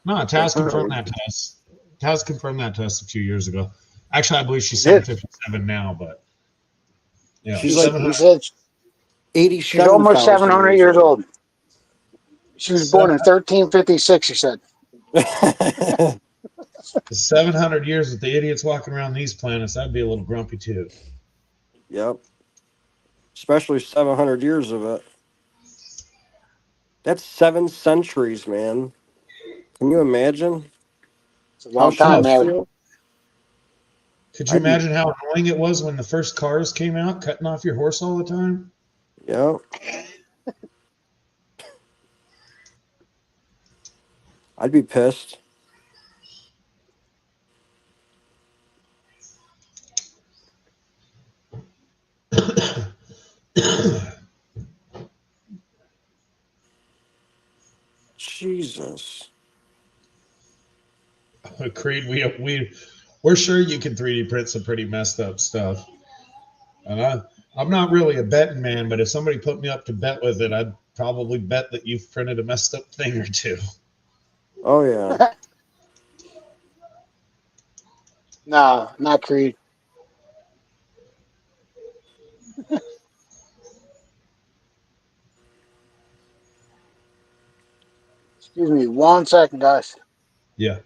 No, Taz confirmed that to us. Taz confirmed that to us a few years ago. Actually, I believe she's He did. 757 now, but yeah, She's like He said 87. she's almost 700 years old. She was born in 1356, he said. 700 years with the idiots walking around these planets, I'd be a little grumpy too. Yep. Especially 700 years of it. That's 7 centuries, man. Can you imagine? It's a long time, man. Could you imagine how annoying it was when the first cars came out, cutting off your horse all the time? Yeah. I'd be pissed. Jesus. Creed, we're sure you can 3D print some pretty messed up stuff. And I'm not really a betting man, but if somebody put me up to bet with it, I'd probably bet that you've printed a messed up thing or two. Oh, yeah. Nah, not Creed. Excuse me, 1 second, guys. Yeah.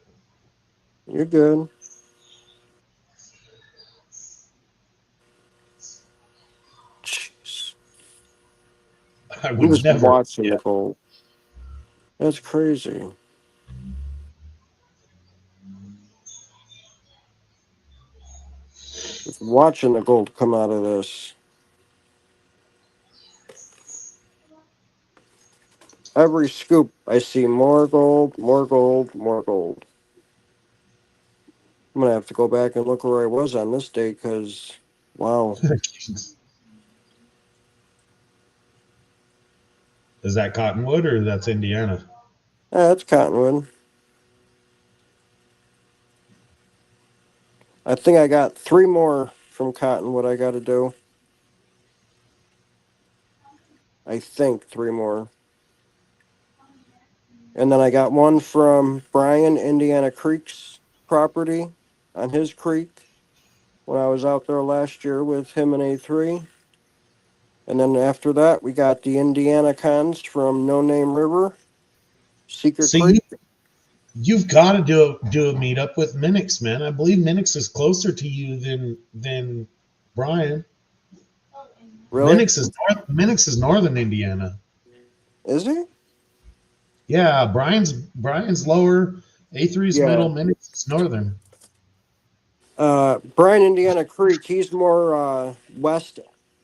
You're good. Jeez. I I'm would just never. watching the gold. That's crazy. Just watching the gold come out of this. Every scoop, I see more gold, more gold, more gold. I'm going to have to go back and look where I was on this day because, wow. Is that Cottonwood or that's Indiana? Yeah, that's Cottonwood. I think I got 3 more from Cottonwood I got to do. I think 3 more. And then I got one from Brian, Indiana Creek's property on his creek when I was out there last year with him and A3. And then after that, we got the Indiana cons from No Name River, Secret See, Creek. you've got to do a meetup with Minix, man. I believe Minix is closer to you than Brian. Really? Minix is northern Indiana. Is he? Yeah, Brian's lower, A3's Yeah. middle, Minnie's northern. Bryan, Indiana Creek, he's more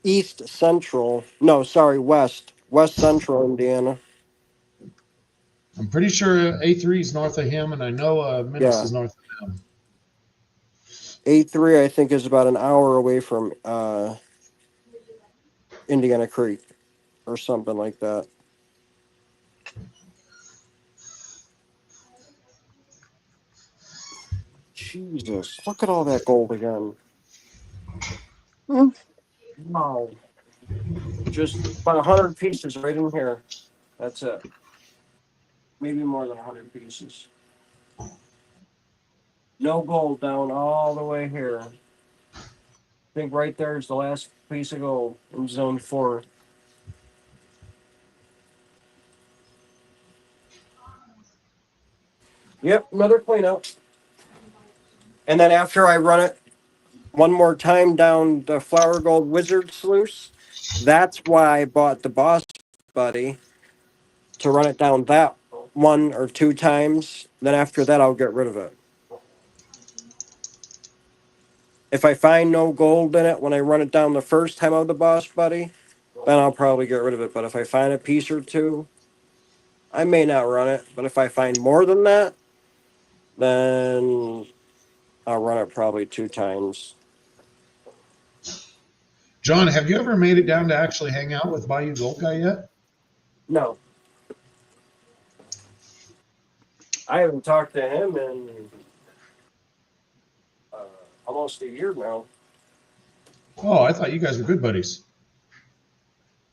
east central. No, sorry, west central Indiana. I'm pretty sure A3's north of him, and I know Minnis Yeah, is north of him. A3 I think is about an hour away from Indiana Creek or something like that. Jesus, look at all that gold again. Hmm. Wow, just about 100 pieces right in here. That's it. Maybe more than 100 pieces. No gold down all the way here. I think right there is the last piece of gold in zone 4. Yep, another cleanout. And then after I run it one more time down the Flower Gold Wizard sluice, that's why I bought the Boss Buddy to run it down that 1 or 2 times. Then after that, I'll get rid of it. If I find no gold in it when I run it down the first time of the Boss Buddy, then I'll probably get rid of it. But if I find a piece or two, I may not run it. But if I find more than that, then I'll run it probably 2 times. John, have you ever made it down to actually hang out with Bayou Gold Guy yet? No, I haven't talked to him in uh, almost a year now. Oh, I thought you guys were good buddies.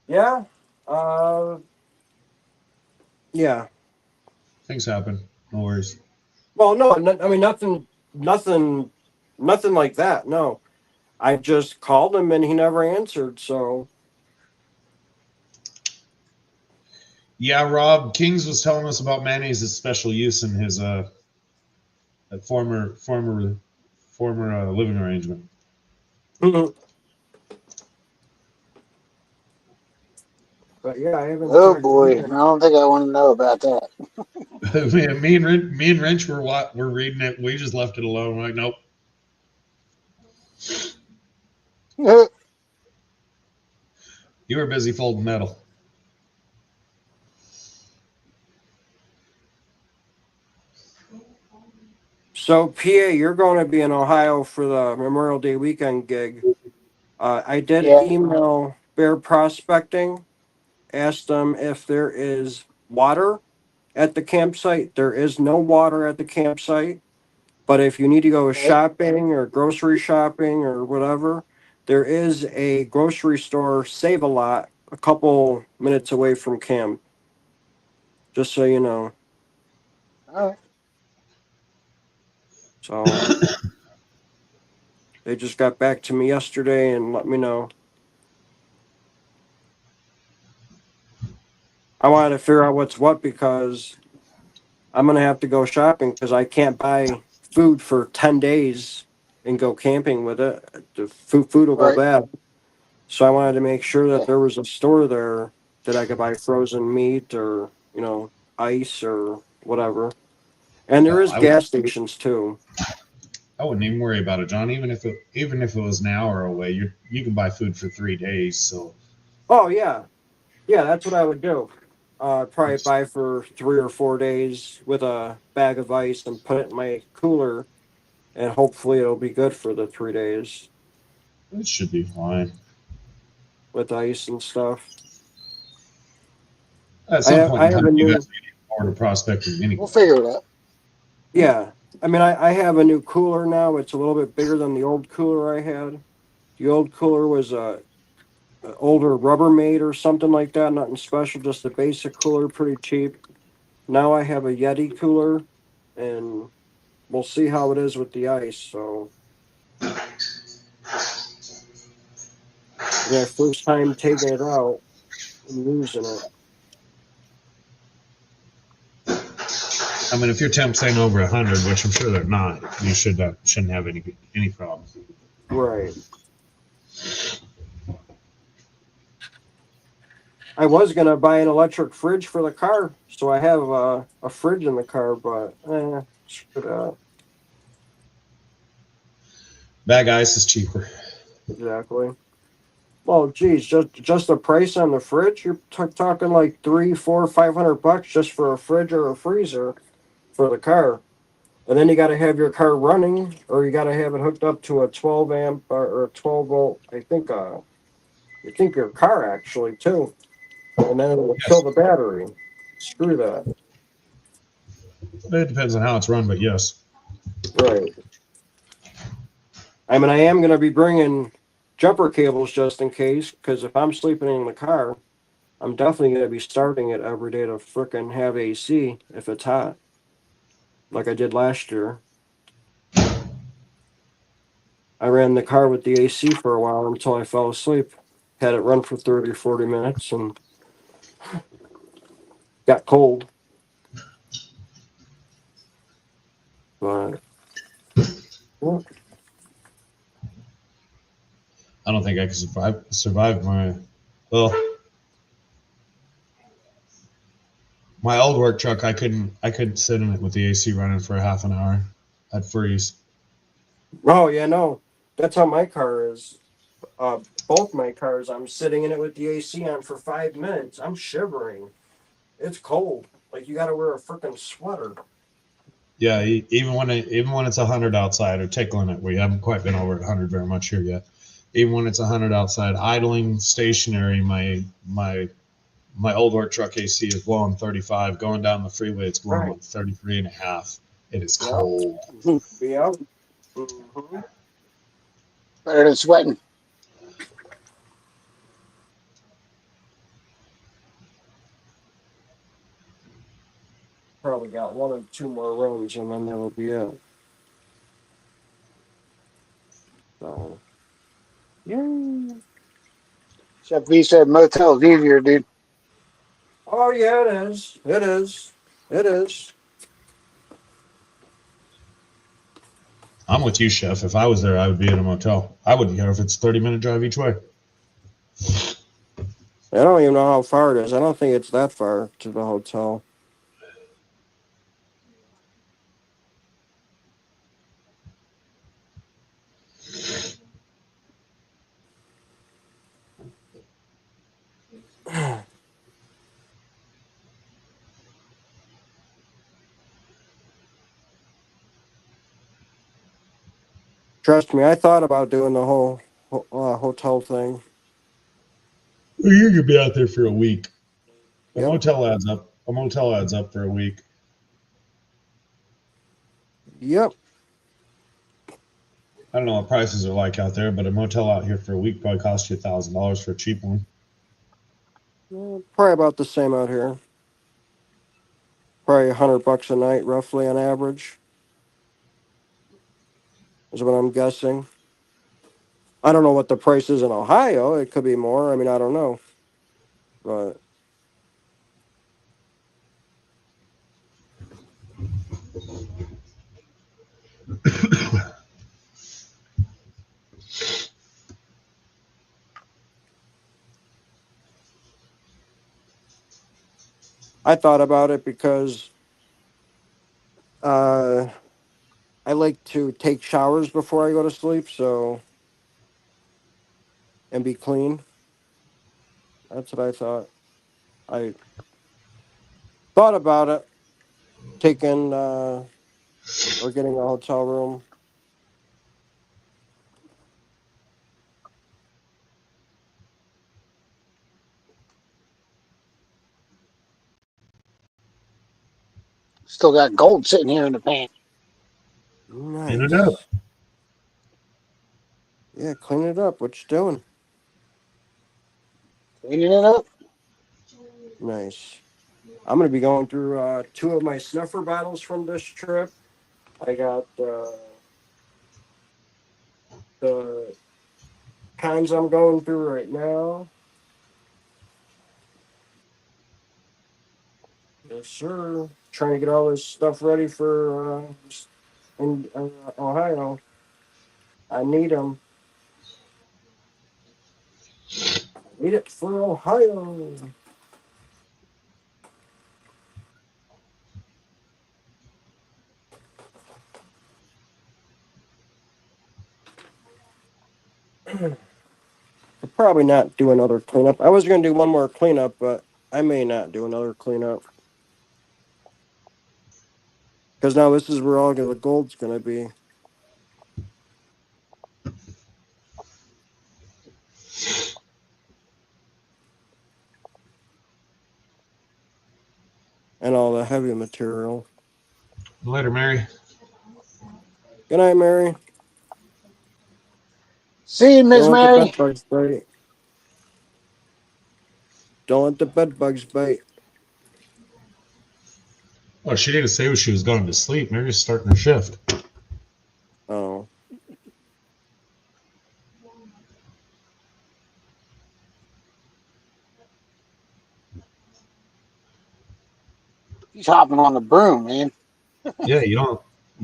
Yeah. Uh, yeah. Things happen. No worries. Well, no, I mean nothing like that. No, I just called him and he never answered. So Yeah, Rob Kings was telling us about mayonnaise's special use in his former living arrangement. but yeah, I haven't Oh talked to boy, I him. don't think I want to know about that. me and Wrench were reading it. We just left it alone. We're like, nope. You were busy folding metal. So PA, you're going to be in Ohio for the Memorial Day weekend gig. I did Yeah, email Bear Prospecting, asked them if there is water at the campsite. There is no water at the campsite. But if you need to go okay. shopping or grocery shopping or whatever, there is a grocery store, Save a Lot, a couple minutes away from camp. Just so you know. All right. So they just got back to me yesterday and let me know. I wanted to figure out what's what because I'm gonna have to go shopping because I can't buy food for 10 days and go camping with it. The food will go Right. bad. So I wanted to make sure that Yeah. there was a store there that I could buy frozen meat or, ice or whatever. And there Oh, is gas stations too. I wouldn't even worry about it, John. Even if it was an hour away, you can buy food for 3 days. So Oh yeah. Yeah, that's what I would do. Probably buy for 3 or 4 days with a bag of ice and put it in my cooler and hopefully it'll be good for the 3 days it should be fine. with ice and stuff. At I some have, point I in have time, a you new guys need more to prospecting We'll anyway. figure it out. yeah. I mean I have a new cooler now. It's a little bit bigger than the old cooler I had. The old cooler was a older Rubbermaid or something like that, nothing special, just a basic cooler, pretty cheap. Now I have a Yeti cooler, and we'll see how it is with the ice. So, yeah, first time taking it out and using it. I mean, if your temps ain't over 100, which I'm sure they're not, you shouldn't have any problem. Right. I was gonna buy an electric fridge for the car, so I have a fridge in the car, but screw that. Bag ice is cheaper. Exactly. Well, geez, just the price on the fridge, you're talking like 3, 4, 500 bucks just for a fridge or a freezer for the car. And then you got to have your car running, or you got to have it hooked up to a 12 amp or a 12 volt. I think your car actually too, and then it will kill Yes. the battery. Screw that. It depends on how it's run, but yes. Right. I mean, I am going to be bringing jumper cables just in case, because if I'm sleeping in the car, I'm definitely going to be starting it every day to frickin' have AC if it's hot, like I did last year. I ran the car with the AC for a while until I fell asleep. Had it run for 30 or 40 minutes and got cold. But well, I don't think I could survive my old work truck. I couldn't sit in it with the AC running for a half an hour. I'd freeze. oh yeah, no, that's how my car is. Both my cars, I'm sitting in it with the AC on for 5 minutes. I'm shivering. It's cold. Like you got to wear a freaking sweater. Yeah, even when it's 100 outside or tickling it, we haven't quite been over at 100 very much here yet. Even when it's 100 outside, idling stationary, my old work truck AC is blowing 35. Going down the freeway, it's blowing Right. like 33 and a half. It is Yep. cold. Yep. Mm-hmm. Better than sweating. Probably got one or two more runs and then that'll be it. So, yeah. Chef V said motel's easier, dude. Oh, yeah, it is. It is. It is. I'm with you, Chef. If I was there, I would be in a motel. I wouldn't care if it's 30-minute drive each way. I don't even know how far it is. I don't think it's that far to the hotel. Trust me, I thought about doing the whole hotel thing. You could be out there for a week. A Yep. motel adds up. A motel adds up for a week. Yep. I don't know what prices are like out there, but a motel out here for a week probably costs you $1,000 for a cheap one. Probably about the same out here. Probably $100 a night, roughly on average, is what I'm guessing. I don't know what the price is in Ohio. It could be more. I mean, I don't know. But I thought about it because uh, I like to take showers before I go to sleep, so and be clean. That's what I thought. I thought about it, taking or getting a hotel room. Still got gold sitting here in the pan. In and out. Nice. Yeah, clean it up. What you doing? Cleaning it up. Nice. I'm gonna be going through two of my snuffer bottles from this trip. I got the kinds I'm going through right now. Yes, sir. Trying to get all this stuff ready for in Ohio. I need them. Need it for Ohio. I'll probably not do another cleanup. I was going to do one more cleanup, but I may not do another cleanup. Because now this is where all the gold's going to be. And all the heavy material. Later, Mary. Good night, Mary. See you, Miss Don't let the Mary. bed bugs bite. Don't let the bed bugs bite. Oh, she didn't say she was going to sleep. Mary's starting her shift. Oh. He's hopping on the broom, man. Yeah, you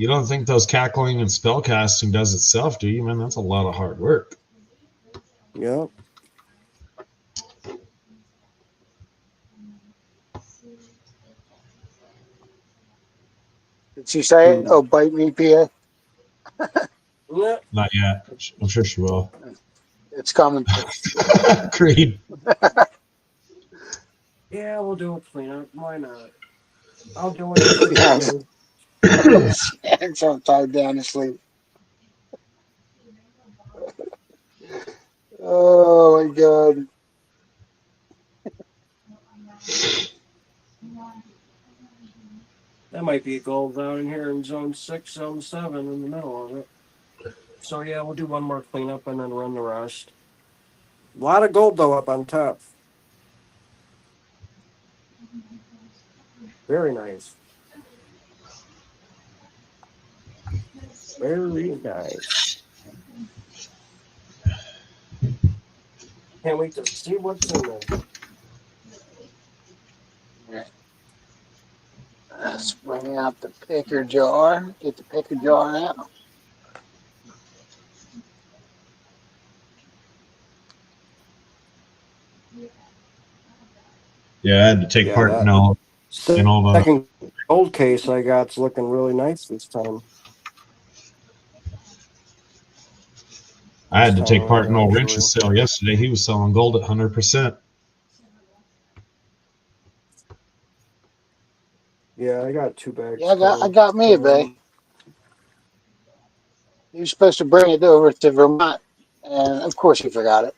don't think those cackling and spell casting does itself, do you, man? That's a lot of hard work. Yep. Did she say it? Oh, bite me, PA. Yeah. Not yet. I'm sure she will. It's coming. Agreed. Yeah, we'll do a cleanup. Why not? I'll do it if you Yes. do. Hands are tied down to sleep. Oh my god. That might be gold down in here in zone 6, zone 7 in the middle of it. So yeah, we'll do one more cleanup and then run the rest. A lot of gold though up on top. Very nice. Very nice. Can't wait to see what's in there. Let's bring out the picker jar. Get the picker jar out. Yeah, I had to take Yeah, part that in all the. second gold case I got's looking really nice this time. I had to take part in Around, old actually. Wrench's sale yesterday. He was selling gold at 100%. Yeah, I got 2 bags Yeah, I coming. got me a bay. He was supposed to bring it over to Vermont, and of course he forgot it.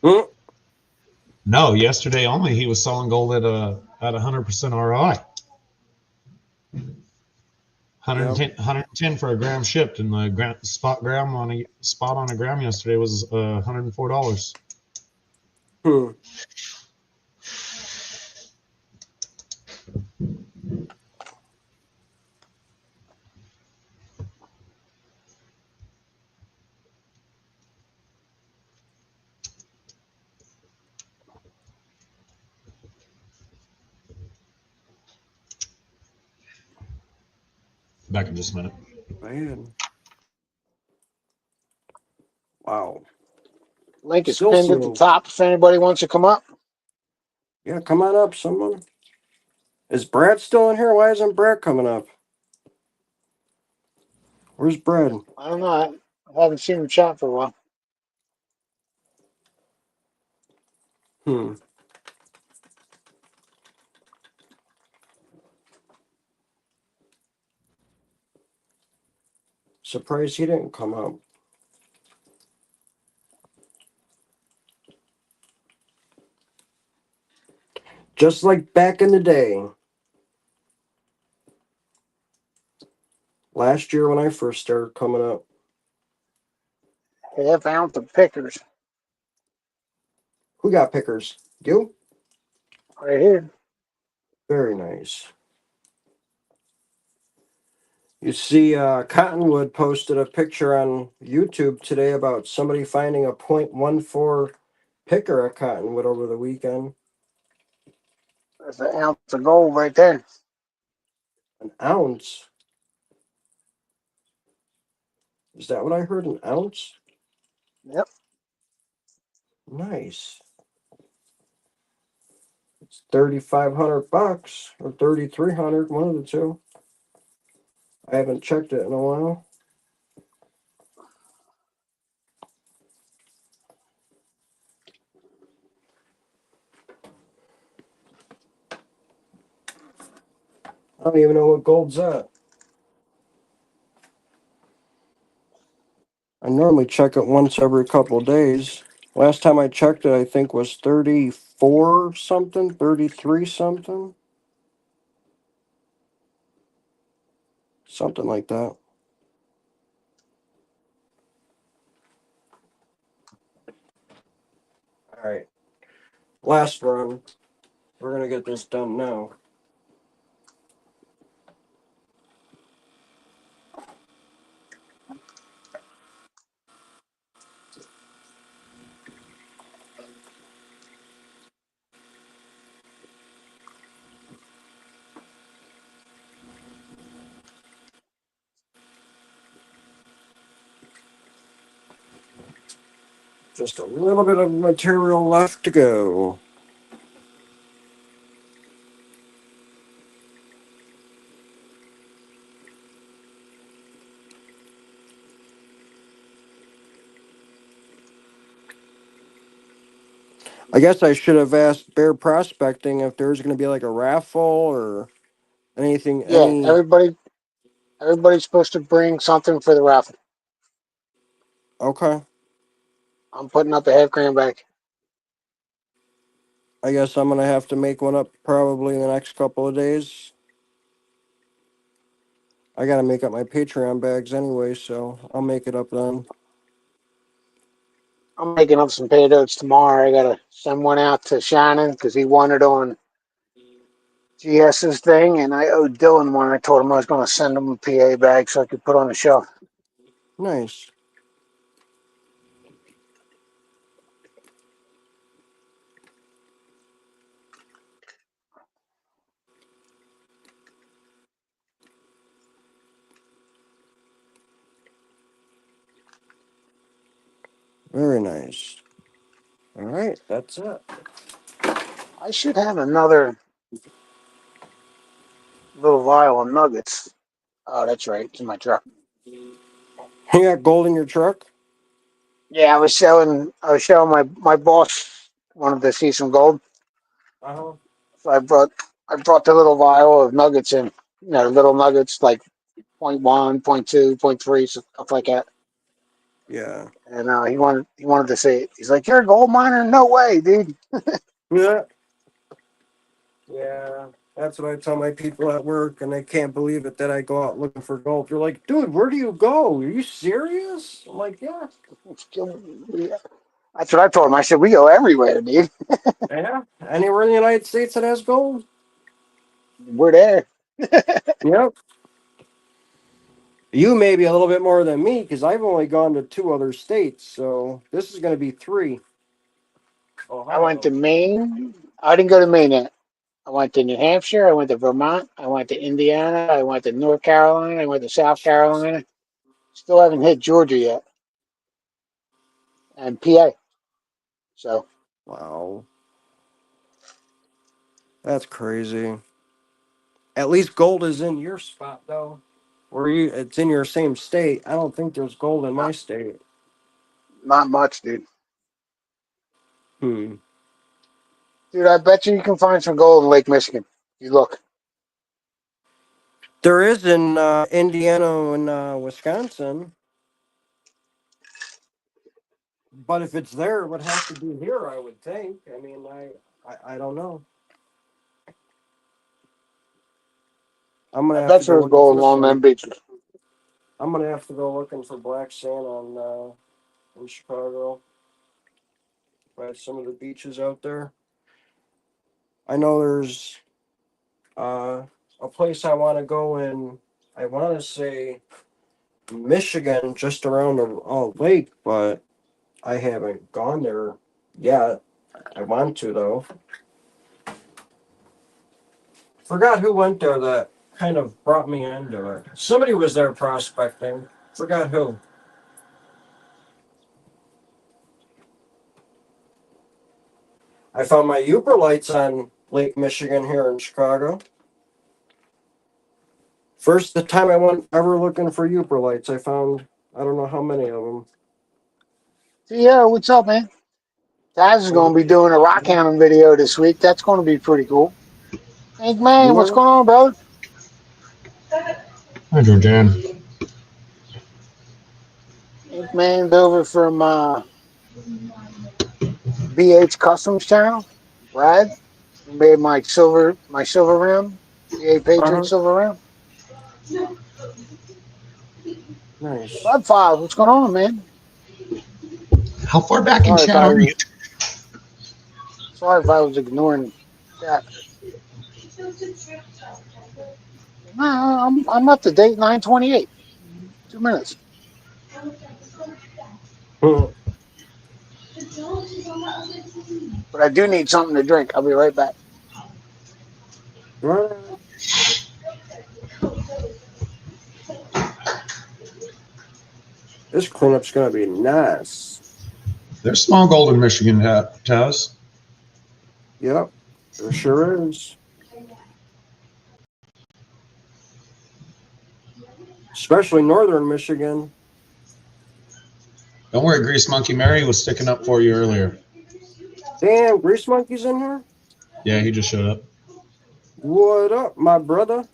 Hmm? No, yesterday only he was selling gold at 100% ROI. Yep. 110 for a gram shipped, and the spot on a gram yesterday was $104. Hmm. Back in just a minute. Man. Wow. Link is Still pinned at the seeing. top if anybody wants to come up. Yeah, come on up, someone. Is Brad still in here? Why isn't Brad coming up? Where's Brad? I don't know. I haven't seen him chat for a while. Hmm. Surprised he didn't come up. Just like back in the day. Last year when I first started coming up. Half ounce of pickers Who got pickers? You? right here. Very nice. You see, Cottonwood posted a picture on YouTube today about somebody finding a .14 picker at Cottonwood over the weekend. That's an ounce of gold right there. An ounce? Is that what I heard? An ounce? Yep. Nice. It's $3,500 or $3,300, one of the two. I haven't checked it in a while. don't even know what gold's at. I normally check it once every couple of days. Last time I checked it, I think was 34 something, 33 something. Something like that. All right. Last run. We're going to get this done now. Just a little bit of material left to go. I guess I should have asked Bear Prospecting if there's going to be like a raffle or anything. Yeah, everybody's supposed to bring something for the raffle. Okay. I'm putting up a $5,000 back. I guess I'm going to have to make one up probably in the next couple of days. I got to make up my Patreon bags anyway, so I'll make it up then. I'm making up some paydirts tomorrow. I gotta send one out to Shannon because he won it on GS's thing, and I owed Dylan one. I told him I was going to send him a PA bag so I could put on the show. Nice. Very nice. All right, that's it. I should have another little vial of nuggets. Oh, that's right. It's in my truck. You got gold in your truck? Yeah, I was showing my boss wanted to see some gold. Uh-huh. So I brought the little vial of nuggets in. You know, little nuggets like point 0.1, point 0.2, point 0.3, stuff like that. Yeah. And he wanted to see it. He's like, "You're a gold miner? No way, dude." Yeah. Yeah. That's what I tell my people at work, and they can't believe it that I go out looking for gold. They're like, dude, where do you go? Are you serious? I'm like, yeah. That's what I told him. I said, "We go everywhere, dude. Yeah. Anywhere in the United States that has gold? We're there." Yep. You may be a little bit more than me because I've only gone to 2 other states, so this is going to be 3. I went to Ohio. Maine. I didn't go to Maine yet. I went to New Hampshire. I went to Vermont. I went to Indiana. I went to North Carolina. I went to South Carolina. Still haven't hit Georgia yet, and PA. So Wow. That's crazy. At least gold is in your spot, though. Or it's in your same state. I don't think there's gold in my not state. not much, dude. Hmm. Dude, I bet you can find some gold in Lake Michigan. You look. There is in Indiana and Wisconsin, but if it's there, it would have to be here, I would think. I mean, I don't know. I'm I gonna have to bet you go there's looking gold for along them some. beaches. I'm gonna have to go looking for black sand on in Chicago. At some of the beaches out there. I know there's uh, a place I want to go in. I want to say Michigan, just around the lake, but I haven't gone there yet. I want to though. Forgot who went there that kind of brought me into it. Somebody was there prospecting. Forgot who. I found my Uber lights on Lake Michigan here in Chicago. First, the time I went ever looking for Uber lights, I found I don't know how many of them. Yeah, what's up, man? Taz is going to be doing a rock hounding video this week. That's going to be pretty cool. Hank, man, what's Yeah. going on, brother? Hi, Georgianne. Ink Man's over from BH Customs channel. Brad, who made my silver rim, BA Uh-huh. Patriots silver rim. Nice. Bud Files, what's going on, man? How far back in Sorry if chat I are you? was sorry if I was ignoring chat. No, I'm up to date 928. 2 minutes. But I do need something to drink. I'll be right back. Right. This cleanup's gonna be nice. There's small gold in Michigan, Taz. Yep, there sure is. Especially northern Michigan. Don't worry, Grease Monkey Mary was sticking up for you earlier. Damn, Grease Monkey's in here? Yeah, he just showed up. What up, my brother?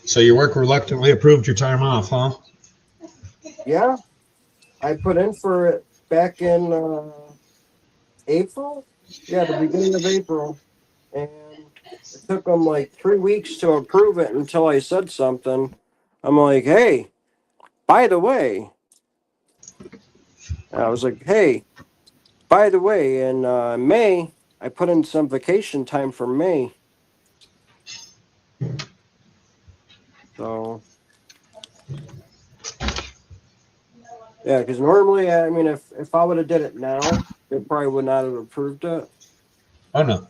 So your work reluctantly approved your time off, huh? Yeah, I put in for it back in April. Yeah, the beginning of April. And it took them like 3 weeks to approve it until I said something. I'm like, hey, by the way, I was like, hey, by the way, in May, I put in some vacation time for May. So, yeah, because normally, I mean, if I would have did it now, they probably would not have approved it. Oh no.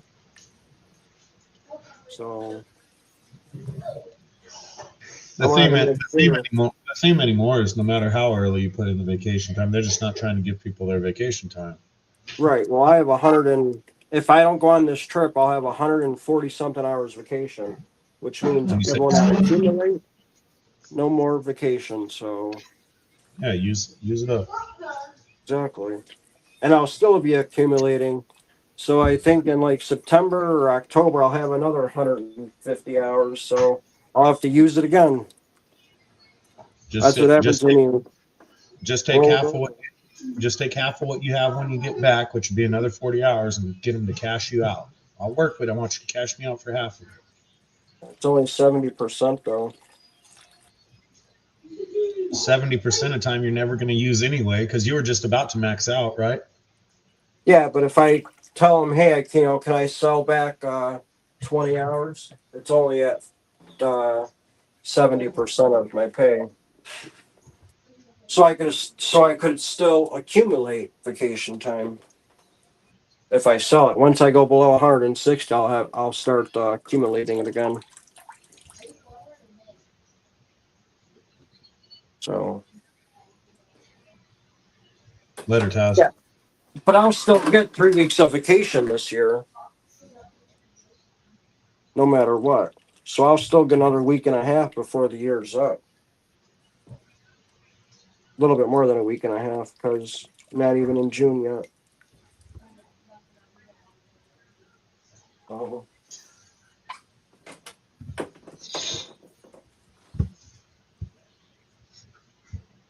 So, I The wanted theme, to the make theme sure. anymore. The theme anymore is no matter how early you put in the vacation time, they're just not trying to give people their vacation time. Right. Well, I have 100 and if I don't go on this trip, I'll have 140 something hours vacation, which means And you it say, will not accumulate. No more vacation. So, yeah, use it up. exactly. And I'll still be accumulating. So I think in like September or October, I'll have another 150 hours. So I'll have to use it again. Just That's what happens just when you just take roll half of what over. just take half of what you have when you get back, which would be another 40 hours, and get them to cash you out. I'll work, but I want you to cash me out for half of it. It's only 70% though. 70% of the time you're never going to use anyway because you were just about to max out, right? Yeah, but if I tell them, hey, can I sell back 20 hours? It's only at 70% of my pay. So I could still accumulate vacation time if I sell it. Once I go below 160, I'll start accumulating it again. So Later, Taz. yeah, but I'll still get 3 weeks of vacation this year, no matter what. So I'll still get another week and a half before the year's up. A little bit more than a week and a half because not even in June yet. Oh.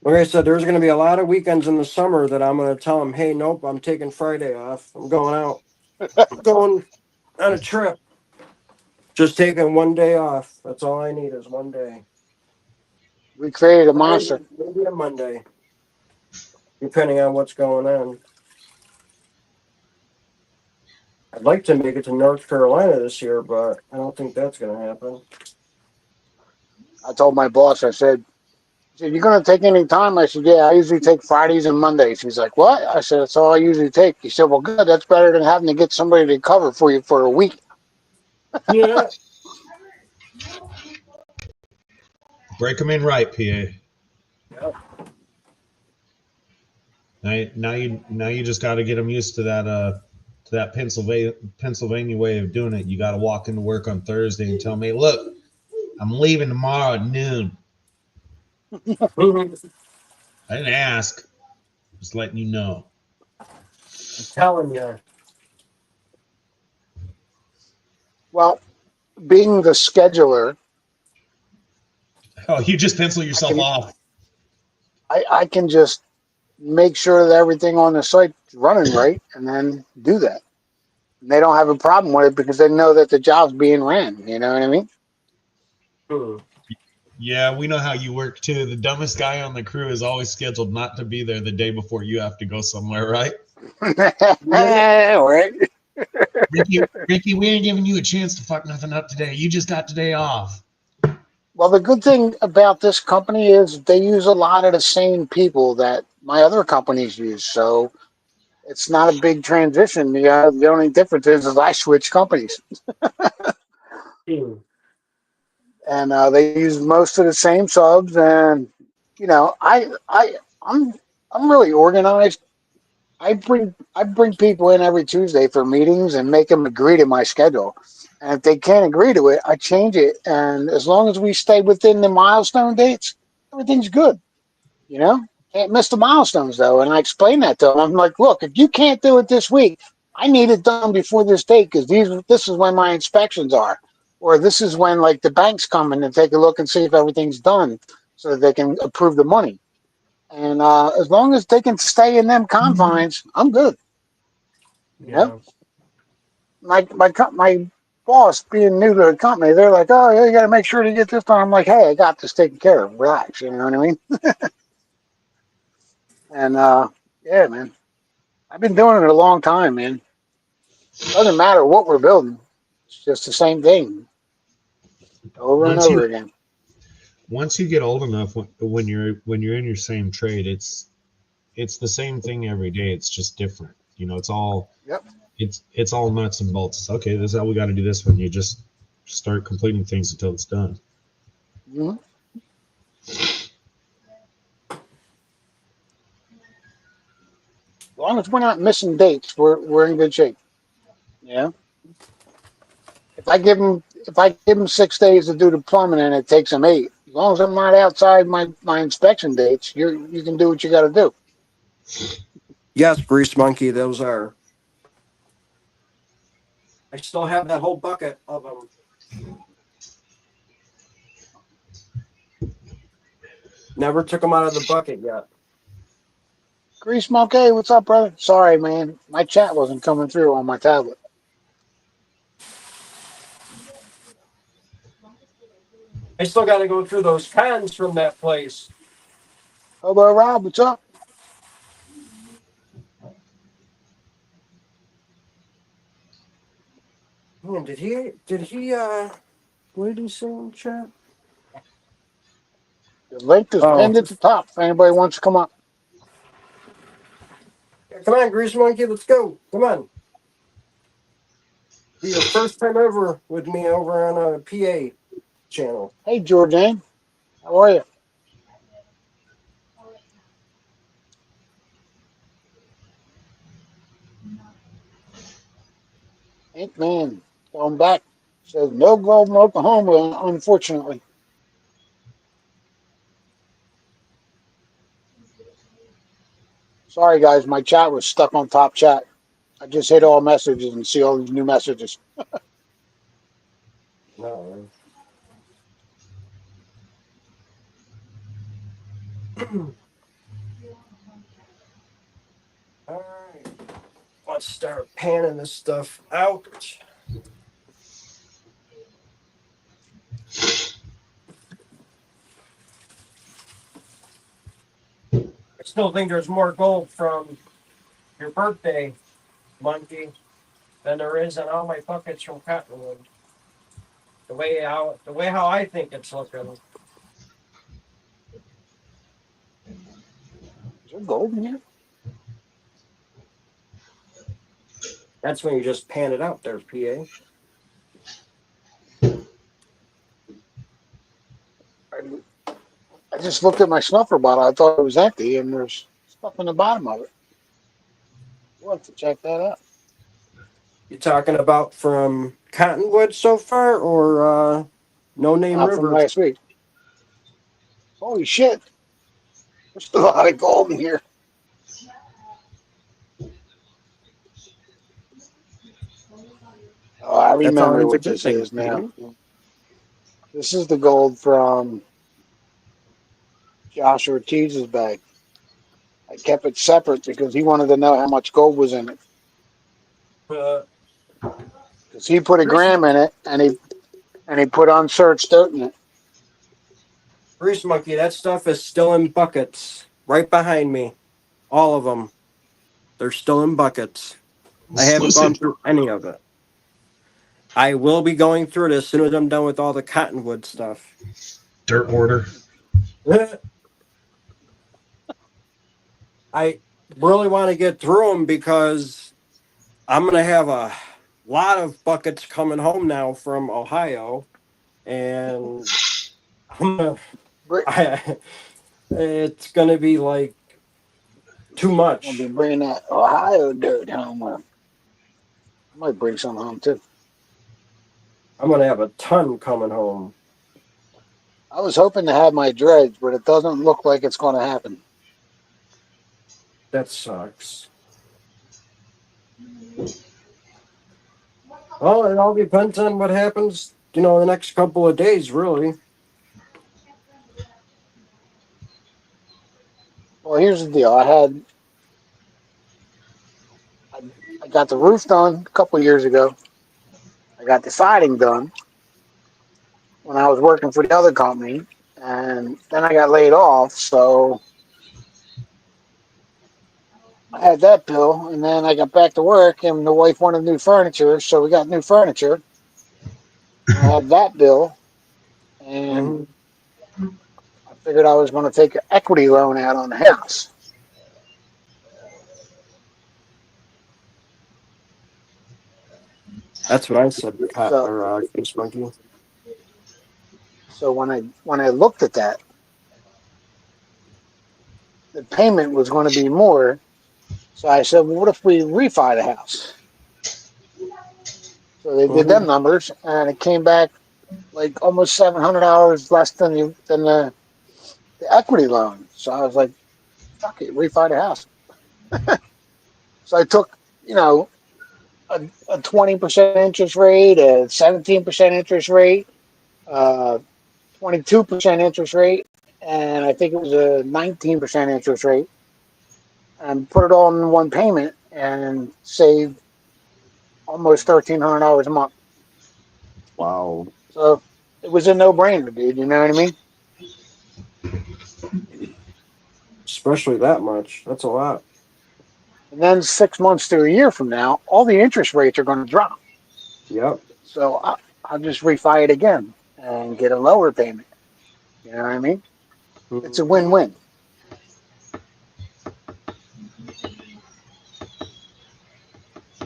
Like I said, there's going to be a lot of weekends in the summer that I'm going to tell them, hey, nope, I'm taking Friday off. I'm going out. I'm going on a trip. Just taking one day off. That's all I need is one day. We created a Friday, monster. maybe a Monday, depending on what's going on. I'd like to make it to North Carolina this year, but I don't think that's going to happen. I told my boss, I said, "You going to take any time?" I said, "Yeah, I usually take Fridays and Mondays." He's like, "What?" I said, "That's all I usually take." He said, "Well, good. That's better than having to get somebody to cover for you for a week." Yeah. Break them in right, PA. Yep. Now you just got to get them used to that Pennsylvania way of doing it. You got to walk into work on Thursday and tell me, look, I'm leaving tomorrow at noon. I'm I didn't ask, just letting you know. telling you. Well, being the scheduler, Oh, you just pencil yourself off. I can just make sure that everything on the site's running right and then do that. And they don't have a problem with it because they know that the job's being ran. You know what I mean? Yeah, we know how you work too. The dumbest guy on the crew is always scheduled not to be there the day before you have to go somewhere, right? Right. Ricky, we ain't giving you a chance to fuck nothing up today. You just got today off. Well, the good thing about this company is they use a lot of the same people that my other companies use. So it's not a big transition. The only difference is I switch companies. And they use most of the same subs. And you know, I'm I'm really organized. I bring people in every Tuesday for meetings and make them agree to my schedule. And if they can't agree to it, I change it. And as long as we stay within the milestone dates, everything's good. You know, can't miss the milestones though. And I explain that to them. I'm like, look, if you can't do it this week, I need it done before this date because this is when my inspections are, or this is when like the banks come in and take a look and see if everything's done, so that they can approve the money. And as long as they can stay in them confines, I'm good. You know, Yeah. my boss being new to the company, they're like, oh yeah, you got to make sure to get this done. I'm like, hey, I got this taken care of. Relax. You know what I mean? And yeah, man. I've been doing it a long time, man. Doesn't matter what we're building. It's just the same thing over and Once you over again. once you get old enough, when you're in your same trade, it's the same thing every day. It's just different. You know, Yep. it's all nuts and bolts. It's, okay, this is how we got to do this one. You just start completing things until it's done. Mm-hmm. As long as we're not missing dates, we're in good shape. Yeah. If I give them 6 days to do the plumbing and it takes them 8, as long as I'm not outside my inspection dates, you can do what you got to do. Yes, Grease Monkey, those are. I still have that whole bucket of them. Never took them out of the bucket yet. Grease Smoke, hey, what's up, brother? Sorry, man, my chat wasn't coming through on my tablet. I still got to go through those cans from that place. Hobo Rob, what's up? Man, what did he say in chat? The link is Oh, pinned at the top if anybody wants to come up. come on, Grease Monkey, let's go. Come on. Be your first time ever with me over on a PA channel. Hey, Georgiane, how are you? Ink Man, going back. Says no gold in Oklahoma, unfortunately. Sorry, guys, my chat was stuck on top chat. I just hit all messages and see all these new messages. No. All right. Let's start panning this stuff out. I still think there's more gold from your birthday, Monkey, than there is in all my buckets from Cottonwood. The way how I think it's looking. Is there gold in here? That's when you just pan it out there, PA. just looked at my snuffer bottle. I thought it was empty, and there's stuff in the bottom of it. We'll have to check that out. You talking about from Cottonwood so far, or No Name From River? last week. Holy shit! There's still a lot of gold in here. Oh, I That's remember always a what good this thing. is now. This is the gold from Josh Ortiz's bag. I kept it separate because he wanted to know how much gold was in it. Because he put a gram in it, and he put unsearched dirt in it. Grease Monkey, that stuff is still in buckets right behind me. All of them. They're still in buckets. I haven't gone through any of it. I will be going through it as soon as I'm done with all the Cottonwood stuff. Dirt order. I really want to get through them because I'm going to have a lot of buckets coming home now from Ohio. And it's going to be like too I'll much. be bringing that Ohio dirt home. I might bring some home too. I'm going to have a ton coming home. I was hoping to have my dredge, but it doesn't look like it's going to happen. That sucks. Well, it all depends on what happens, the next couple of days, really. Well, here's the deal. I got the roof done a couple of years ago. I got the siding done when I was working for the other company, and then I got laid off. So I had that bill, and then I got back to work, and the wife wanted new furniture, so we got new furniture. I had that bill, and I figured I was going to take an equity loan out on the house. That's what I said, So, Goose Monkey. so when I looked at that, the payment was going to be more. So I said, well, what if we refi the house? So they did them numbers, and it came back like almost $700 less than the equity loan. So I was like, fuck it, refi the house. So I took, a 20% interest rate, a 17% interest rate, 22% interest rate, and I think it was a 19% interest rate, and put it all in one payment and saved almost $1,300 a month. Wow. So it was a no-brainer, dude. You know what I mean? Especially that much. That's a lot. And then 6 months to a year from now, all the interest rates are going to drop. Yep. So I'll just refi it again and get a lower payment. You know what I mean? It's a win-win.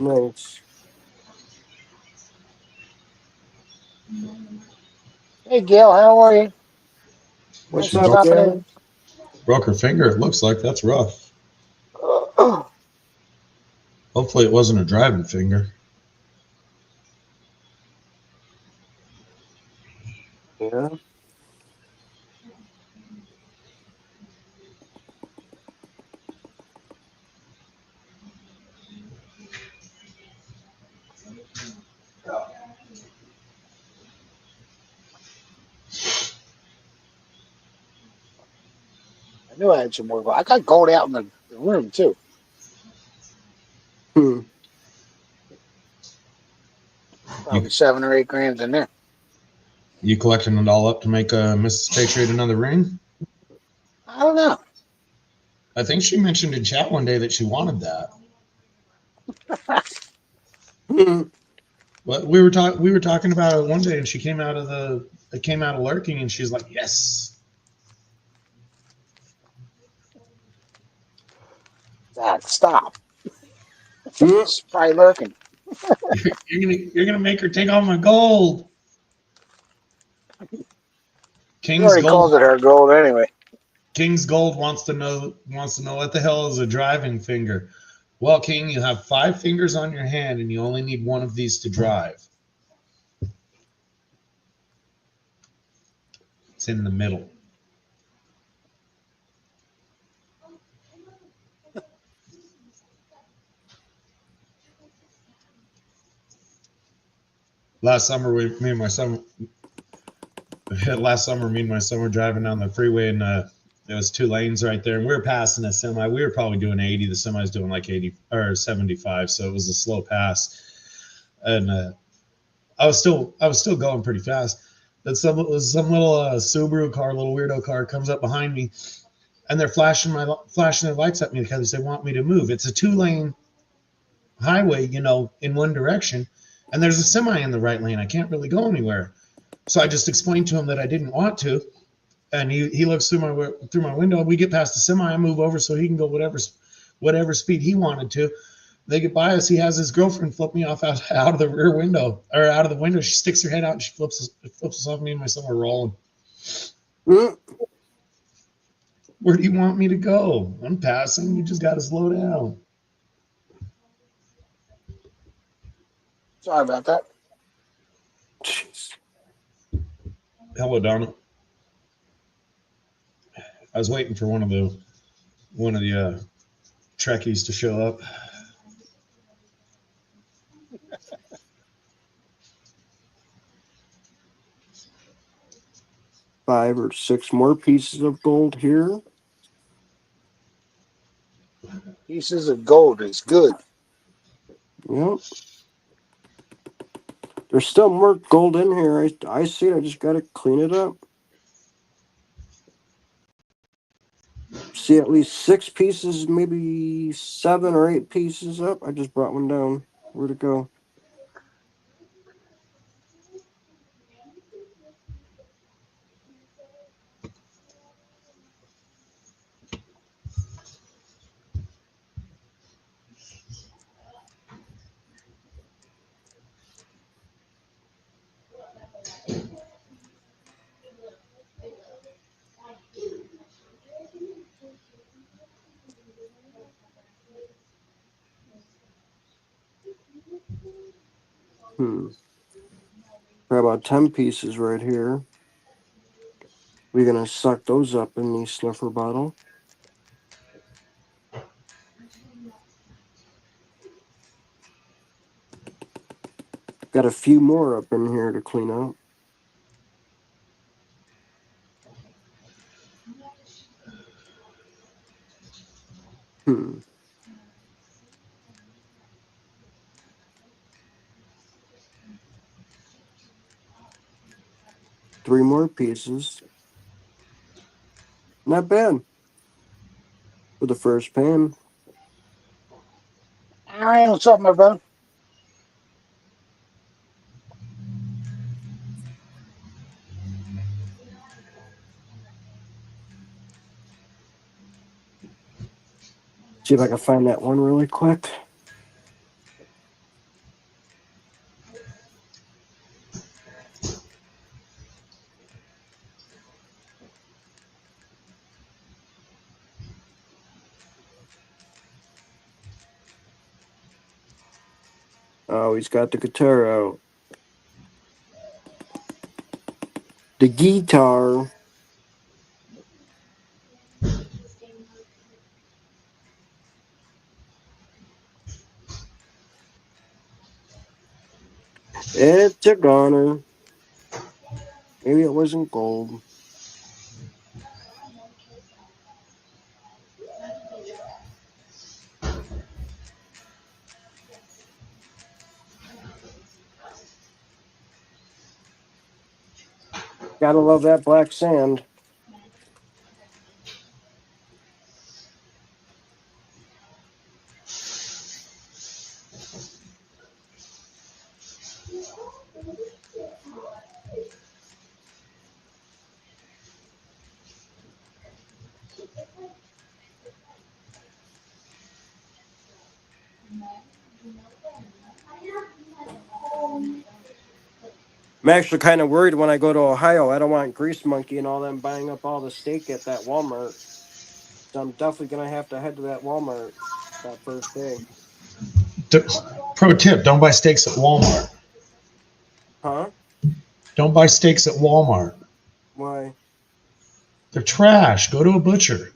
Nice. Hey, Gail, how are you? What's Thanks for up, stopping Gail? in. Broke her finger. It looks like that's rough. Hopefully, it wasn't a driving finger. Yeah. I knew I had some more gold. I got gold out in the room, too. Probably 7 or 8 grams in there. You collecting it all up to make Mrs. Patriot another ring? I don't know. I think she mentioned in chat one day that she wanted that. Well, we were talking about it one day, and she came out of lurking, and she's like, "Yes." Stop. It's probably lurking. You're gonna make her take all my gold. He King's already calls gold. it her gold anyway. King's Gold wants to know what the hell is a driving finger. Well, King, you have 5 fingers on your hand, and you only need one of these to drive. It's in the middle. Last summer, me and my son were driving down the freeway, and there was 2 lanes right there, and we were passing a semi. We were probably doing 80. The semi's doing like 80 or 75, so it was a slow pass. And I was still going pretty fast. Then some little Subaru car, little weirdo car, comes up behind me, and they're flashing their lights at me because they want me to move. It's a 2-lane highway, in one direction, and there's a semi in the right lane. I can't really go anywhere. So I just explained to him that I didn't want to, and he looks through my window. We get past the semi, I move over so he can go whatever speed he wanted to. They get by us. He has his girlfriend flip me off out of the rear window, or out of the window. She sticks her head out and she flips us off. Me and my son were rolling. Mm. Where do you want me to go? I'm passing. You just got to slow down. Sorry about that. Jeez. Hello, Donna. I was waiting for one of the Trekkies to show up. Five or 6 more pieces of gold here. Pieces of gold is good. Yep. There's still more gold in here. I see it. I just got to clean it up. See at least 6 pieces, maybe 7 or 8 pieces up. I just brought one down. Where'd it go? Got about 10 pieces right here. We're going to suck those up in the sniffer bottle. Got a few more up in here to clean out. 3 more pieces. Not bad for the first pan. All right, what's up, my brother? See if I can find that one really quick. Oh, he's got the guitar out. The guitar. It's a goner. Maybe it wasn't gold. Gotta love that black sand. I'm actually kind of worried when I go to Ohio. I don't want Grease Monkey and all them buying up all the steak at that Walmart. So I'm definitely gonna have to head to that Walmart that first day. Pro tip: don't buy steaks at Walmart. Huh? Don't buy steaks at Walmart. Why? They're trash. Go to a butcher.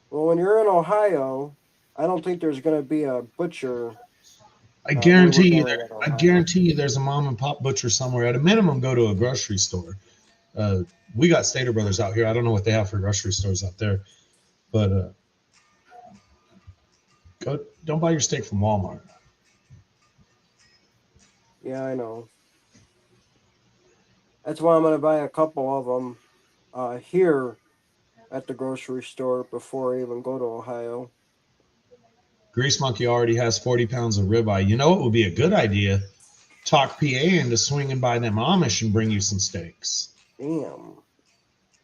Well, when you're in Ohio, I don't think there's gonna be a butcher I where we're guarantee you going there. in I Ohio. guarantee you there's a mom and pop butcher somewhere. At a minimum, go to a grocery store. We got Stater Brothers out here. I don't know what they have for grocery stores out there, but go. Don't buy your steak from Walmart. Yeah, I know. That's why I'm gonna buy a couple of them here at the grocery store before I even go to Ohio. Grease Monkey already has 40 pounds of ribeye. You know what would be a good idea? Talk PA into swinging by them Amish and bring you some steaks. Damn.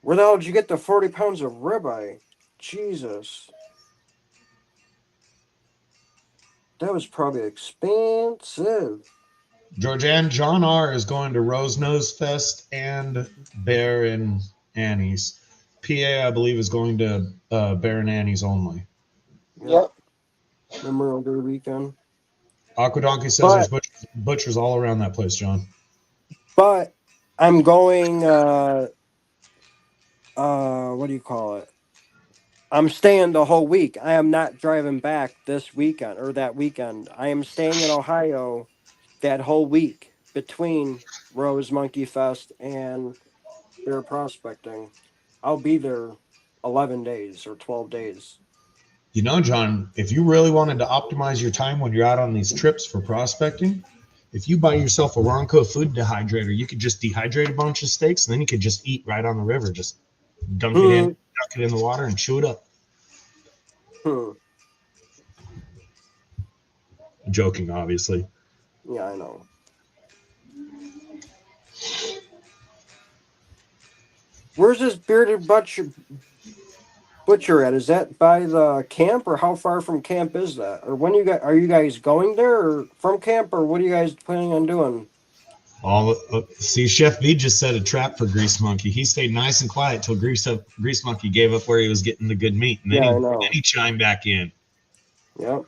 Where the hell did you get the 40 pounds of ribeye? Jesus. That was probably expensive. Georgianne, John R. is going to Rose Nose Fest and Bear and Annie's. PA, I believe, is going to Bear and Annie's only. Yep. Yep. Memorial Day weekend. Aquadonkey says But there's butchers all around that place, John. but I'm going what do you call it? I'm staying the whole week. I am not driving back this weekend or that weekend. I am staying in Ohio that whole week between Rose Monkey Fest and Bear Prospecting. I'll be there 11 days or 12 days. You know, John, if you really wanted to optimize your time when you're out on these trips for prospecting, if you buy yourself a Ronco food dehydrator, you could just dehydrate a bunch of steaks and then you could just eat right on the river. Just Hmm. dunk it in the water and chew it up. Hmm. Joking, obviously. Yeah, I know. Where's this bearded butcher at? Is that by the camp, or how far from camp is that? Or when you guys are you guys going there, or from camp, or what are you guys planning on doing? See, Chef V just set a trap for Grease Monkey. He stayed nice and quiet till Grease Monkey gave up where he was getting the good meat, and Yeah, I then know. he chimed back in. Yep.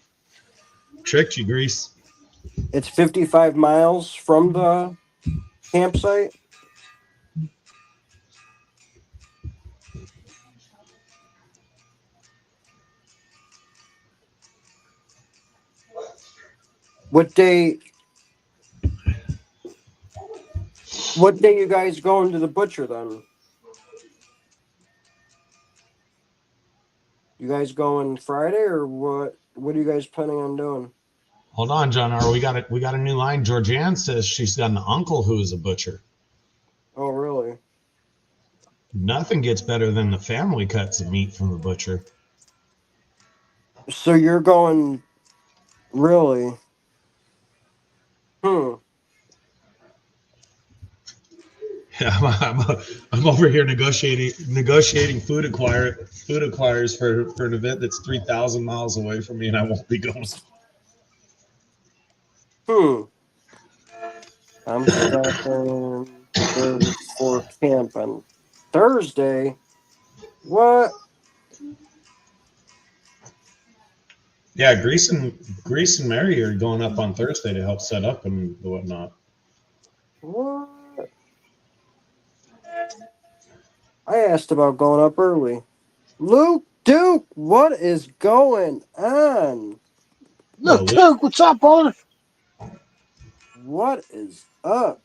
Tricked you, Grease. It's 55 miles from the campsite. What day? What day you guys going to the butcher then? You guys going Friday or what? What are you guys planning on doing? Hold on, John R. We got a new line. Georgianne says she's got an uncle who is a butcher. Oh, really? Nothing gets better than the family cuts of meat from the butcher. So you're going really? Hmm. Yeah, I'm over here negotiating food acquires for an event that's 3,000 miles away from me, and I won't be going. Hmm. I'm stopping there for camp on Thursday. What? Yeah, Grease and Mary are going up on Thursday to help set up and whatnot. What? I asked about going up early. Luke Duke, what is going on? Well, Look, Duke, what's up, brother? What is up?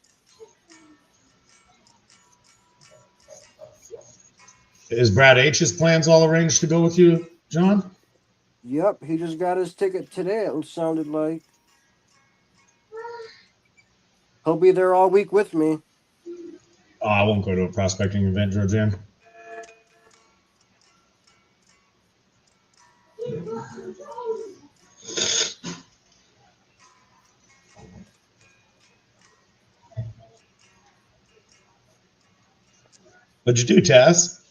is Brad H's plans all arranged to go with you, John? Yep, he just got his ticket today, it sounded like. He'll be there all week with me. Oh, I won't go to a prospecting event, Georgianne. What'd you do, Taz?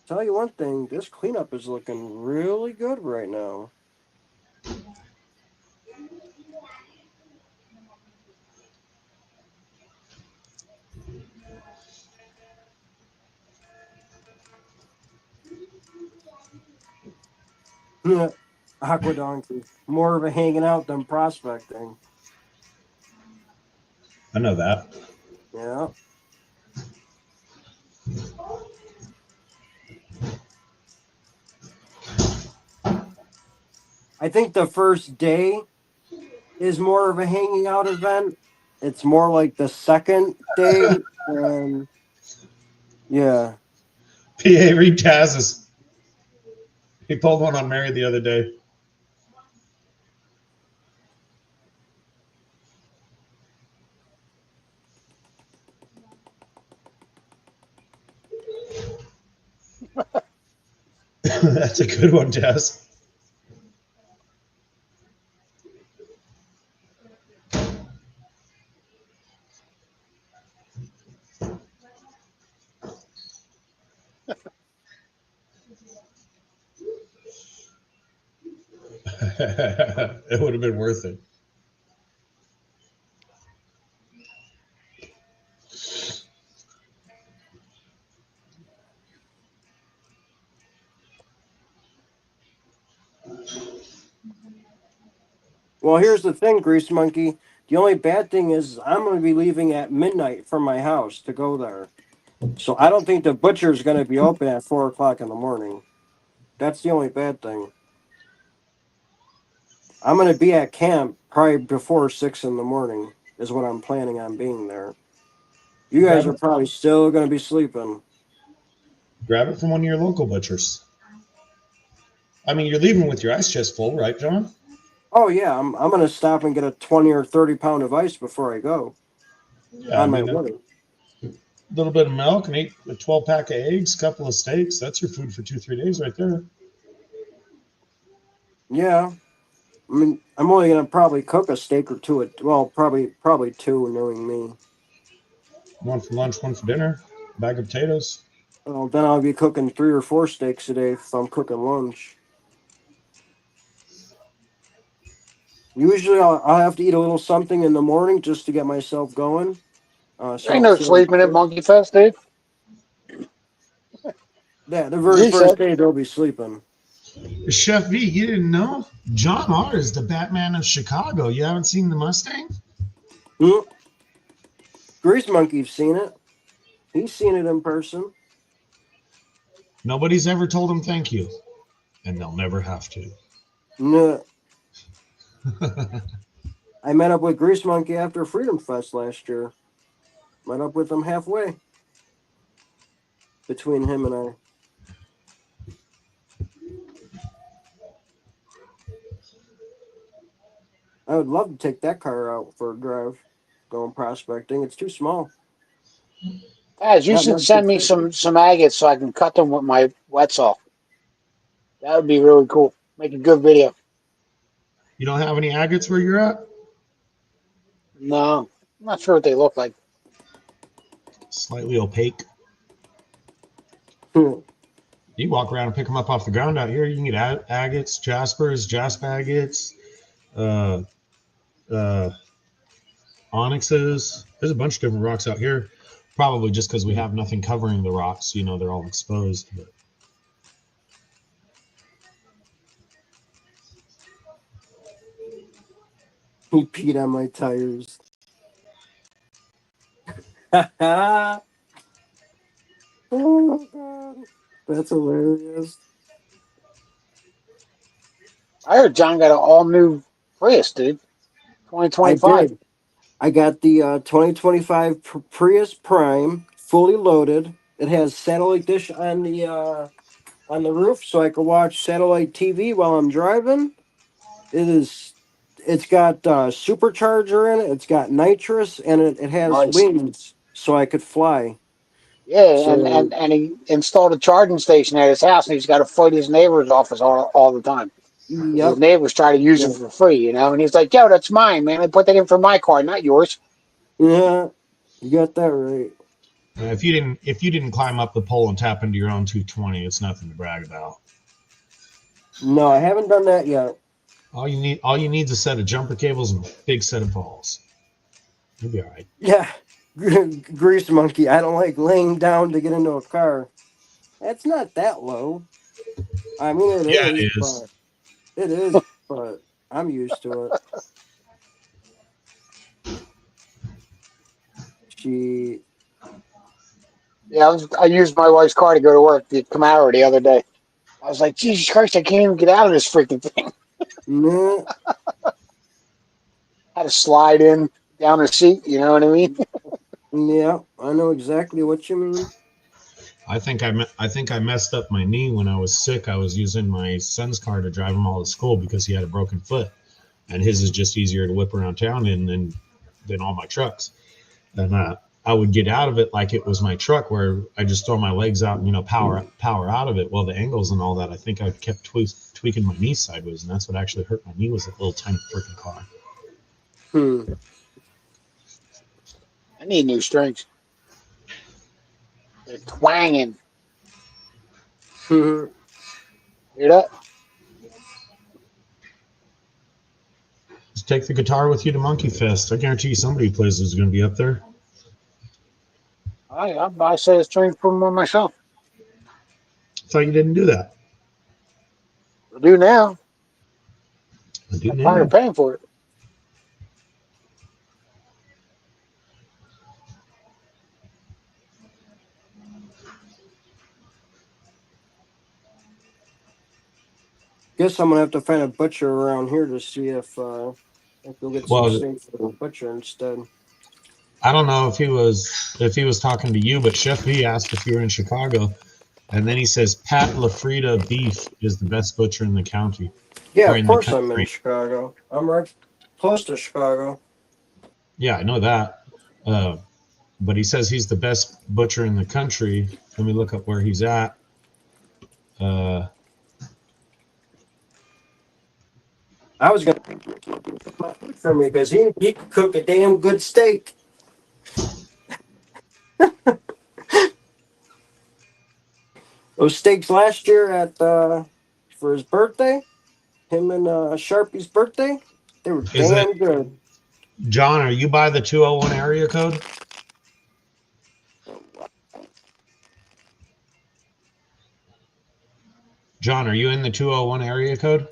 Tell you one thing, this cleanup is looking really good right now. Aqua Donkey. More of a hanging out than prospecting. I know that. Yeah. I think the first day is more of a hanging out event. It's more like the second day, and yeah. PA Reed Taz's. He pulled one on Mary the other day. That's a good one, Taz. It would have been worth it. Well, here's the thing, Grease Monkey. The only bad thing is I'm going to be leaving at midnight from my house to go there. So I don't think the butcher's going to be open at 4 o'clock in the morning. That's the only bad thing. I'm going to be at camp probably before 6 in the morning is what I'm planning on being there. You guys Grab are it, probably still going to be sleeping. grab it from one of your local butchers. I mean, you're leaving with your ice chest full, right, John? Oh, yeah. I'm going to stop and get a 20 or 30 pound of ice before I go Yeah, I on my mean, a way. little bit of milk and a 12 pack of eggs, couple of steaks. That's your food for 2-3 days right there. Yeah. I mean, I'm only going to probably cook a steak or two. Well, probably two, knowing me. One for lunch, one for dinner. Bag of potatoes. Well, then I'll be cooking 3 or 4 steaks a day if I'm cooking lunch. Usually, I'll have to eat a little something in the morning just to get myself going. There ain't no sleeping at Monkey Fest, dude. Yeah, the very He first said. day they'll be sleeping. Chef V, you didn't know? John R is the Batman of Chicago. You haven't seen the Mustang? Hmm? Grease Monkey's seen it. He's seen it in person. Nobody's ever told him thank you, and they'll never have to. No, I met up with Grease Monkey after Freedom Fest last year. Met up with him halfway between him and I. I would love to take that car out for a drive, going prospecting. It's too small. Guys, you Not should much to send me fit in. some agates so I can cut them with my wet saw. That would be really cool. Make a good video. You don't have any agates where you're at? No, I'm not sure what they look like. Slightly opaque. You walk around and pick them up off the ground out here. You can get agates, jaspers, jasp agates, uh, uh, onyxes. There's a bunch of different rocks out here. Probably just because we have nothing covering the rocks. You know, they're all exposed. But He peed on my tires. Oh my god. That's hilarious. I heard John got an all new Prius, dude. I 2025. did. I got the 2025 Prius Prime fully loaded. It has satellite dish on the roof, so I can watch satellite TV while I'm driving. It is. It's got supercharger in it. It's got nitrous, and it has Nice. wings, so I could fly. Yeah, So and he installed a charging station at his house, and he's got to fight his neighbor's office all the time because his yep, neighbors try to use it yeah, for free, you know. And he's like, "Yo, that's mine, man. I put that in for my car, not yours." yeah. You got that right. If you didn't climb up the pole and tap into your own 220, it's nothing to brag about. No, I haven't done that yet. All you need is a set of jumper cables and a big set of balls. You'll be all right. Yeah, grease monkey. I don't like laying down to get into a car. It's not that low. I mean, it Yeah, is, it is. but it is, but I'm used to it. She, Yeah, I used my wife's car to go to work, the Camaro, the other day. I was like, Jesus Christ, I can't even get out of this freaking thing. nah, Had to slide in down the seat, you know what I mean? yeah, I know exactly what you mean. I think I messed up my knee when I was sick. I was using my son's car to drive him all to school because he had a broken foot, and his is just easier to whip around town in than all my trucks. And I would get out of it like it was my truck, where I just throw my legs out and power out of it. Well, the angles and all that, I think I kept tweaking my knee sideways, and that's what actually hurt my knee was that little tiny freaking car. Hmm. I need new strings. They're twanging. Hmm. Hear that? Just take the guitar with you to Monkey Fest. I guarantee you somebody who plays is going to be up there. I buy a set of strings for one myself. I thought you didn't do that. I do now. I do I'm tired of now. paying for it. Guess I'm gonna have to find a butcher around here to see if we'll get some Well, steak from the butcher instead. I don't know if he was talking to you, but Chef B asked if you were in Chicago, and then he says Pat LaFrida Beef is the best butcher in the county Yeah, or of in the course I'm in country. Chicago. I'm right close to Chicago. Yeah, I know that. Uh, but he says he's the best butcher in the country. Let me look up where he's at. Uh, I was gonna for me because he could cook a damn good steak. Those steaks last year at for his birthday, him and Sharpie's birthday, they were is it damn good. John? Are you by the 201 area code? John, are you in the 201 area code?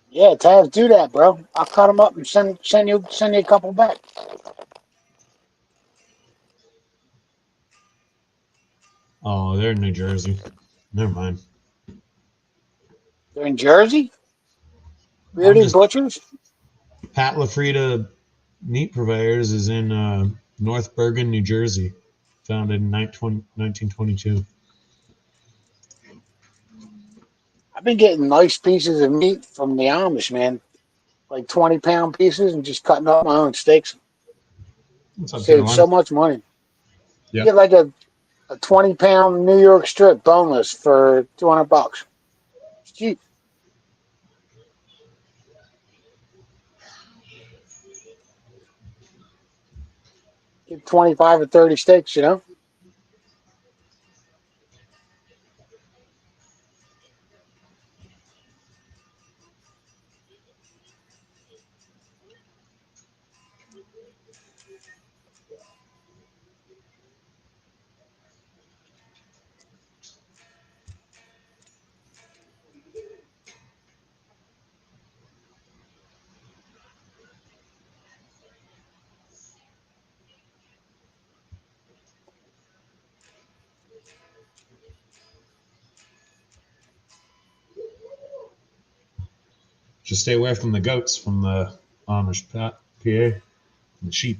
Yeah, Taz, do that, bro. I'll cut them up and send you a couple back. Oh, they're in New Jersey. Never mind. They're in Jersey. I'm Bearded just Butchers. Pat LaFrida Meat Purveyors is in North Bergen, New Jersey, founded in 1922. I've been getting nice pieces of meat from the Amish, man. Like 20-pound pieces, and just cutting up my own steaks. What's up, Save Caroline? so much money. You get Yep. like a 20-pound New York strip boneless for $200. It's cheap. Get 25 or 30 steaks, you know? Just stay away from the goats from the Amish PA, and the sheep.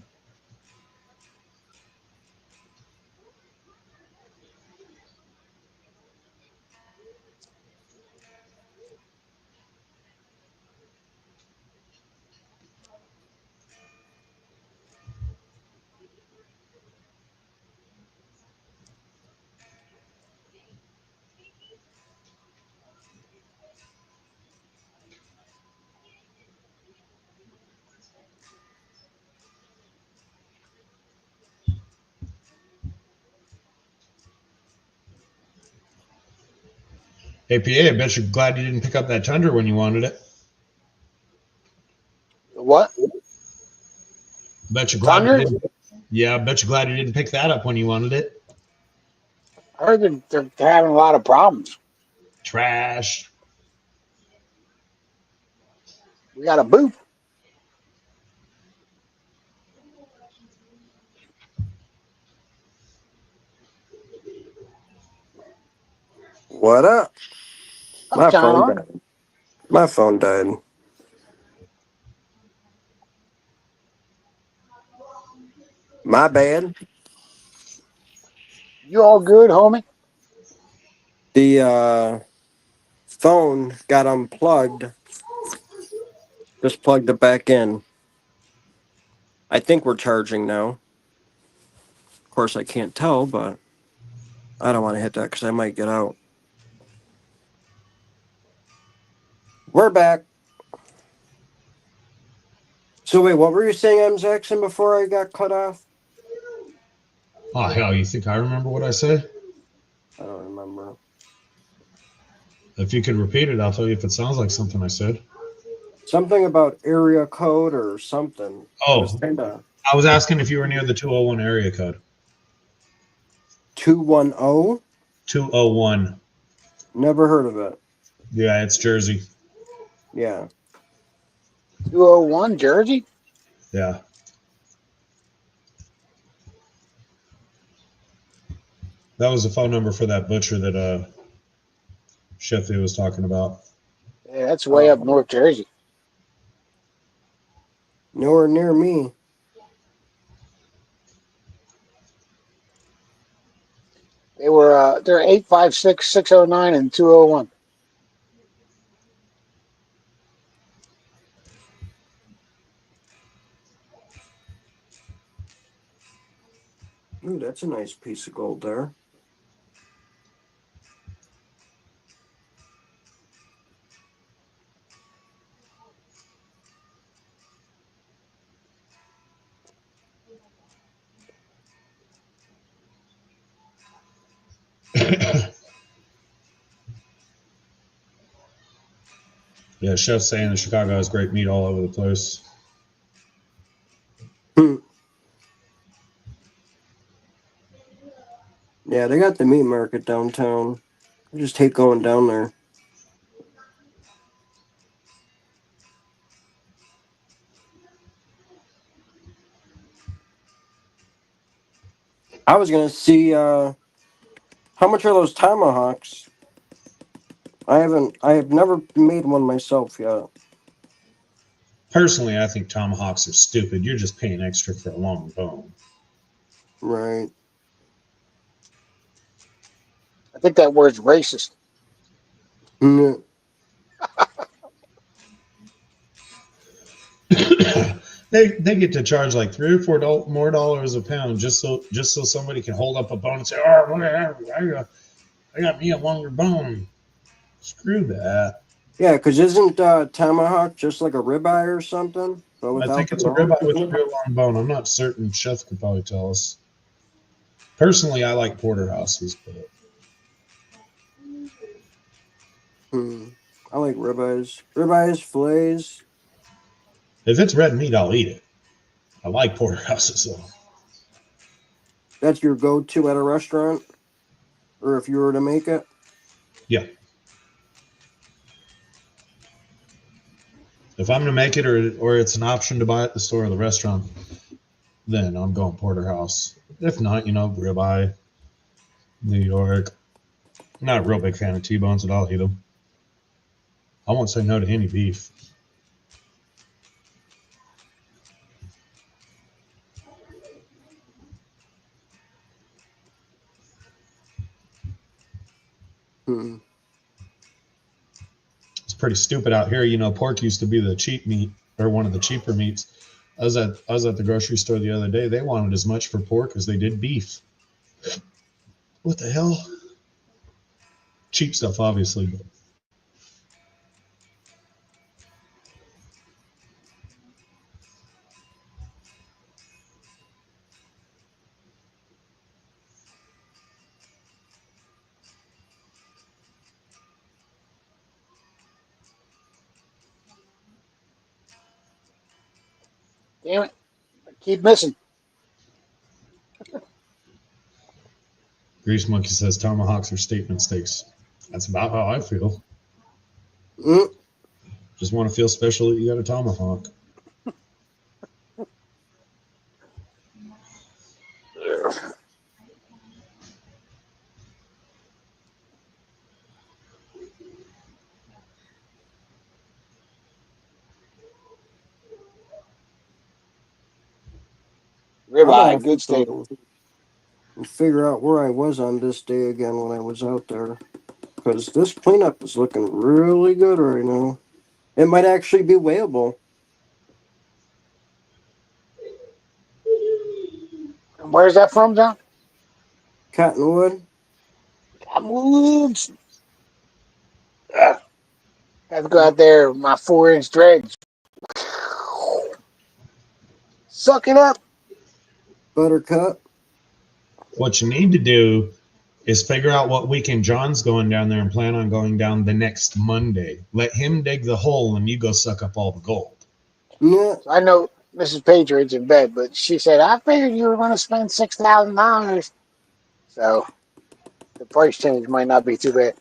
Hey, PA, I bet you're glad you didn't pick up that Tundra when you wanted it. What? Bet The you're glad you Thunder? didn't. Yeah, I bet you're glad you didn't pick that up when you wanted it. I heard they're having a lot of problems. Trash. We got a boot. What up? Up, My phone John. died. My phone died. My bad. You all good, homie? The phone got unplugged. Just plugged it back in. I think we're charging now. Of course, I can't tell, but I don't want to hit that because I might get out. We're back. So wait, what were you saying, M. Jackson, before I got cut off? Oh, hell, you think I remember what I said? I don't remember. If you could repeat it, I'll tell you if it sounds like something I said. Something about area code or something. It was Oh, kind of I was asking if you were near the 201 area code. 210. 201. Never heard of it. Yeah, it's Jersey. Yeah. 201 Jersey? Yeah. That was the phone number for that butcher that Sheffield was talking about. Yeah, that's way up North Jersey. Nowhere near me. They're 856, 609, and 201. Ooh, that's a nice piece of gold there. Yeah, Chef's saying that Chicago has great meat all over the place. Yeah, they got the meat market downtown. I just hate going down there. I was gonna see how much are those tomahawks? I have never made one myself yet. Personally, I think tomahawks are stupid. You're just paying extra for a long bone. Right. I think that word's racist. Mm, They get to charge like $3 or $4 more dollars a pound just so somebody can hold up a bone and say, "Oh, look at that! I got me a longer bone." Screw that. yeah, because isn't tomahawk just like a ribeye or something, but I without think the it's a ribeye with a bone? real long bone. I'm not certain. Chef could probably tell us. Personally, I like porterhouses, but Hmm. I like ribeyes. Ribeyes, fillets. if it's red meat, I'll eat it. I like porterhouses though. That's your go-to at a restaurant, or if you were to make it. Yeah. If I'm gonna make it, or it's an option to buy at the store or the restaurant, then I'm going porterhouse. If not, ribeye, New York. I'm not a real big fan of T-bones, but I'll eat them. I won't say no to any beef. Hmm. It's pretty stupid out here. Pork used to be the cheap meat or one of the cheaper meats. I was at the grocery store the other day. They wanted as much for pork as they did beef. What the hell? Cheap stuff, obviously. But Damn it. I keep missing. Grease Monkey says tomahawks are statement steaks. That's about how I feel. Mm. Just want to feel special that you got a tomahawk. I'm gonna Ribeye, have to good steak. go and figure out where I was on this day again when I was out there. Because this cleanup is looking really good right now. It might actually be weighable. And where's that from, John? Cottonwood. Cottonwoods. Have to go out there with my 4-inch dredge. Suck it up. Buttercup. What you need to do is figure out what weekend John's going down there and plan on going down the next Monday. Let him dig the hole and you go suck up all the gold. Yeah. I know Mrs. Patriots in bed, but she said, I figured you were going to spend $6,000. So the price change might not be too bad.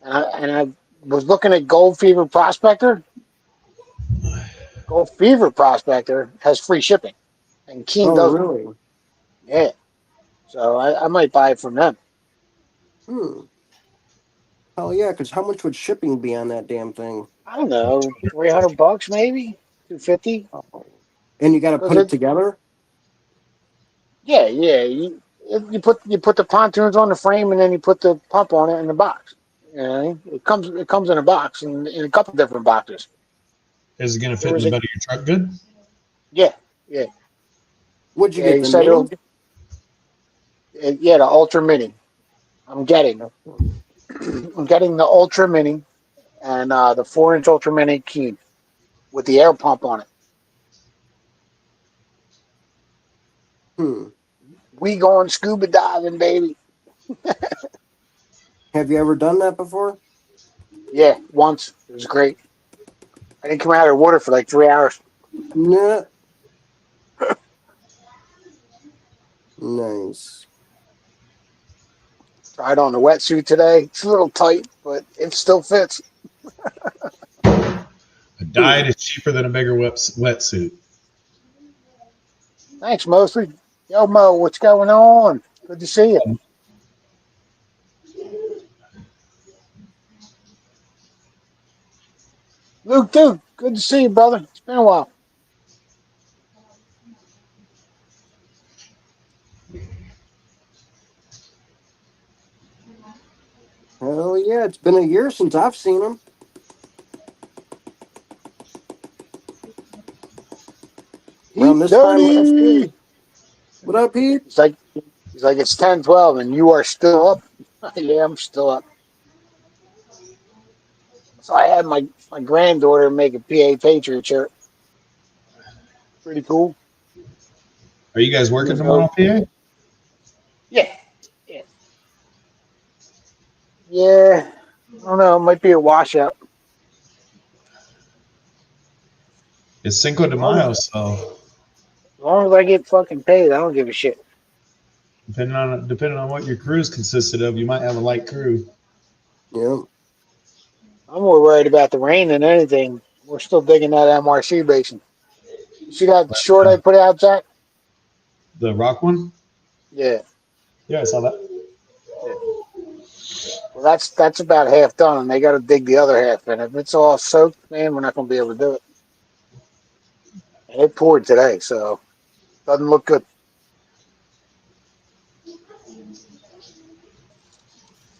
And I was looking at Gold Fever Prospector. Gold Fever Prospector has free shipping, and Keen Oh, doesn't. really? Yeah. So I might buy it from them. Hmm. Hell yeah, because how much would shipping be on that damn thing? I don't know, $300 maybe, 250. Oh. And you got to Because put it it, together? yeah, yeah. You put the pontoons on the frame, and then you put the pump on it in the box. You know, it comes in a box in a couple different boxes. Is it going to There fit in was the a bed of your truck good? yeah, yeah, Would you yeah. get He the said mini? yeah, the Ultra Mini. I'm getting I'm getting the Ultra Mini and the 4-inch Ultra Mini key with the air pump on it. Hmm. We going scuba diving, baby. Have you ever done that before? Yeah, once it was great. I didn't come out of the water for like 3 hours. Nah. Nice. Tried on the wetsuit today. It's a little tight, but it still fits. A Hmm. diet is cheaper than a bigger wetsuit. Thanks, mostly. Yo, Mo, what's going on? Good to see you. Luke, too. Good to see you, brother. It's been a while. Hell yeah, it's been a year since I've seen him. Around Heat this time last year. 30. What up, Pete? He's like, it's 10:12, and you are still up. Yeah, I'm still up. So I had my granddaughter make a PA Patriot shirt. Pretty cool. Are you guys working Years tomorrow, ago. PA? Yeah. Yeah. Yeah. I don't know. It might be a washout. It's Cinco de As long as, Mayo, so as long as I get fucking paid, I don't give a shit. depending on what your cruise consisted of, you might have a light crew. Yeah. I'm more worried about the rain than anything. We're still digging that MRC basin. You see that short I put out, Zach? The rock one? Yeah. Yeah, I saw that. Yeah. Well, that's about half done, and they got to dig the other half. And if it's all soaked, man, we're not going to be able to do it. And it poured today, so doesn't look good.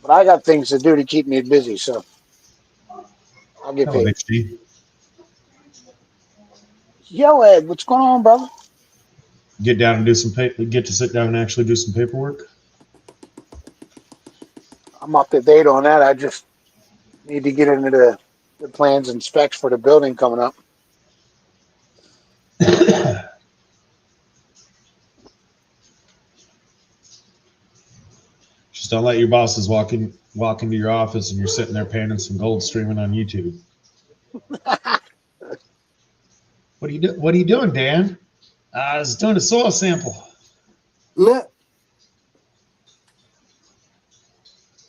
But I got things to do to keep me busy, so I'll get Hello, paid. HD. Yo, Ed, what's going on, brother? Get down and do some get to sit down and actually do some paperwork. I'm up to date on that. I just need to get into the plans and specs for the building coming up. Just don't let your bosses walk into your office and you're sitting there panning some gold streaming on YouTube. What are you doing, Dan? I was doing a soil sample. Nah,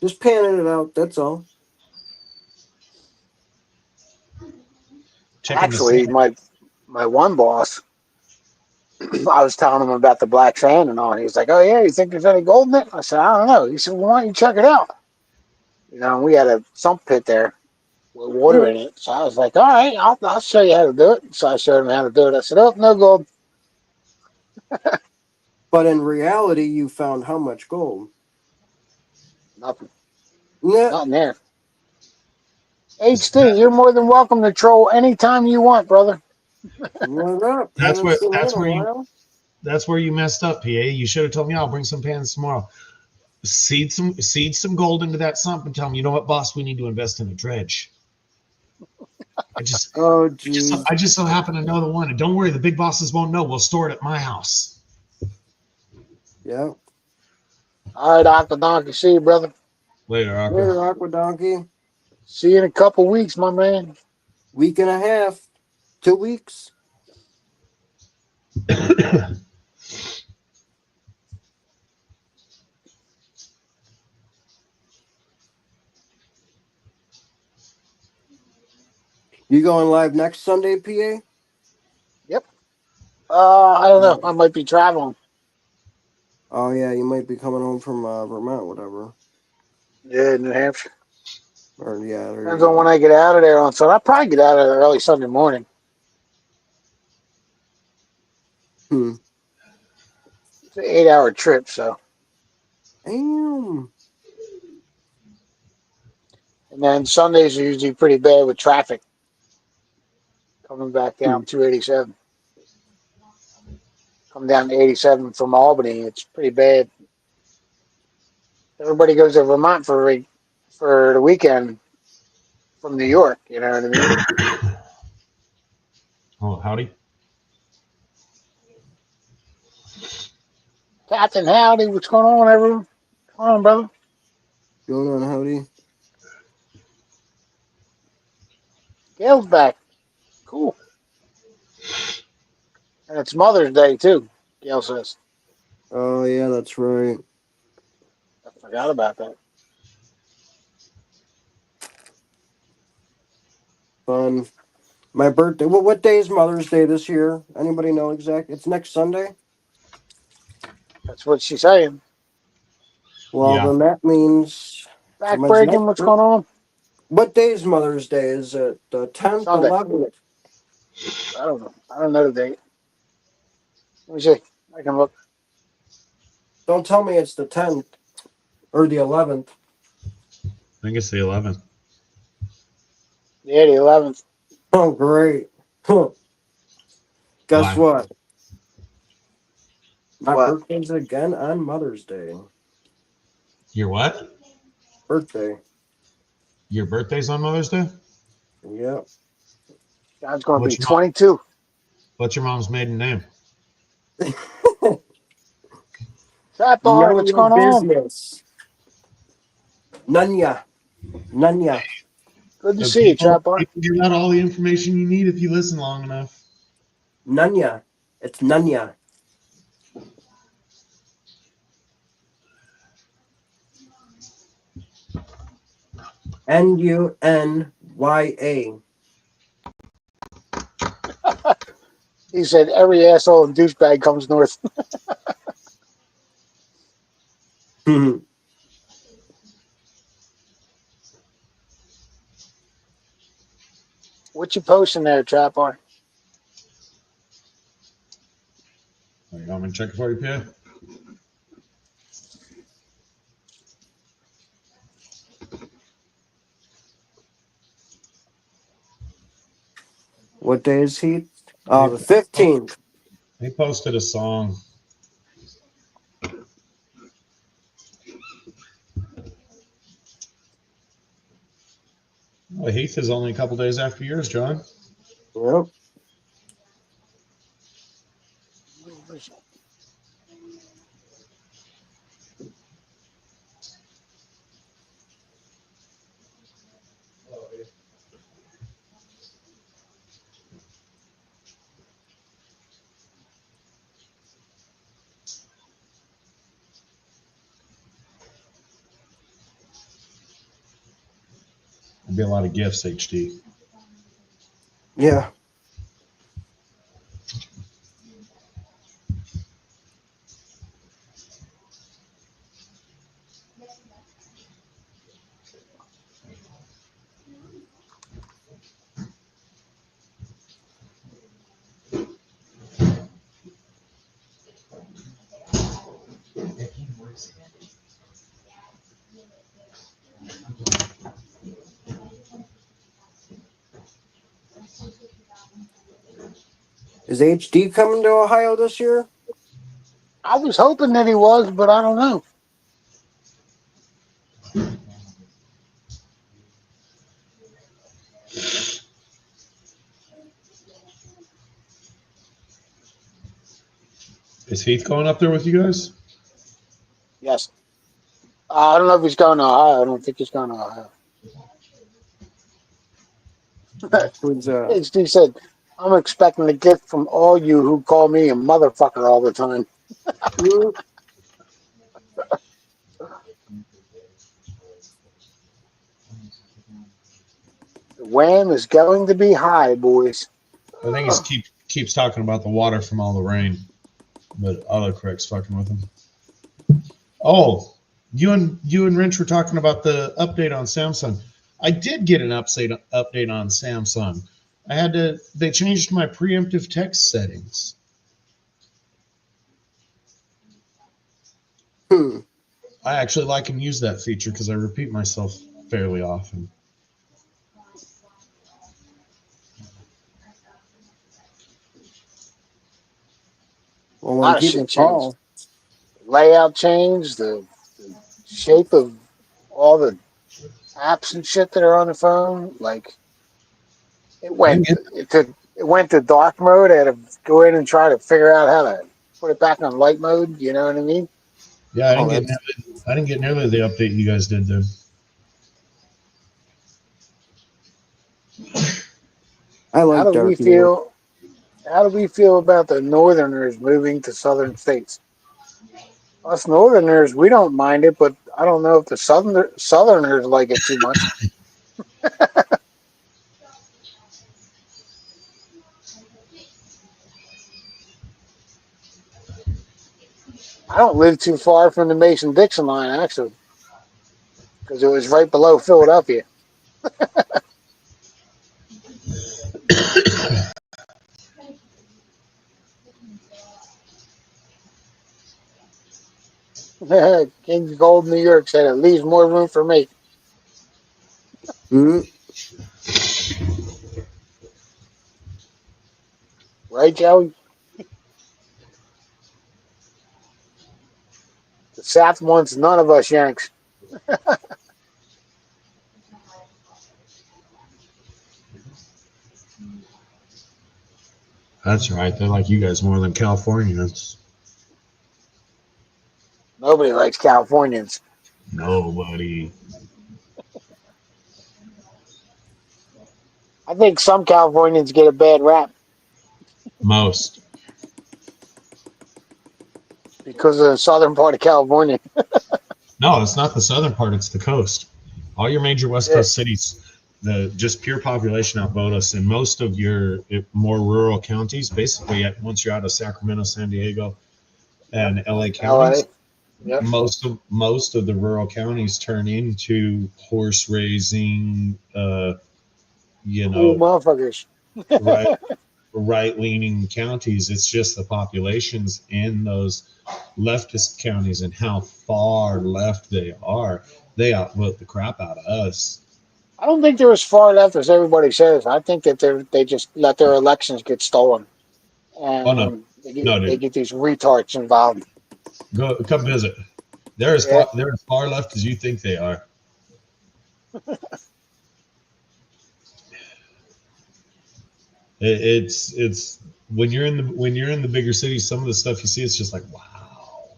just panning it out. That's all. Checking the Actually, soil. my one boss, I was telling him about the black sand and all. And he was like, "Oh yeah, you think there's any gold in it?" I said, "I don't know." He said, "Well, why don't you check it out?" We had a sump pit there with water in it. So I was like, "All right, I'll show you how to do it." So I showed him how to do it. I said, "Oh, no gold, But in reality, you found how much gold? nothing, Nah, nothing there." HD, you're more than welcome to troll anytime you want, brother. what up? That's Haven't where seen you in that's a where you while. that's where you messed up, PA. You should have told me I'll bring some pans tomorrow. Seed some gold into that sump and tell them, you know what, boss, we need to invest in a dredge. I just Oh, I just geez. I just so happen to know the one. And don't worry, the big bosses won't know. We'll store it at my house. Yeah. All right, Aqua Donkey, see you, brother. Later, Aqua. Later, Aqua Donkey. See you in a couple weeks, my man. Week and a half. 2 weeks. You going live next Sunday, PA? Yep. I don't know. I might be traveling. Oh, yeah, you might be coming home from Vermont, whatever. Yeah, New Hampshire. Or, yeah, there you Depends on when go. I get out of there on Sunday. I'll probably get out of there early Sunday morning. Hmm. It's an 8-hour trip, so. Damn. And then Sundays are usually pretty bad with traffic coming back Hmm. down 287. Come down to 87 from Albany. It's pretty bad. Everybody goes to Vermont for the weekend from New York. You know what I mean? Oh, howdy. Captain Howdy, what's going on, everyone? Come on, brother. Going on, howdy? Gail's back. Cool. And it's Mother's Day, too, Gail says. Oh, yeah, that's right. I forgot about that. Fun. My birthday. What day is Mother's Day this year? Anybody know exact? It's next Sunday? That's what she's saying. Well, Yeah. then that means for Back my breaking, what's going on? what day is Mother's Day? Is it the 10th, Sunday. 11th? I don't know. I don't know the date. Let me see. I can look. Don't tell me it's the 10th or the 11th. I think it's the 11th. Yeah, the 11th. Oh, great. Huh. Guess Why? what? My What? birthday's again on Mother's Day. Your what? Birthday. Your birthday's on Mother's Day? Yep. John's going to be What's your mom? 22. What's your mom's maiden name? Trap bar, None of what's your going on? business. Nunya. Nunya. Good to So see you, Trap you bar. can get out all the information you need if you listen long enough. Nunya. It's Nunya. Nunya. He said every asshole and douchebag comes north. What you posting there, Trap bar? You want me to check it for you, PA? What day is he? He, The 15th. he posted a song. Well, Heath is only a couple days after yours, John. Yep. There'll be a lot of gifts, HD. Yeah. Is HD coming to Ohio this year? I was hoping that he was, but I don't know. Is Heath going up there with you guys? Yes. I don't know if he's going to Ohio. I don't think he's going to Ohio. Who's HD said, I'm expecting a gift from all you who call me a motherfucker all the time. The wham is going to be high, boys. I think he keeps talking about the water from all the rain, but autocorrect's fucking with him. Oh, you and Wrench were talking about the update on Samsung. I did get an update on Samsung. They changed my preemptive text settings. I actually like and use that feature because I repeat myself fairly often. Well, A when lot of people shit changed. call, Layout changed, the shape of all the apps and shit that are on the phone. Like it went to dark mode. I had to go in and try to figure out how to put it back on light mode. You know what I mean? Yeah, I oh, didn't get nearly the update you guys did then. I How like do we dark mode. feel? How do we feel about the Northerners moving to southern states? Us Northerners, we don't mind it, but I don't know if the Southerners like it too much. I don't live too far from the Mason-Dixon line, actually, because it was right below Philadelphia. King's Gold, New York said it leaves more room for me. Mm. Right, Joey? The South wants none of us Yanks. That's right. They like you guys more than Californians. Nobody likes Californians. Nobody. I think some Californians get a bad rap Most. because of the southern part of California. No, it's not the southern part. It's the coast. All your major West Yeah. Coast cities, the just pure population outvote us. And most of your more rural counties, basically, once you're out of Sacramento, San Diego, and LA LA. counties, Yep. most of the rural counties turn into horse raising, Cool motherfuckers. right right leaning counties. It's just the populations in those leftist counties and how far left they are. They outvote the crap out of us. I don't think they're as far left as everybody says. I think that they just let their elections get stolen, Oh no, and no, they dude, get these retards involved. go come visit. Yeah, They're as far left as you think they are. It's when you're in the bigger cities, some of the stuff you see, it's just like wow.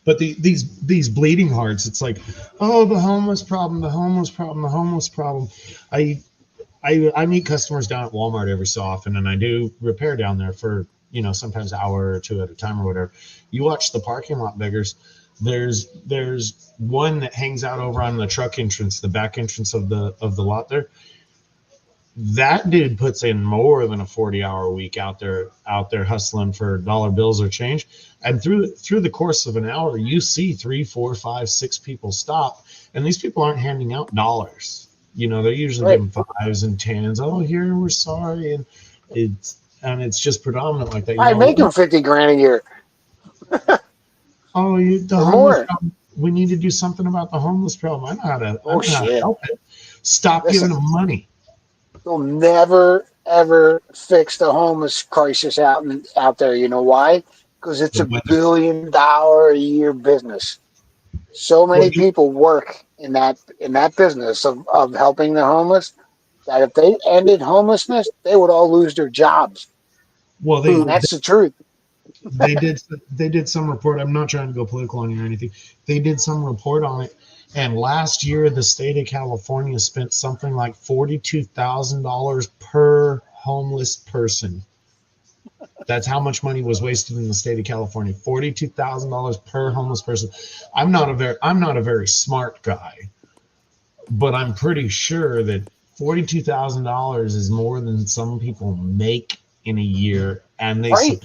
But these bleeding hearts, it's like, oh, the homeless problem, the homeless problem, the homeless problem. I I meet customers down at Walmart every so often, and I do repair down there for sometimes an hour or two at a time or whatever. You watch the parking lot beggars; There's one that hangs out over on the truck entrance, the back entrance of the lot there. That dude puts in more than a 40-hour week out there hustling for dollar bills or change. And through the course of an hour, you see 3, 4, 5, 6 people stop, and these people aren't handing out dollars. They're usually Right. giving fives and tens. Oh, here, we're sorry, and it's just predominant like that. I make him 50 grand a year Oh, the or homeless more. problem. We need to do something about the homeless problem. I know Oh how to shit! help it. Stop Listen, giving them money. they'll never ever fix the homeless crisis out there. You know why? Because it's The a weather. $1 billion a year business. So Well, many people work in that business of helping the homeless that if they ended homelessness, they would all lose their jobs. well, And that's the truth. they did some report. I'm not trying to go political on you or anything. They did some report on it, and last year the state of California spent something like $42,000 per homeless person. That's how much money was wasted in the state of California. $42,000 per homeless person. I'm not a very smart guy, but I'm pretty sure that $42,000 is more than some people make in a year, and Right.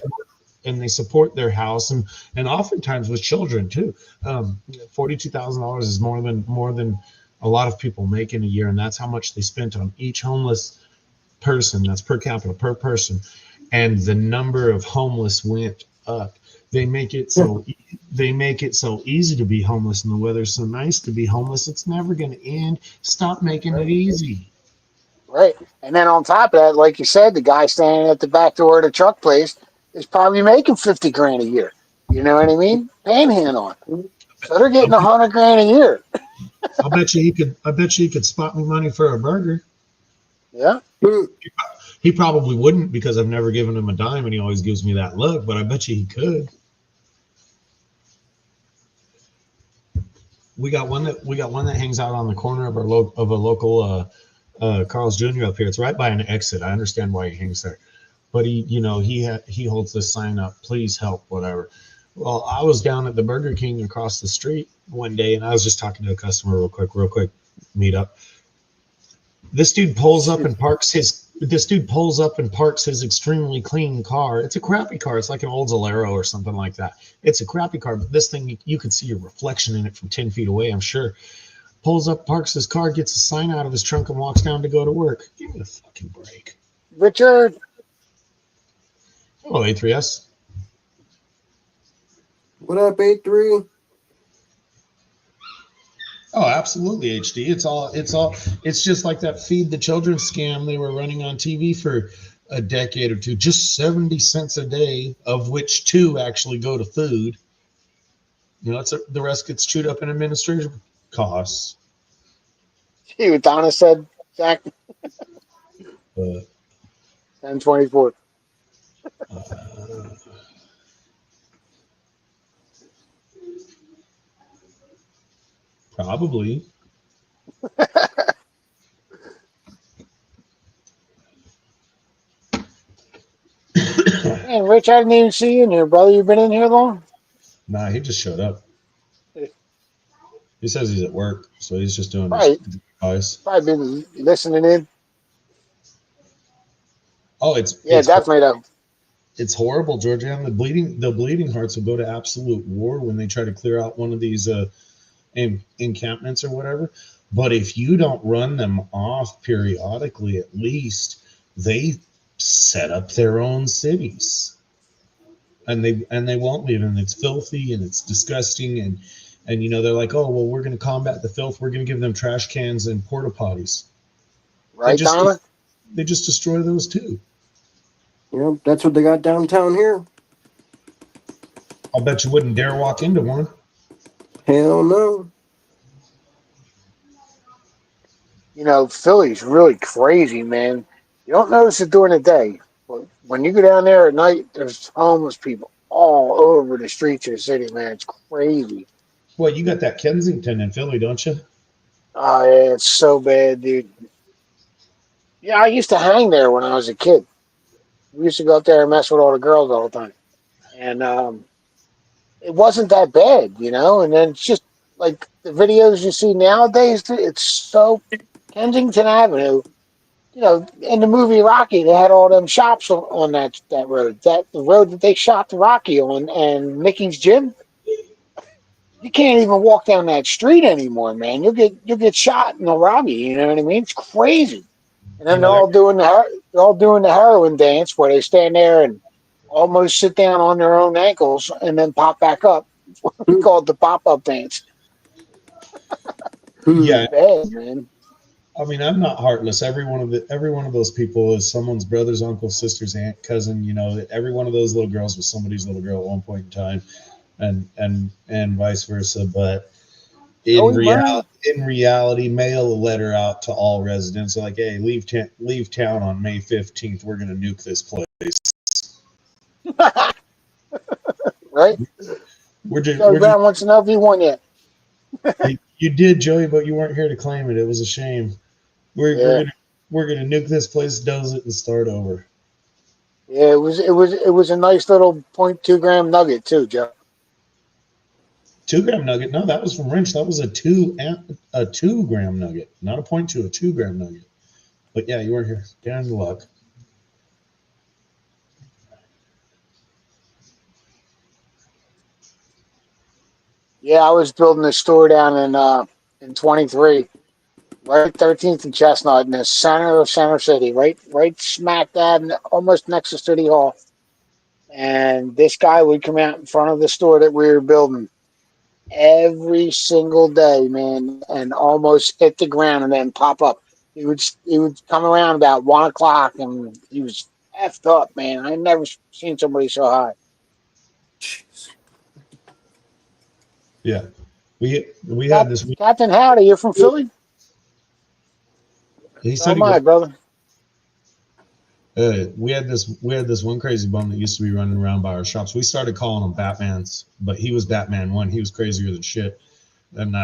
they support their house, and oftentimes with children too. $42,000 is more than a lot of people make in a year, and that's how much they spent on each homeless person. That's per capita per person, and the number of homeless went up. They make it so they make it so easy to be homeless, and the weather's so nice to be homeless. It's never going to end. Stop making it Right. easy. Right. And then on top of that, like you said, the guy standing at the back door of the truck place is probably making 50 grand a year. You know what I mean? Panhandling. So they're I'll getting bet, 100 grand a year. I'll bet you he could. I bet you he could spot me money for a burger. Yeah. He probably wouldn't because I've never given him a dime, and he always gives me that look. But I bet you he could. We got one that hangs out on the corner of a local Carl's Jr. up here. It's right by an exit. I understand why he hangs there, but he holds this sign up, please help, whatever. Well, I was down at the Burger King across the street one day, and I was just talking to a customer real quick, meet up. This dude pulls up and parks his extremely clean car. It's a crappy car. It's like an old Zalero or something like that. It's a crappy car, but this thing, you could see your reflection in it from 10 feet away, I'm sure. Pulls up, parks his car, gets a sign out of his trunk, and walks down to go to work. Give me a fucking break. Richard, Hello, A3S. What up, 83? Oh, absolutely, HD. It's just like that feed the children scam they were running on TV for a decade or two. Just 70 cents a day, of which 2 actually go to food. The rest gets chewed up in administrative costs. see what Donna said, Zach? But 1024. uh, probably. Man, Rich, I didn't even see you in here, brother. You been in here long? Nah, he just showed up. He says he's at work, so he's just doing his Probably, advice. probably been listening in. Oh, Yeah, definitely though. it's horrible, Georgiana. The bleeding hearts will go to absolute war when they try to clear out one of these encampments or whatever. But if you don't run them off periodically, at least they set up their own cities, and they won't leave, and it's filthy and it's disgusting, and they're like, oh well, we're going to combat the filth. We're going to give them trash cans and porta potties. They Right, just Donna? they just destroy those too. Yep, that's what they got downtown here. I'll bet you wouldn't dare walk into one. Hell no. Philly's really crazy, man. You don't notice it during the day, but when you go down there at night, there's homeless people all over the streets of the city, man. It's crazy. Well, you got that Kensington in Philly, don't you? Oh, yeah, it's so bad, dude. Yeah, I used to hang there when I was a kid. We used to go up there and mess with all the girls all the time. And it wasn't that bad, you know. And then it's just like the videos you see nowadays, it's so Kensington Avenue. You know, in the movie Rocky, they had all them shops on that road. That the road that they shot the Rocky on, and Mickey's Gym. You can't even walk down that street anymore, man. You'll get shot in a robbery. You know what I mean? It's crazy. And You then know that they're all doing the heroin dance where they stand there and almost sit down on their own ankles and then pop back up. We call it the pop up dance. yeah. Bad, man. I mean, I'm not heartless. Every one of those people is someone's brother's uncle, sister's aunt, cousin. You know, every one of those little girls was somebody's little girl at one point in time, and vice versa. But Joey Brown. in reality, mail a letter out to all residents like, hey, leave town on May 15th. We're gonna nuke this place. Right? Joey We're just Brown wants to know if he won yet. you did, Joey, but you weren't here to claim it. It was a shame. Yeah. We're gonna nuke this place, doze it, and start over. Yeah, it was a nice little 0.2 gram nugget too, Joe. 2 gram nugget. No, that was from Wrench. That was a 2 gram nugget, not a 0.2, a 2 gram nugget. But yeah, you weren't here. Down to luck. Yeah, I was building a store down in 23, right 13th and Chestnut in the center of Center City, right smack dab, almost next to City Hall. And this guy would come out in front of the store that we were building every single day, man, and almost hit the ground and then pop up. He would come around about 1 o'clock and he was effed up, man. I never seen somebody so high. Yeah, we had this. Captain Howdy, you're from Philly? He So said am I, brother. we had this one crazy bum that used to be running around by our shops. We started calling him Batman's, but he was Batman one. He was crazier than shit. And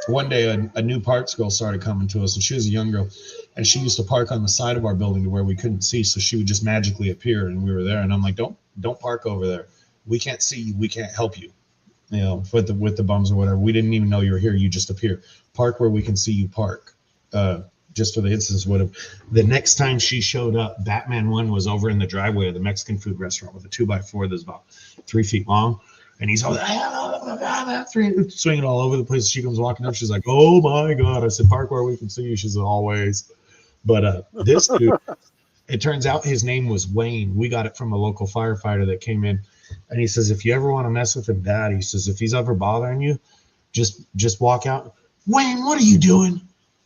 one day a new parts girl started coming to us, and she was a young girl, and she used to park on the side of our building to where we couldn't see, so she would just magically appear and we were there. And I'm like, don't park over there. We can't see you. We can't help you. You know, with the bums or whatever. We didn't even know you were here. You just appear. Park where we can see you park. Just for the instance, the next time she showed up, Batman one was over in the driveway of the Mexican food restaurant with a 2x4 that's about 3 feet long. And he's all swinging all over the place. She comes walking up. She's like, "Oh my god!" I said, "Park where we can see you." She's always. But this dude, it turns out his name was Wayne. We got it from a local firefighter that came in, and he says, "If you ever want to mess with him, Dad," he says, "if he's ever bothering you, just walk out. Wayne, what are you doing?"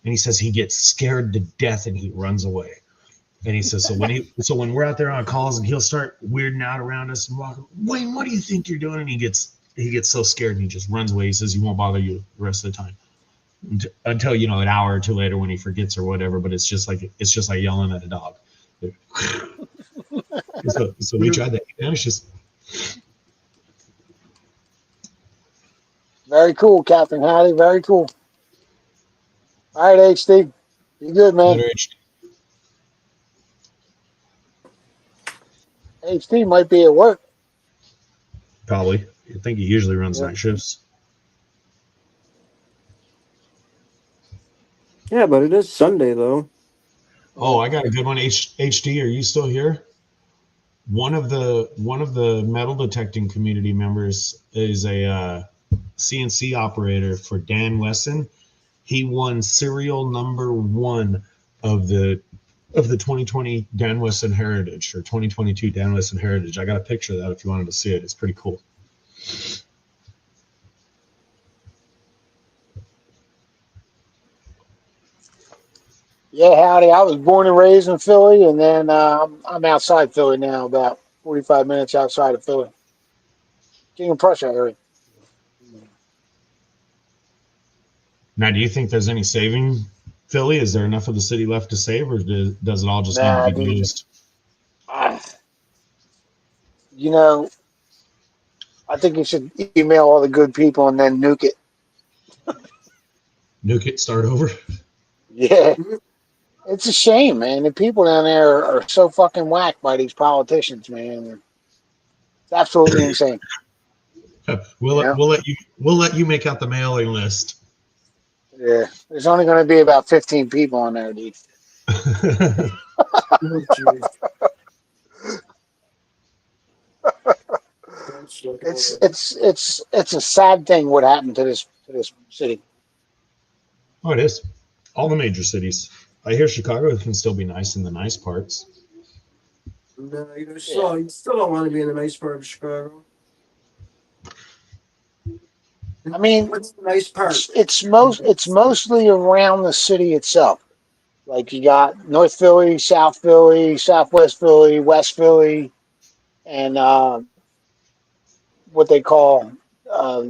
And he says he gets scared to death and he runs away. And he says, so when we're out there on calls and he'll start weirding out around us and walking, Wayne, what do you think you're doing? And he gets so scared and he just runs away. He says he won't bother you the rest of the time until an hour or two later when he forgets or whatever. But it's just like yelling at a dog. So we tried that. He vanishes. Very cool, Captain Howdy. Very cool. All right, HD. You good, man? Later, HD. HD might be at work. Probably. I think he usually runs night shifts. Yeah, but it is Sunday though. Oh, I got a good one. HD, are you still here? One of the metal detecting community members is a CNC operator for Dan Wesson. He won serial number 1 of the 2020 Dan Wesson Heritage or 2022 Dan Wesson Heritage. I got a picture of that if you wanted to see it. It's pretty cool. Yeah, howdy. I was born and raised in Philly, and then I'm outside Philly now, about 45 minutes outside of Philly. King of Prussia area. Now, do you think there's any saving Philly? Is there enough of the city left to save, or does it all just need Nah, to be dude. used? You know, I think you should email all the good people and then nuke it. Nuke it, start over? Yeah. It's a shame, man. The people down there are so fucking whacked by these politicians, man. It's absolutely insane. We'll You know? we'll let you make out the mailing list. Yeah. There's only going to be about 15 people on there, dude. Oh, geez. It's a sad thing what happened to this city. Oh, it is. All the major cities. I hear Chicago can still be nice in the nice parts. No, Yeah. you still don't want to be in the nice part of Chicago. I mean, What's the nice part? it's mostly around the city itself. Like you got North Philly, Southwest Philly, West Philly, and what they call uh,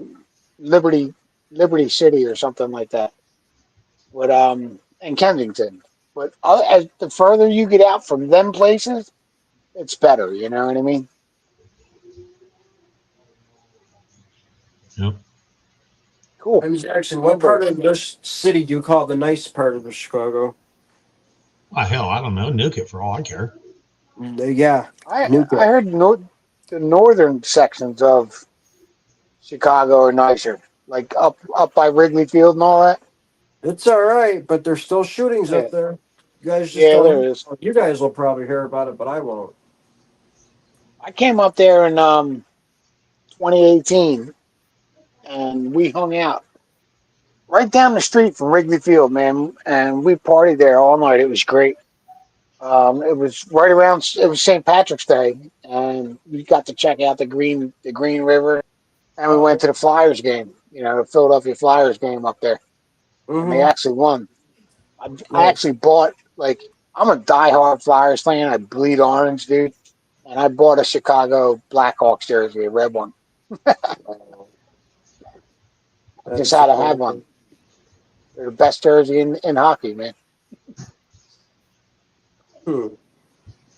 Liberty Liberty City or something like that. But and Kensington. But as the further you get out from them places, it's better. You know what I mean? Yep. Cool. I mean, Jackson, what part Hamburg. of this city do you call the nice part of Chicago? Oh, hell, I don't know. Nuke it for all I care. Yeah, I Newcastle. heard the northern sections of Chicago are nicer, like up by Wrigley Field and all that. It's all right, but there's still shootings Yeah, up there. You guys just yeah, don't there hear. is. You guys will probably hear about it, but I won't. I came up there in 2018, and we hung out right down the street from Wrigley Field, man, and we partied there all night. It was great. It was right around. It was St. Patrick's Day, and we got to check out the Green River, and we went Oh, to the Flyers game. You know, the Philadelphia Flyers game up there, and they mm-hmm. actually won. I Nice. actually bought like I'm a diehard Flyers fan. I bleed orange, dude, and I bought a Chicago Blackhawks jersey, a red one. Oh, I just that's had to have one. amazing. They're the best jersey in hockey, man. Hmm.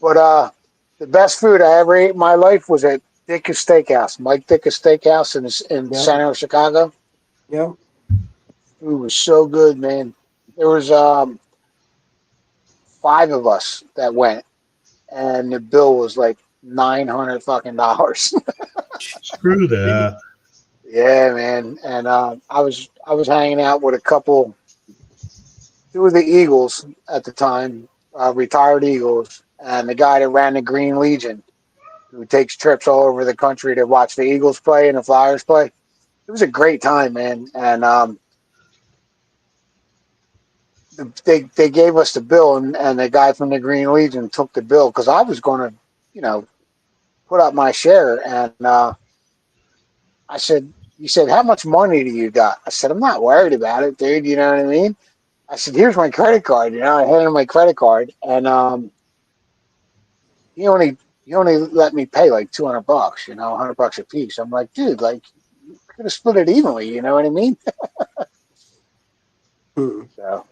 But the best food I ever ate in my life was at Dick's Steakhouse, Mike Dick's Steakhouse in the Yeah. center of Chicago. Yeah. Food was so good, man. There was five of us that went, and the bill was like $900 fucking dollars. Screw that. Yeah, man. And I was hanging out with a couple, two of the Eagles at the time, retired Eagles, and the guy that ran the Green Legion, who takes trips all over the country to watch the Eagles play and the Flyers play. It was a great time, man. And they gave us the bill, and the guy from the Green Legion took the bill because I was going to, you know, put up my share. And I said, he said, how much money do you got? I said, I'm not worried about it, dude. You know what I mean? I said, here's my credit card. You know, I handed him my credit card, and he only he only let me pay like $200, you know, $100 a piece. I'm like, dude, like, you could have split it evenly. You know what I mean? Hmm. So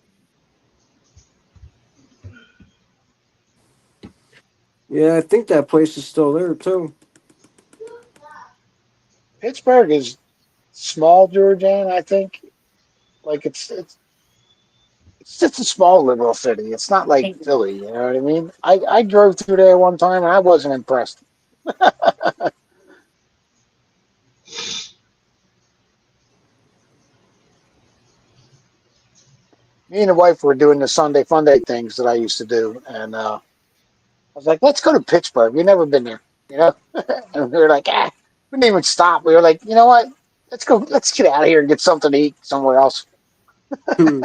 Yeah, I think that place is still there too. Pittsburgh is small, Georgian. I think like it's just a small liberal city. It's not like Philly. You know what I mean? I drove through there one time and I wasn't impressed. Me and the wife were doing the Sunday Fun Day things that I used to do, and I was like, let's go to Pittsburgh. We've never been there, you know. And we were like, we didn't even stop. We were like, you know what? Let's go. Let's get out of here and get something to eat somewhere else. Hmm.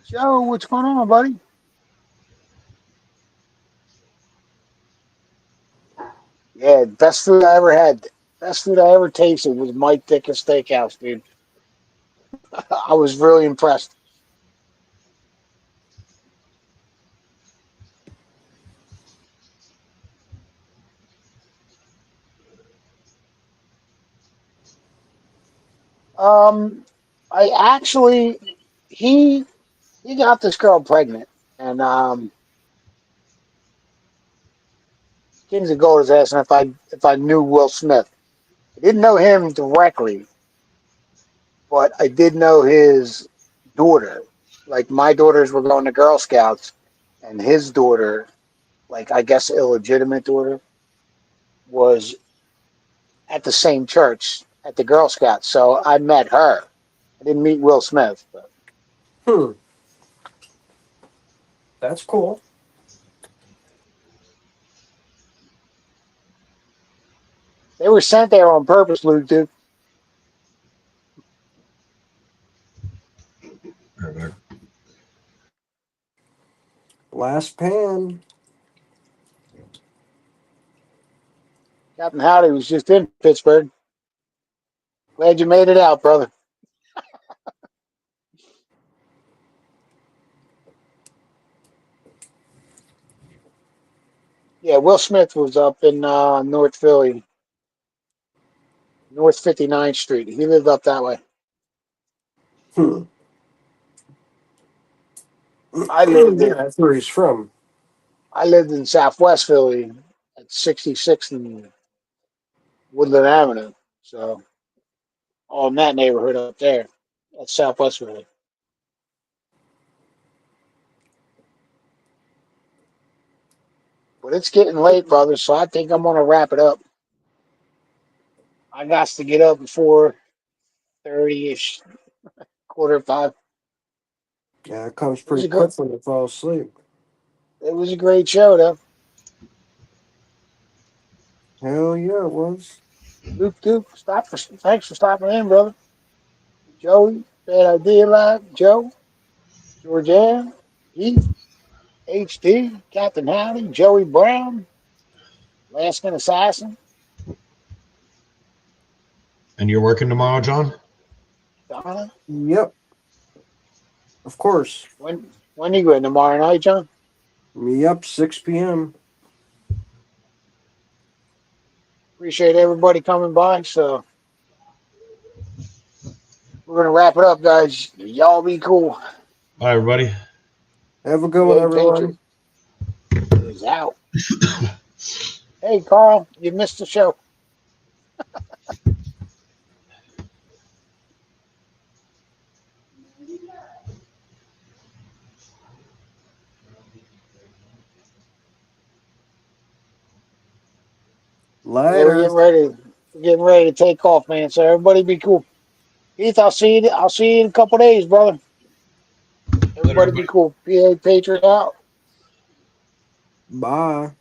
Joe, what's going on, buddy? Yeah, best food I ever had. Best food I ever tasted was Mike Dick's Steakhouse, dude. I was really impressed. Um, I actually he he got this girl pregnant, and Kings of Gold is asking if I knew Will Smith. I didn't know him directly, but I did know his daughter, like my daughters were going to Girl Scouts, and his daughter, like I guess illegitimate daughter, was at the same church at the Girl Scouts. So I met her. I didn't meet Will Smith, but Hmm. That's cool. they were sent there on purpose, Luke, dude. Perfect. Last pan. Captain Howdy was just in Pittsburgh. Glad you made it out, brother. Yeah, Will Smith was up in North Philly, North 59th Street. He lived up that way. Hmm. I lived Yeah, in that's where he's from. I lived in Southwest Philly at 66th and Woodland Avenue. So all in that neighborhood up there. That's Southwest Philly. But it's getting late, brother, so I think I'm gonna wrap it up. I got to get up before 30ish, quarter 5. Yeah, it comes It was pretty a great quick when you fall asleep. it was a great show though. Hell yeah, it was. Luke Duke, thanks for stopping in, brother. Joey, Bad Idea Live, Joe, Georgianne, Heath, HD, Captain Howdy, Joey Brown, Laskin Assassin, And you're working tomorrow, John? Donna. Yep, of course. When you going tomorrow night, John? Yep, 6 p.m. Appreciate everybody coming by. So we're gonna wrap it up, guys. Y'all be cool. Bye, everybody. Have a good one, PA Patriot everyone. is out. Hey, Carl, you missed the show. Yeah, Later. we're getting ready to take off, man. So everybody be cool. Heath, I'll see you in a couple days, brother. Later, Everybody be everybody. cool. PA Patriot out. Bye.